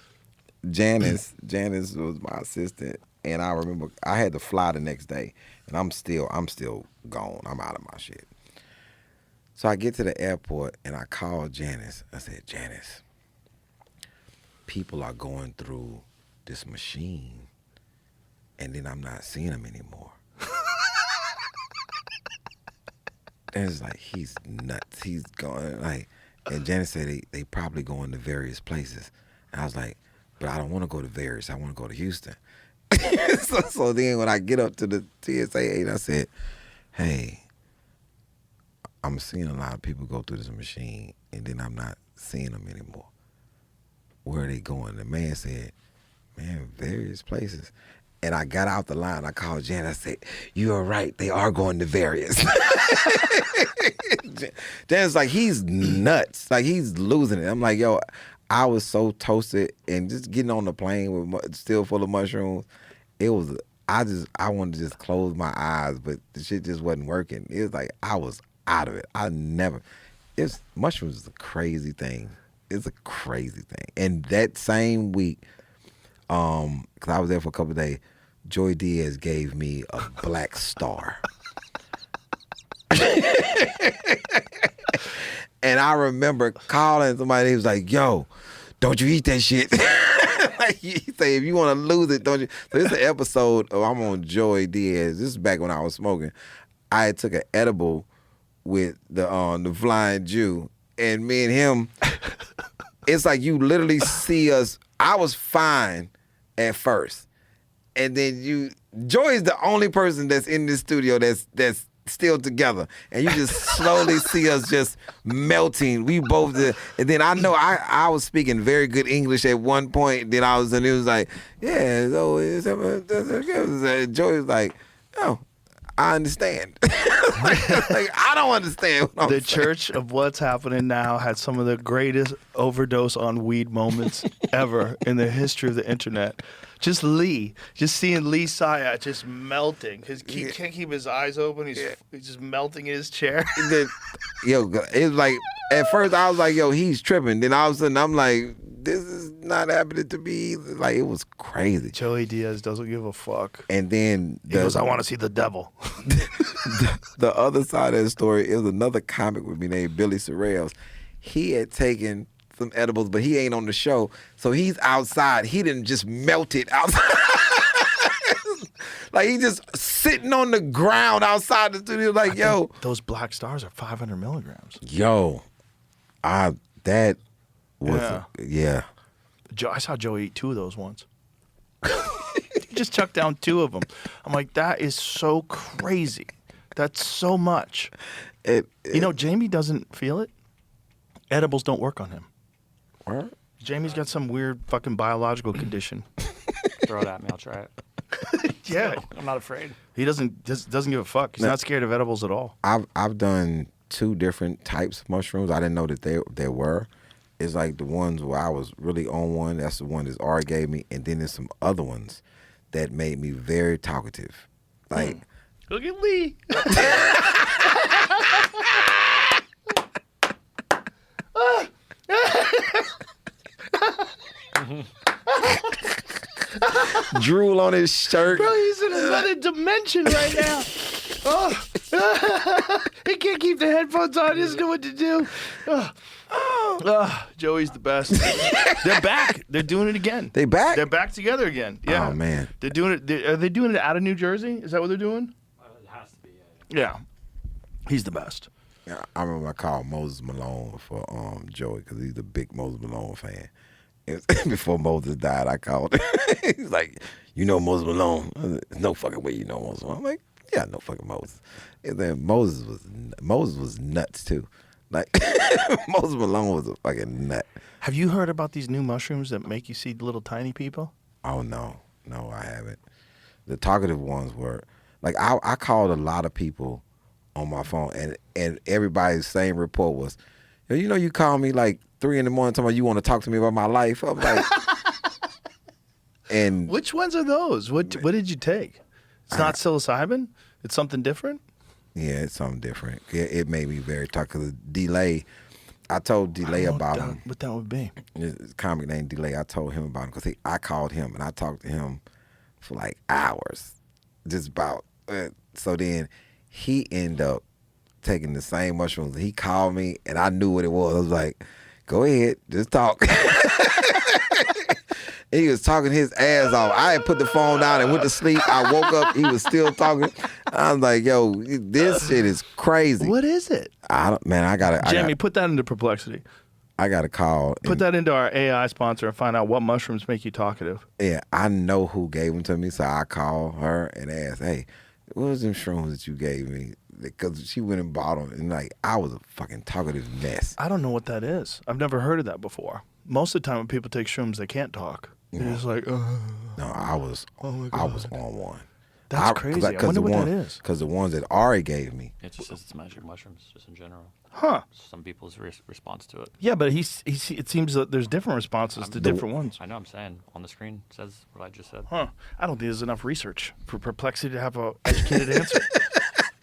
Janice was my assistant, and I remember I had to fly the next day, and I'm still gone. I'm out of my shit. So I get to the airport and I called Janice. I said, Janice, people are going through this machine, and then I'm not seeing them anymore. And it's like, he's nuts. He's going, like, and Janice said they probably going to various places. And I was like, but I don't want to go to various. I want to go to Houston. so then when I get up to the TSA, I said, hey, I'm seeing a lot of people go through this machine, and then I'm not seeing them anymore. Where are they going? The man said, man, various places. And I got out the line. I called Jan. I said, you are right. They are going to various. Jan's like, he's nuts. Like, he's losing it. I'm like, yo, I was so toasted, and just getting on the plane with still full of mushrooms. It was, I wanted to just close my eyes, but the shit just wasn't working. It was like, I was out of it. Mushrooms is a crazy thing. It's a crazy thing. And that same week, because I was there for a couple of days, Joy Diaz gave me a black star. And I remember calling somebody, he was like, yo, don't you eat that shit. Like, he say, if you want to lose it, don't you? So this is an episode of I'm on Joy Diaz. This is back when I was smoking. I took an edible with the Flying Jew, and me and him, it's like you literally see us. I was fine at first, and then Joey's the only person that's in this studio that's still together, and you just slowly see us just melting. We both did, and then I know I was speaking very good English at one point. Then it was like, yeah, so Joey was like, oh, I understand. like I don't understand what I'm The saying. Church of What's Happening Now had some of the greatest overdose on weed moments ever in the history of the internet. Just seeing Lee Syatt just melting. He can't keep his eyes open. He's just melting in his chair. It was like, at first I was like, yo, he's tripping. Then all of a sudden I'm like, this is not happening to me either. Like, it was crazy. Joey Diaz doesn't give a fuck. And then He goes, I want to see the devil. the other side of the story is another comic with me named Billy Sorrells. He had taken some edibles, but he ain't on the show. So he's outside. He didn't just melt it outside. Like, he just sitting on the ground outside the studio like, yo. Those black stars are 500 milligrams. Yo. That was, I saw Joey eat 2 of those once. He just chucked down 2 of them. I'm like, that is so crazy. That's so much. Jamie doesn't feel it. Edibles don't work on him. What? Jamie's got some weird fucking biological condition. Throw it at me. I'll try it. Yeah. I'm not afraid. He doesn't give a fuck. He's not scared of edibles at all. I've done 2 different types of mushrooms. I didn't know that there were. It's like the ones where I was really on one. That's the one that Ari gave me. And then there's some other ones that made me very talkative. Like, look at Lee. drool on his shirt. Bro, he's in another dimension right now. Oh. He can't keep the headphones on. He doesn't know what to do. Joey's the best. They're back. They're doing it again. They back? They're back together again. Yeah. Oh, man. They're doing it. Are they doing it out of New Jersey? Is that what they're doing? It has to be. Yeah. He's the best. Yeah, I remember I called Moses Malone for Joey because he's a big Moses Malone fan. Before Moses died, I called him. He's like, you know Moses Malone? There's no fucking way you know Moses Malone. I'm like, yeah, no fucking Moses. And then Moses was nuts too. Like, Moses Malone was a fucking nut. Have you heard about these new mushrooms that make you see little tiny people? Oh, no, I haven't. The talkative ones were, like, I called a lot of people on my phone, and everybody's same report was, you call me like 3 a.m. talking about you want to talk to me about my life. I'm like, and which ones are those? What did you take? It's not psilocybin? It's something different? Yeah, it's something different. It made me very talkative. Delay, I told Delay about him. What that would be? His comic named Delay. I told him about him because I called him and I talked to him for like hours, just about. So then he ended up taking the same mushrooms. He called me and I knew what it was. I was like, go ahead, just talk. He was talking his ass off. I had put the phone down and went to sleep. I woke up, he was still talking. I was like, yo, this shit is crazy. What is it? I gotta. Jamie, put that into Perplexity. I got to call. Put that into our AI sponsor and find out what mushrooms make you talkative. Yeah, I know who gave them to me, so I call her and ask, hey, what was them shrooms that you gave me? Because she went and bought them, and like, I was a fucking talkative mess. I don't know what that is. I've never heard of that before. Most of the time when people take shrooms, they can't talk. They're just like, No, I was on one. That's crazy. I wonder what that is. Because the ones that Ari gave me. It just says it's magic mushrooms, just in general. Huh. Some people's response to it. Yeah, but it seems that there's different responses to different ones. I know, I'm saying. On the screen says what I just said. Huh. I don't think there's enough research for Perplexity to have an educated answer.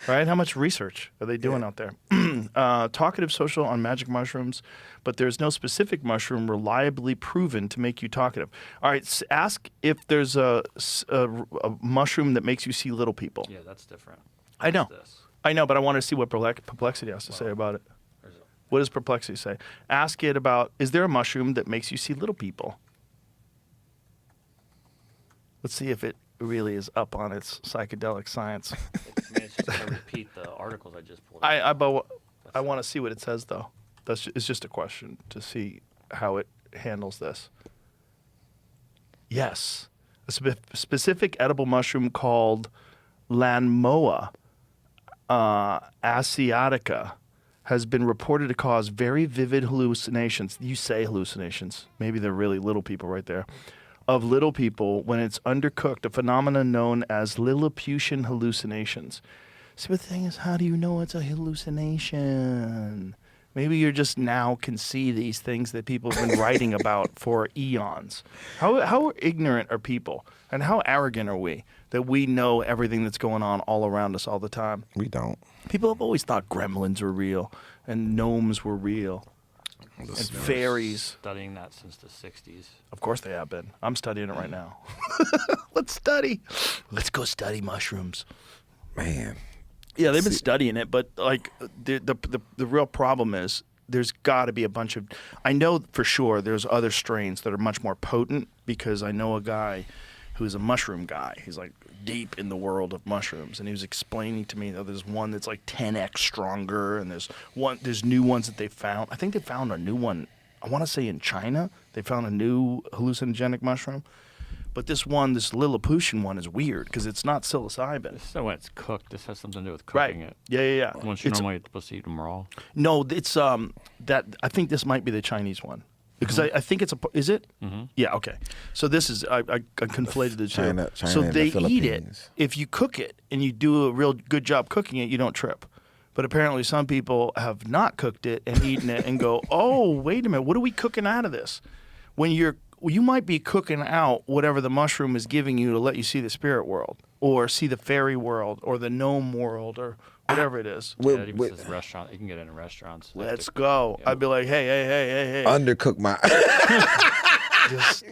Right? How much research are they doing out there? Talkative social on magic mushrooms, but there's no specific mushroom reliably proven to make you talkative. All right, ask if there's a mushroom that makes you see little people. Yeah, that's different. I know. This. I know, but I want to see what Perplexity has to say about it. What does Perplexity say? Ask it about, is there a mushroom that makes you see little people? Let's see if it really is up on its psychedelic science. It's just going to repeat the articles I just pulled. I want to see what it says though. It's just a question to see how it handles this. Yes, a specific edible mushroom called Lanmoa asiatica has been reported to cause very vivid hallucinations. You say hallucinations. Maybe they're really little people right there. Of little people when it's undercooked, a phenomenon known as Lilliputian hallucinations. See, but the thing is, how do you know it's a hallucination? Maybe you're just now can see these things that people have been writing about for eons. How ignorant are people? And how arrogant are we that we know everything that's going on all around us all the time? We don't. People have always thought gremlins were real and gnomes were real. And fairies. Studying that since the 60s. Of course they have been. I'm studying it right now. Let's study. Let's go study mushrooms. Man. Yeah, they've been studying it, but like the real problem is there's got to be a bunch of. I know for sure there's other strains that are much more potent because I know a guy who's a mushroom guy. He's like deep in the world of mushrooms, and he was explaining to me that there's one that's like 10x stronger, and there's new ones that they found. I think they found a new one. I want to say in China they found a new hallucinogenic mushroom. But this Lilliputian one is weird because it's not psilocybin. So when it's cooked, this has something to do with cooking it. Yeah. Once you're normally supposed to eat them raw. No, it's that I think this might be the Chinese one because I think it's is it? Mm-hmm. Yeah. Okay. So this is I conflated the two. China so and they the eat it. Philippines. If you cook it and you do a real good job cooking it, you don't trip. But apparently some people have not cooked it and eaten it and go, oh, wait a minute, what are we cooking out of this? When you might be cooking out whatever the mushroom is giving you to let you see the spirit world or see the fairy world or the gnome world or whatever it is. It even says restaurant. You can get it in restaurants. Let's go. Yeah. I'd be like, hey. Undercook my...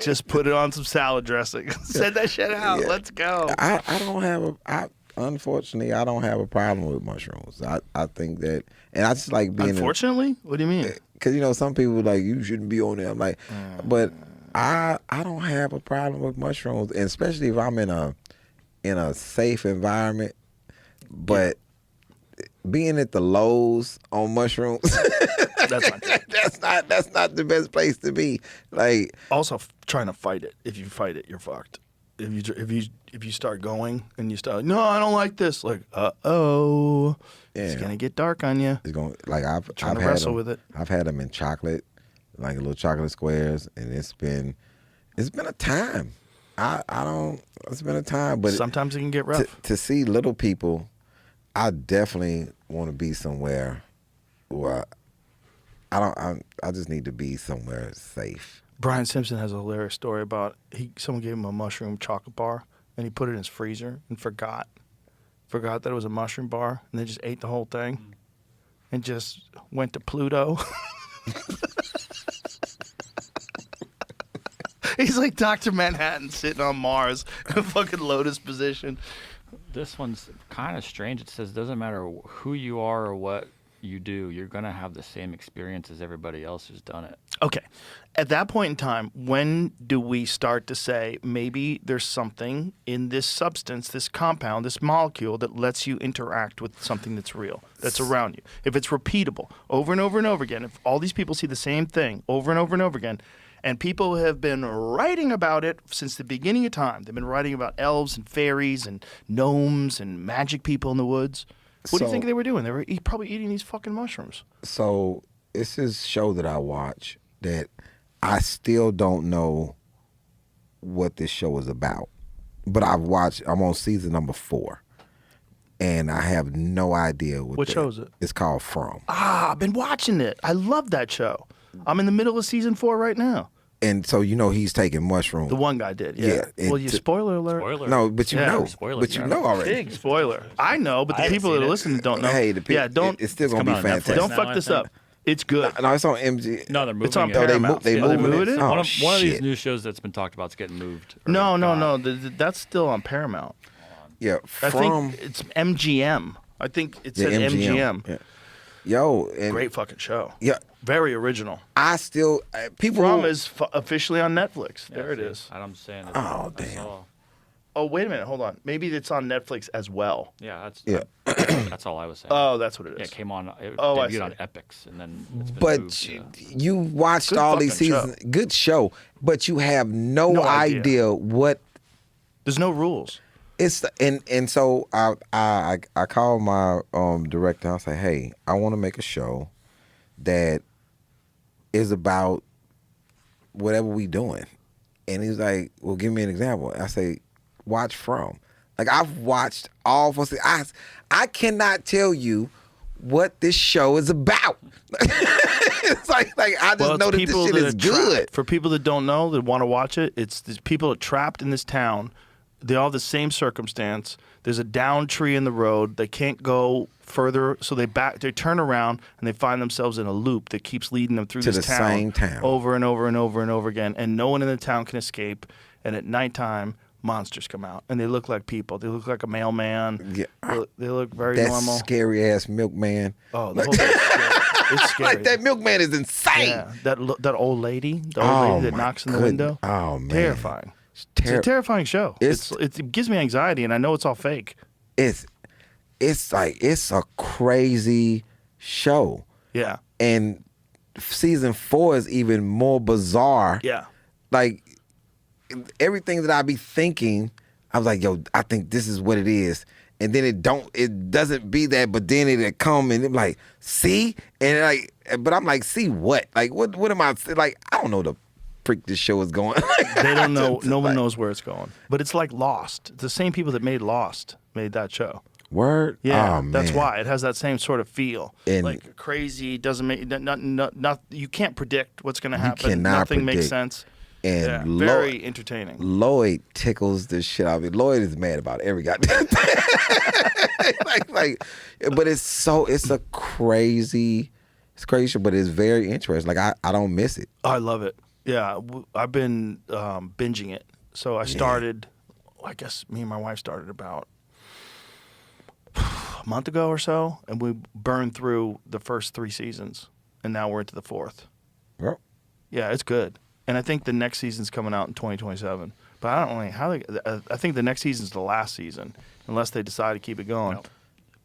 just put it on some salad dressing. Send that shit out. Yeah. Let's go. I don't have unfortunately, I don't have a problem with mushrooms. I think that... And I just like being... Unfortunately? What do you mean? Because, some people like, you shouldn't be on there. I'm like, but... I don't have a problem with mushrooms, and especially if I'm in a safe environment. But being at the Lowe's on mushrooms, that's not the best place to be. Like also trying to fight it. If you fight it, you're fucked. If you start going and you start no, I don't like this. Like it's gonna get dark on you. It's going I've to had wrestle them, with it. I've had them in chocolate. Like little chocolate squares, and it's been a time. It's been a time, but sometimes it can get rough. To see little people, I definitely want to be somewhere where I just need to be somewhere safe. Brian Simpson has a hilarious story about someone gave him a mushroom chocolate bar, and he put it in his freezer and forgot that it was a mushroom bar, and they just ate the whole thing, and just went to Pluto. He's like Dr. Manhattan sitting on Mars in a fucking lotus position. This one's kind of strange. It says, doesn't matter who you are or what you do, you're going to have the same experience as everybody else who's done it. Okay. At that point in time, when do we start to say maybe there's something in this substance, this compound, this molecule that lets you interact with something that's real, that's around you? If it's repeatable over and over and over again, if all these people see the same thing over and over and over again, and people have been writing about it since the beginning of time. They've been writing about elves and fairies and gnomes and magic people in the woods. What do you think they were doing? They were probably eating these fucking mushrooms. So it's this show that I watch that I still don't know what this show is about. But I'm on season number 4. And I have no idea what show is it? It's called From. I've been watching it. I love that show. I'm in the middle of season 4 right now. And so he's taking mushrooms. The one guy did, yeah. Well, spoiler alert. Spoiler. No, but you know. Spoiler. But you know already. Big spoiler. I know, but the people that are listening don't know. Hey, the people. Yeah, it's still gonna be fantastic. Don't fuck this up. It's good. No, it's on MG. No, they're moving. It's on it. Paramount. They moving it. Oh, one of these new shows that's been talked about is getting moved. No. That's still on Paramount. Yeah, I think it's MGM. I think it said MGM. Yeah. Yo, great fucking show. Yeah, very original. I still people. From is officially on Netflix. There it is. I'm saying. Oh damn! Oh, wait a minute. Hold on. Maybe it's on Netflix as well. Yeah, Yeah. that's all I was saying. Oh, that's what it is. Yeah, it came on. It I debuted see. on Epix, and then it's been But moved to- you watched Good all these fucking show. seasons. Good show, but you have no idea. idea what There's no rules. it's. And so I called my director. I said, hey, I want to make a show that is about whatever we doing. And he's like, well, give me an example. I say, watch From. Like, I've watched all 4 seasons. I cannot tell you what this show is about. It's like I just know that this shit is good. For people that don't know, that want to watch it, it's these people are trapped in this town. They all have the same circumstance. There's a down tree in the road. They can't go further, so they turn around and they find themselves in a loop that keeps leading them through To this the same town. over and over and over and over again. And no one in the town can escape. And at nighttime, monsters come out, and they look like people. They look like a mailman. Yeah. They look very That normal. scary ass milkman. Oh, the whole thing's scary. It's scary. Like, that milkman is insane. Yeah, that old lady, that my knocks in the goodness. window. Oh, man. Terrifying. It's a terrifying show. It gives me anxiety, and I know it's all fake. It's a crazy show. Yeah. And season 4 is even more bizarre. Yeah. Like, everything that I be thinking, I was like, yo, I think this is what it is. And then it doesn't be that, but then it come and I'm like, see? And like, but I'm like, see what? Like, what am I, like, I don't know the freak this show is going. They don't know. No one knows where it's going. But it's like Lost. The same people that made Lost made that show. Word? Yeah, Oh, man. that's why it has that same sort of feel. And like crazy, doesn't make not you can't predict what's going to happen. cannot Nothing makes predict. sense. And Yeah, very entertaining. Lloyd tickles the shit out of me. Lloyd is mad about every goddamn thing. But it's a crazy, it's crazy, but it's very interesting. Like, I don't miss it. I love it. Yeah, I've been binging it. So I started, I guess me and my wife started about a month ago or so, and we burned through the first 3 seasons, and now we're into the 4th. Yep. Yeah, it's good. And I think the next season's coming out in 2027. But I don't know I think the next season's the last season, unless they decide to keep it going. Nope.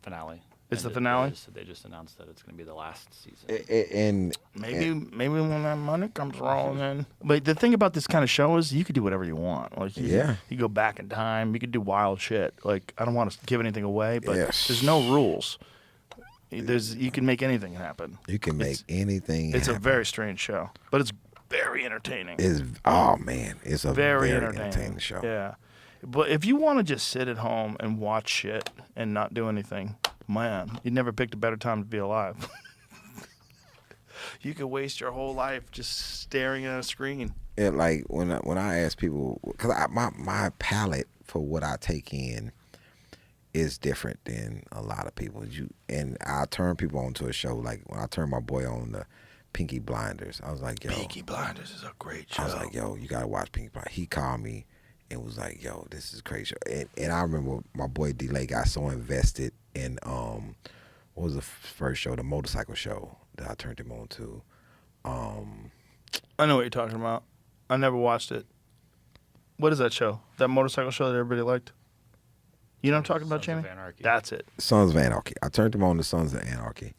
Finale. It's the finale? They just announced that it's going to be the last season. And Maybe when that money comes rolling in. But the thing about this kind of show is you could do whatever you want. Like you go back in time. You could do wild shit. Like, I don't want to give anything away, but there's no rules. You can make anything happen. You can make anything It's happen. a very strange show, but it's very entertaining. It's a very entertaining show. Yeah. But if you want to just sit at home and watch shit and not do anything, man, you never picked a better time to be alive. You could waste your whole life just staring at a screen. Yeah, like when I ask people, because my palate for what I take in is different than a lot of people. And I turn people onto a show, like when I turned my boy on the Pinky Blinders, I was like, yo, Peaky Blinders is a great show. I was like, yo, you gotta watch Pinky Blinders. He called me and was like, yo, this is crazy. And I remember my boy D-Lay got so invested in what was the first show, the motorcycle show that I turned him on to. I know what you're talking about. I never watched it. What is that show? That motorcycle show that everybody liked? You know what I'm talking about, Jamie? Sons of Anarchy. That's it. Sons of Anarchy. I turned him on to Sons of Anarchy.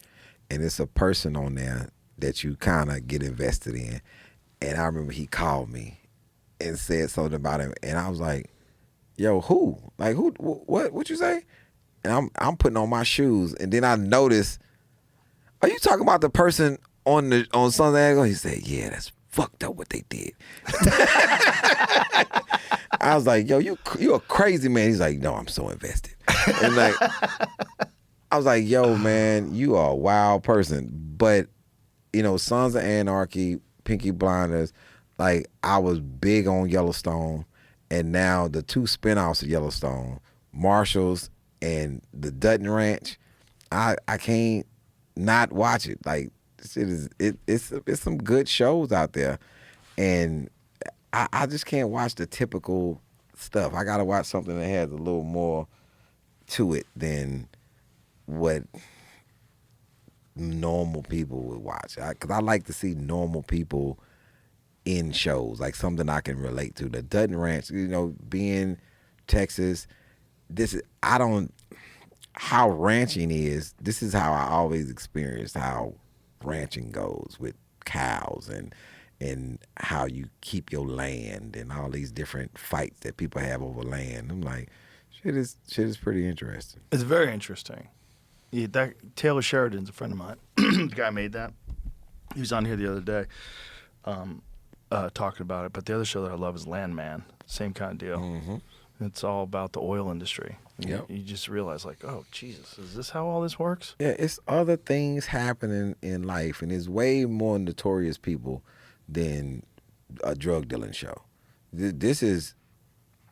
And it's a person on there that you kind of get invested in. And I remember he called me and said something about him. And I was like, yo, who? Like, who? What you say? And I'm putting on my shoes. And then I noticed, are you talking about the person on Sons of Anarchy? He said, yeah, that's fucked up what they did. I was like, yo, you a crazy man. He's like, no, I'm so invested. And like, I was like, yo, man, you are a wild person. But, Sons of Anarchy, Pinky Blinders, like, I was big on Yellowstone. And now the 2 spinoffs of Yellowstone, Marshalls and the Dutton Ranch, I can't not watch it. Like, it's some good shows out there. And I just can't watch the typical stuff. I got to watch something that has a little more to it than what normal people would watch. Because I like to see normal people in shows, like something I can relate to. The Dutton Ranch, being Texas. How ranching is, this is how I always experienced how ranching goes with cows and how you keep your land and all these different fights that people have over land. I'm like, shit is pretty interesting. It's very interesting. Yeah, Taylor Sheridan's a friend of mine. The guy made that. He was on here the other day talking about it. But the other show that I love is Landman. Same kind of deal. Mm-hmm. It's all about the oil industry. Yep. You just realize, like, oh, Jesus, is this how all this works? Yeah, it's other things happening in life, and it's way more notorious people than a drug dealing show. This is,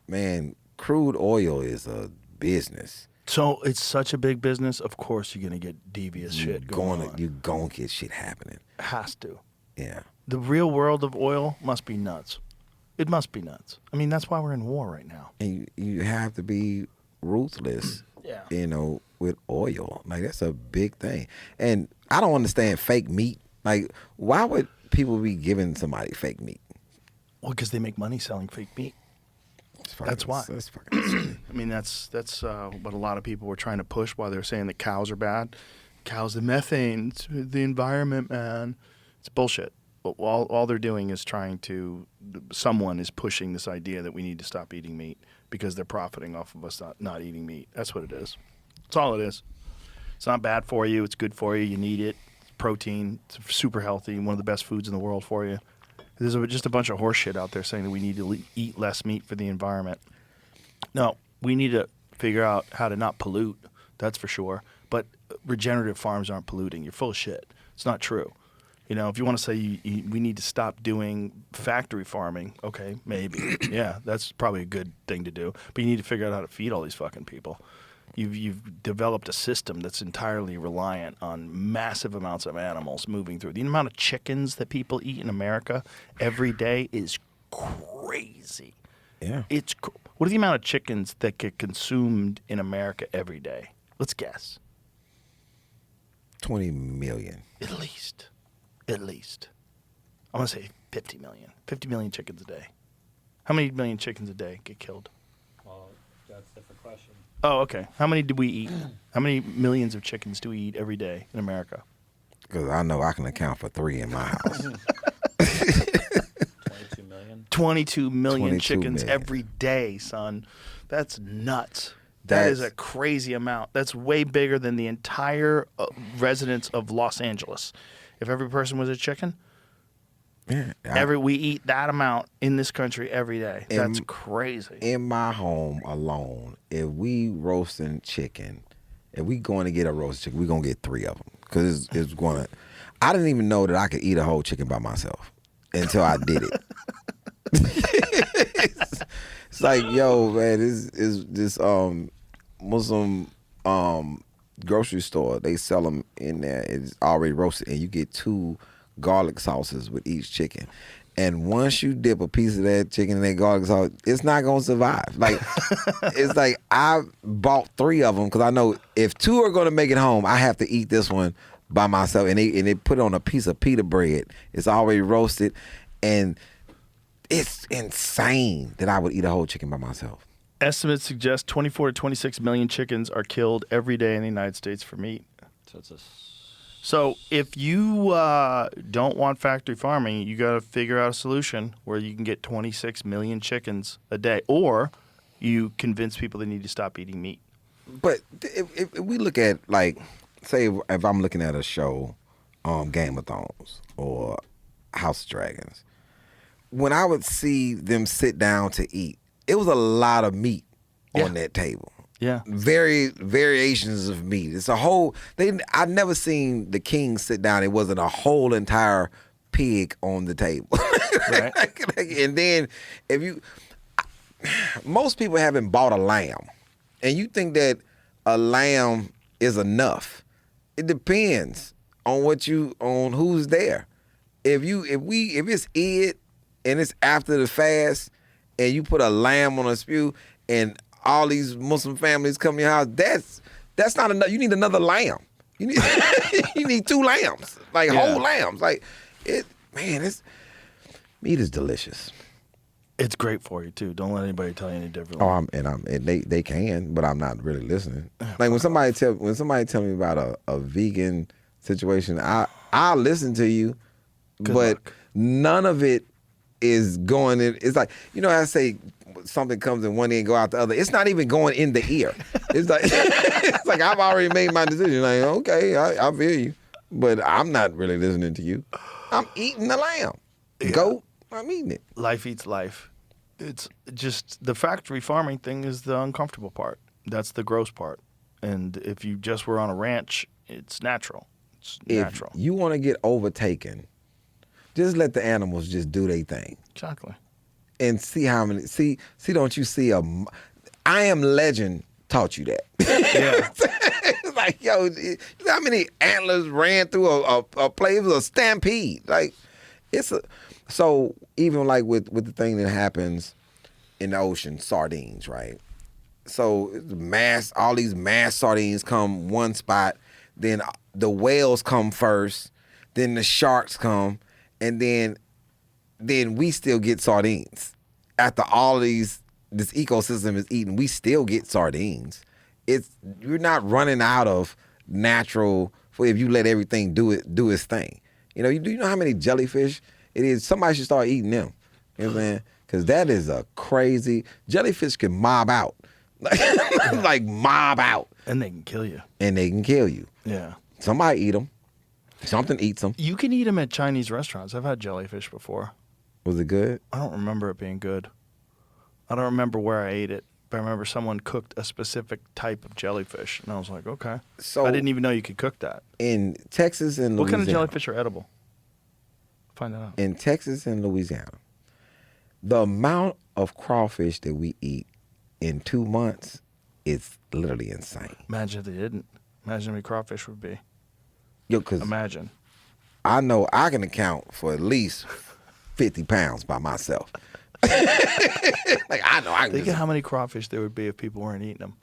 man, crude oil is a business. So it's such a big business. Of course, you're gonna get devious shit going on. You're gonna get shit happening. Has to. Yeah. The real world of oil must be nuts. It must be nuts. I mean, that's why we're in war right now. And you have to be ruthless. Yeah. You know, with oil. Like, that's a big thing. And I don't understand fake meat. Like, why would people be giving somebody fake meat? Well, because they make money selling fake meat. That's why. That's fucking silly. I mean, that's what a lot of people were trying to push while they're saying that cows are bad. Cows, the methane, the environment, man. It's bullshit. All they're doing is someone is pushing this idea that we need to stop eating meat because they're profiting off of us not eating meat. That's what it is. That's all it is. It's not bad for you. It's good for you. You need it. It's protein. It's super healthy. One of the best foods in the world for you. There's just a bunch of horse shit out there saying that we need to eat less meat for the environment. No, we need to figure out how to not pollute. That's for sure. But regenerative farms aren't polluting. You're full of shit. It's not true. You know, if you want to say we need to stop doing factory farming, okay, maybe. Yeah, that's probably a good thing to do. But you need to figure out how to feed all these fucking people. You've developed a system that's entirely reliant on massive amounts of animals moving through. The amount of chickens that people eat in America every day is crazy. Yeah. What are the amount of chickens that get consumed in America every day? Let's guess. 20 million. At least. I want to say 50 million. 50 million chickens a day. How many million chickens a day get killed? Well, that's a different question. Oh, okay. How many do we eat? How many millions of chickens do we eat every day in America? Because I know I can account for 3 in my house. 22 million? 22 million chickens million. every day, son. That's nuts. That is a crazy amount. That's way bigger than the entire residents of Los Angeles. If every person was a chicken, we eat that amount in this country every day. That's crazy. In my home alone, if we roasting chicken, if we going to get a roasted chicken, we're going to get 3 of them. Because it's going to... I didn't even know that I could eat a whole chicken by myself until I did it. It's like, yo, man, this Muslim grocery store, they sell them in there. It's already roasted, and you get 2 garlic sauces with each chicken. And once you dip a piece of that chicken in that garlic sauce, it's not gonna survive. Like, it's like I bought 3 of them because I know if 2 are gonna make it home, I have to eat this one by myself. And they put it on a piece of pita bread. It's already roasted, and it's insane that I would eat a whole chicken by myself. Estimates suggest 24 to 26 million chickens are killed every day in the United States for meat. So if you don't want factory farming, you got to figure out a solution where you can get 26 million chickens a day, or you convince people they need to stop eating meat. But if we look at, like, say if I'm looking at a show, Game of Thrones or House of Dragons, when I would see them sit down to eat, it was a lot of meat on that table. Yeah. Variations of meat. It's a whole... I've never seen the king sit down. It wasn't a whole entire pig on the table. Right. And then if you... Most people haven't bought a lamb. And you think that a lamb is enough. It depends on on who's there. If it's Ed and it's after the fast and you put a lamb on a spew and all these Muslim families come to your house, that's not enough. You need another lamb. You need 2 lambs, like whole lambs. Like meat is delicious. It's great for you too. Don't let anybody tell you any differently. Oh, they can, but I'm not really listening. Like when somebody tell me about a vegan situation, I'll listen to you, Good but luck. none of it is going in. It's like, you know, I say something comes in one ear and go out the other. It's not even going in the ear. It's like it's like I've already made my decision. Like, okay, I feel you, but I'm not really listening to you. I'm eating the lamb, goat. I'm eating it. Life eats life. It's just the factory farming thing is the uncomfortable part. That's the gross part. And if you just were on a ranch, it's natural. It's natural. If you want to get overtaken, just let the animals just do their thing. Exactly. And see how many. See. Don't you see I Am Legend taught you that. Yeah. It's like, yo, how many antlers ran through a play? It was a stampede. Like, so even like with the thing that happens in the ocean, sardines, right? So all these mass sardines come one spot, then the whales come first, then the sharks come, and then we still get sardines. After all of this ecosystem is eaten, we still get sardines. You're not running out of natural if you let everything do its thing. You know, do you know how many jellyfish it is? Somebody should start eating them. You know what I'm saying? Because that is a crazy jellyfish can mob out. Like mob out. And they can kill you. Yeah. Somebody eat them. Something eats them. You can eat them at Chinese restaurants. I've had jellyfish before. Was it good? I don't remember it being good. I don't remember where I ate it, but I remember someone cooked a specific type of jellyfish, and I was like, okay. So I didn't even know you could cook that. In Texas and Louisiana. What kind of jellyfish are edible? Find that out. In Texas and Louisiana, the amount of crawfish that we eat in 2 months is literally insane. Imagine if they didn't. Imagine how many crawfish would be. Imagine. I know I can account for at least 50 pounds by myself. Like, I know I can. Think of how many crawfish there would be if people weren't eating them.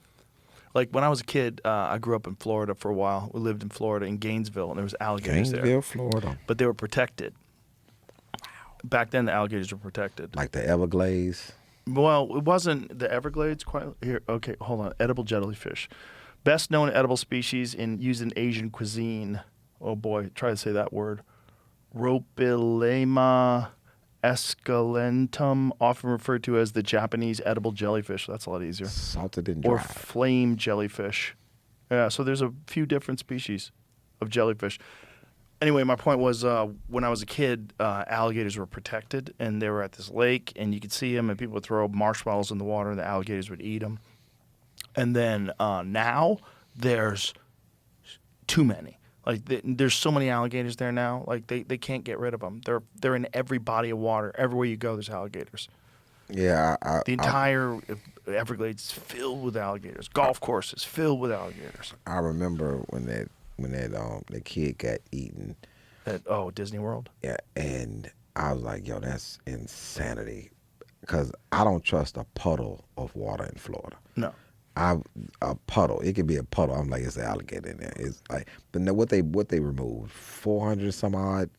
Like, when I was a kid, I grew up in Florida for a while. We lived in Florida, in Gainesville, and there was alligators there. Gainesville, Florida. But they were protected. Wow. Back then, the alligators were protected. Like the Everglades? Well, it wasn't the Everglades quite. Here, okay, hold on. Edible jellyfish. Best known edible species used in Asian cuisine. Oh, boy. Try to say that word. Ropilema esculentum, often referred to as the Japanese edible jellyfish. That's a lot easier. Salted and dry. Or flame jellyfish. Yeah, so there's a few different species of jellyfish. Anyway, my point was when I was a kid, alligators were protected, and they were at this lake, and you could see them, and people would throw marshmallows in the water, and the alligators would eat them. And then now there's too many. Like, there's so many alligators there now. Like, they can't get rid of them. They're in every body of water. Everywhere you go, there's alligators. Yeah. The entire Everglades is filled with alligators. Golf courses filled with alligators. I remember when that kid got eaten. At Disney World? Yeah, and I was like, yo, that's insanity. Because I don't trust a puddle of water in Florida. No. A puddle. It could be a puddle. I'm like, it's an alligator in there. It's like, but no, what they removed 400 some odd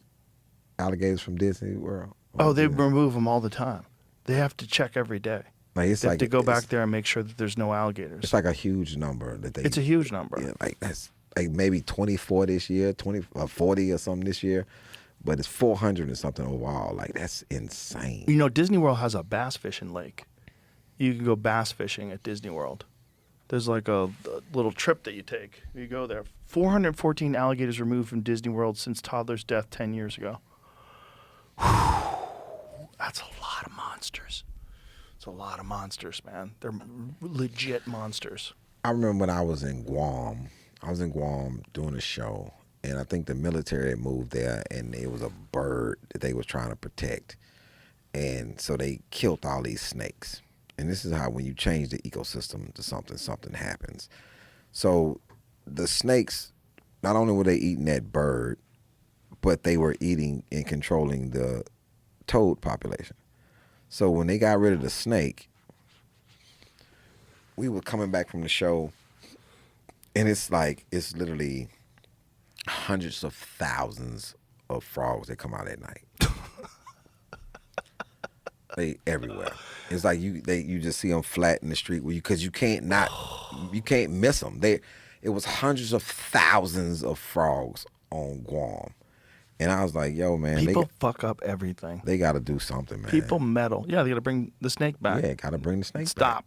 alligators from Disney World. Oh, they remove them all the time. They have to check every day. Like, it's they have like to go back there and make sure that there's no alligators. It's like a huge number that they. It's a huge number. Yeah, like that's like maybe 24 this year, 40 or something this year, but it's 400 and something overall. Like, that's insane. You know, Disney World has a bass fishing lake. You can go bass fishing at Disney World. There's like a little trip that you take. You go there. 414 alligators removed from Disney World since toddler's death 10 years ago. That's a lot of monsters. It's a lot of monsters, man. They're legit monsters. I remember when I was in Guam. I was in Guam doing a show, and I think the military had moved there, and it was a bird that they was trying to protect. And so they killed all these snakes. And this is how, when you change the ecosystem to something happens. So the snakes, not only were they eating that bird, but they were eating and controlling the toad population. So when they got rid of the snake, we were coming back from the show, and it's literally hundreds of thousands of frogs that come out at night. They everywhere. It's like you just see them flat in the street because you can't miss them. It was hundreds of thousands of frogs on Guam, and I was like, yo, man, people fuck up everything. They got to do something, man. People meddle. Yeah, they got to bring the snake back. Yeah, got to bring the snake back.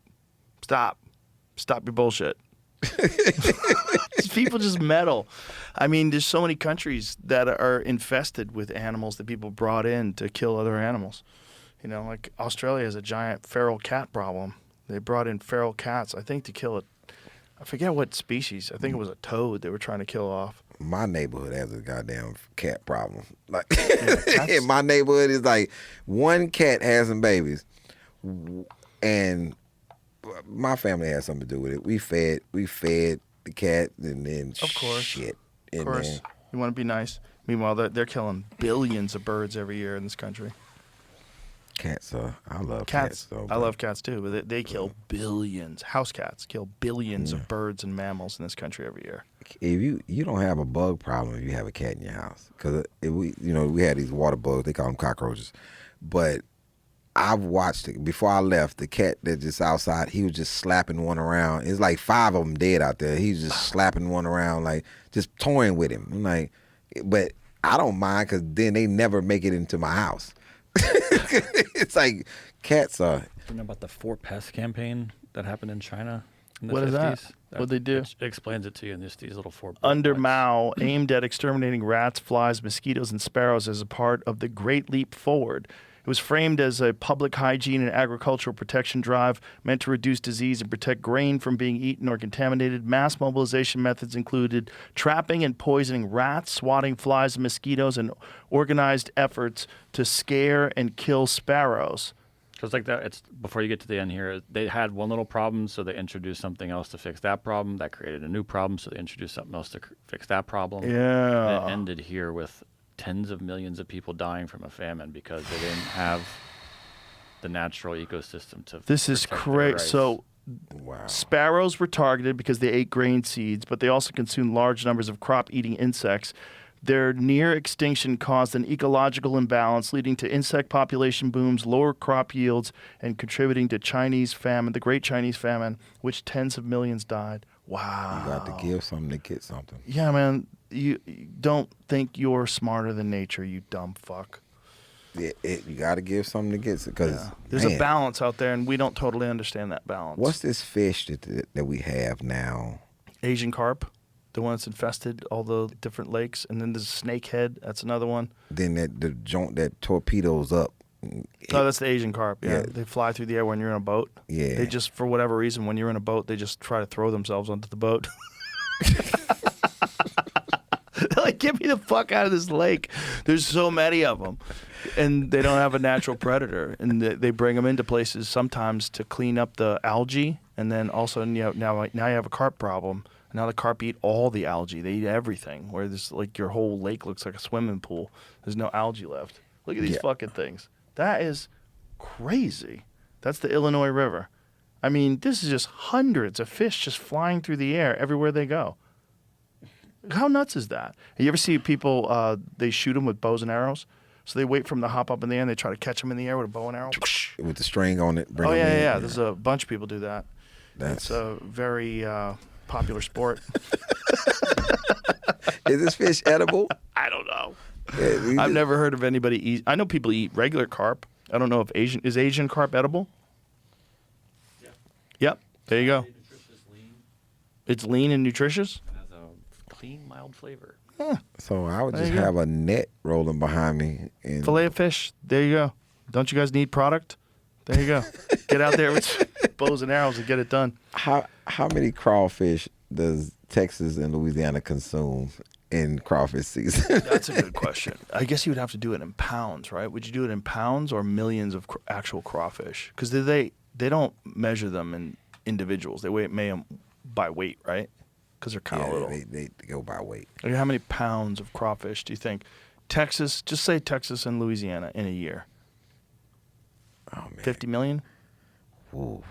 Stop your bullshit. People just meddle. I mean, there's so many countries that are infested with animals that people brought in to kill other animals. You know, like Australia has a giant feral cat problem. They brought in feral cats, I think, to kill it. I forget what species. I think it was a toad they were trying to kill off. My neighborhood has a goddamn cat problem. Like, in my neighborhood is like one cat has some babies, and my family had something to do with it. We fed the cat, and then of course, shit. Of course, you want to be nice. Meanwhile, they're killing billions of birds every year in this country. Cats, I love cats. Though, I love cats too, but they kill billions. House cats kill billions of birds and mammals in this country every year. If you don't have a bug problem if you have a cat in your house, because we had these water bugs, they call them cockroaches, but I've watched it before I left. The cat that just outside, he was just slapping one around. It's like 5 of them dead out there. He was just slapping one around, like just toying with him. I'm like, but I don't mind because then they never make it into my house. It's like cats are. You know about the 4 Pest campaign that happened in China in the What 50s? is that? What'd they do? It explains it to you in these little 4 Under points. Mao, aimed at exterminating rats, flies, mosquitoes, and sparrows as a part of the Great Leap Forward. It was framed as a public hygiene and agricultural protection drive meant to reduce disease and protect grain from being eaten or contaminated. Mass mobilization methods included trapping and poisoning rats, swatting flies and mosquitoes, and organized efforts to scare and kill sparrows. So it's like that. It's before you get to the end here. They had one little problem, so they introduced something else to fix that problem. That created a new problem, so they introduced something else to fix that problem. Yeah. And it ended here with tens of millions of people dying from a famine because they didn't have the natural ecosystem to. This is crazy. So, wow. Sparrows were targeted because they ate grain seeds, but they also consumed large numbers of crop-eating insects. Their near extinction caused an ecological imbalance, leading to insect population booms, lower crop yields, and contributing to Chinese famine, the Great Chinese Famine, which tens of millions died. Wow. You got to give something to get something. Yeah, man. You don't think you're smarter than nature, you dumb fuck. You got to give something to get because there's a balance out there, and we don't totally understand that balance. What's this fish that we have now? Asian carp, the one that's infested all the different lakes, and then there's snakehead. That's another one. Then the joint that torpedoes up. Oh, that's the Asian carp. Yeah, they fly through the air when you're in a boat. Yeah, they just, for whatever reason, when you're in a boat, they just try to throw themselves onto the boat. Like, get me the fuck out of this lake. There's so many of them. And they don't have a natural predator. And they bring them into places sometimes to clean up the algae. And then also now you have a carp problem. Now the carp eat all the algae. They eat everything. Where this, like, your whole lake looks like a swimming pool. There's no algae left. Look at these fucking things. That is crazy. That's the Illinois River. I mean, this is just hundreds of fish just flying through the air everywhere they go. How nuts is that? You ever see people, they shoot them with bows and arrows? So they wait for them to hop up in the air and they try to catch them in the air with a bow and arrow. With the string on it. Oh, yeah. There's a bunch of people do that. It's a very popular sport. Is this fish edible? I don't know. Yeah, I've never heard of anybody eat. I know people eat regular carp. I don't know if Asian carp edible? Yeah. Yep. There you go. It's lean and nutritious? Clean, mild flavor. Yeah. So I would just have a net rolling behind me. And Filet of fish. There you go. Don't you guys need product? There you go. Get out there with bows and arrows and get it done. How many crawfish does Texas and Louisiana consume in crawfish season? That's a good question. I guess you would have to do it in pounds, right? Would you do it in pounds or millions of actual crawfish? Because they don't measure them in individuals. They weigh them by weight, right? Because they're kind of little. They go by weight. Like, how many pounds of crawfish do you think Texas, just say Texas and Louisiana in a year? Oh, man. 50 million? Ooh.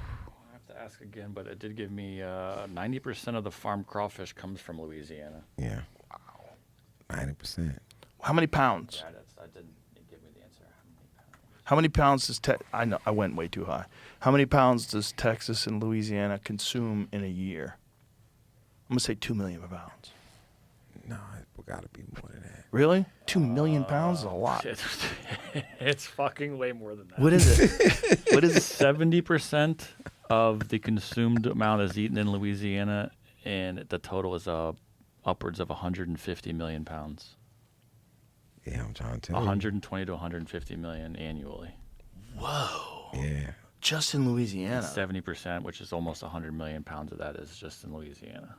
I have to ask again, but it did give me 90% of the farm crawfish comes from Louisiana. Yeah. Wow. 90%. How many pounds? Yeah, that didn't give me the answer. How many pounds does I know I went way too high. How many pounds does Texas and Louisiana consume in a year? I'm gonna say 2 million pounds. No, it's got to be more than that. Really? 2 million pounds is a lot. It's fucking way more than that. What is it? What is it? 70% of the consumed amount is eaten in Louisiana, and the total is upwards of 150 million pounds. Yeah, I'm trying to tell 120 to 150 million annually. Whoa. Yeah. Just in Louisiana. 70%, which is almost 100 million pounds of that, is just in Louisiana.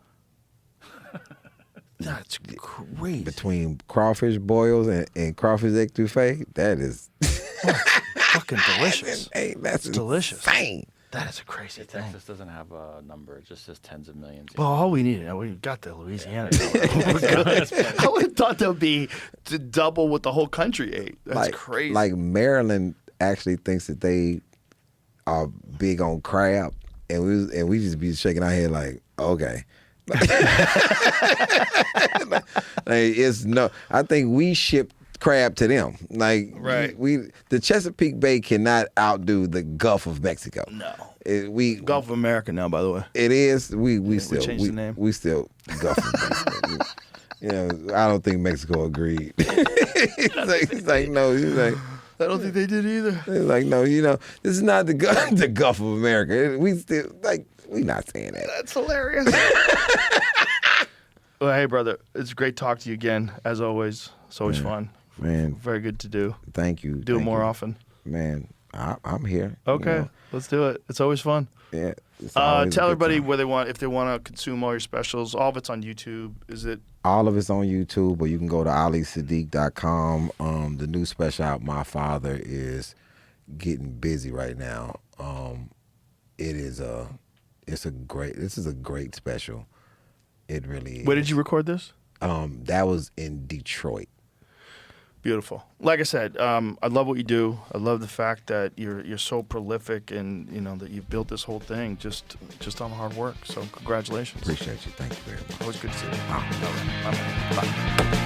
That's crazy. Between crawfish boils and crawfish etouffee, that is fucking delicious. That's delicious. Insane. That is a crazy thing. Texas doesn't have a number; it just says tens of millions. Well, all we needed, we got the Louisiana. I would have thought that would be to double what the whole country ate. That's crazy. Like Maryland actually thinks that they are big on crab, and we just be shaking our head like, okay. It's no. I think we ship crab to them. Like right. The Chesapeake Bay cannot outdo the Gulf of Mexico. No. Gulf of America now, by the way. It is. We still changed the name. We still Gulf of Mexico. I don't think Mexico agreed. It's like no. He's like. I don't think they did either. It's like no. This is not the Gulf of America. We still we not saying that. That's hilarious. Well, hey, brother, it's great to talk to you again. As always, it's always fun. Man, very good to do. Thank you. Do it more often. Man, I'm here. Okay, let's do it. It's always fun. Yeah. Tell everybody where if they want to consume all your specials. All of it's on YouTube. Is it? All of it's on YouTube, but you can go to alisiddiq.com. The new special out, My Father, is getting busy right now. This is a great special. It really is. Where did you record this? That was in Detroit. Beautiful. Like I said, I love what you do. I love the fact that you're so prolific, and that you've built this whole thing just on hard work. So congratulations. Appreciate you. Thank you very much. Always good to see you. Bye.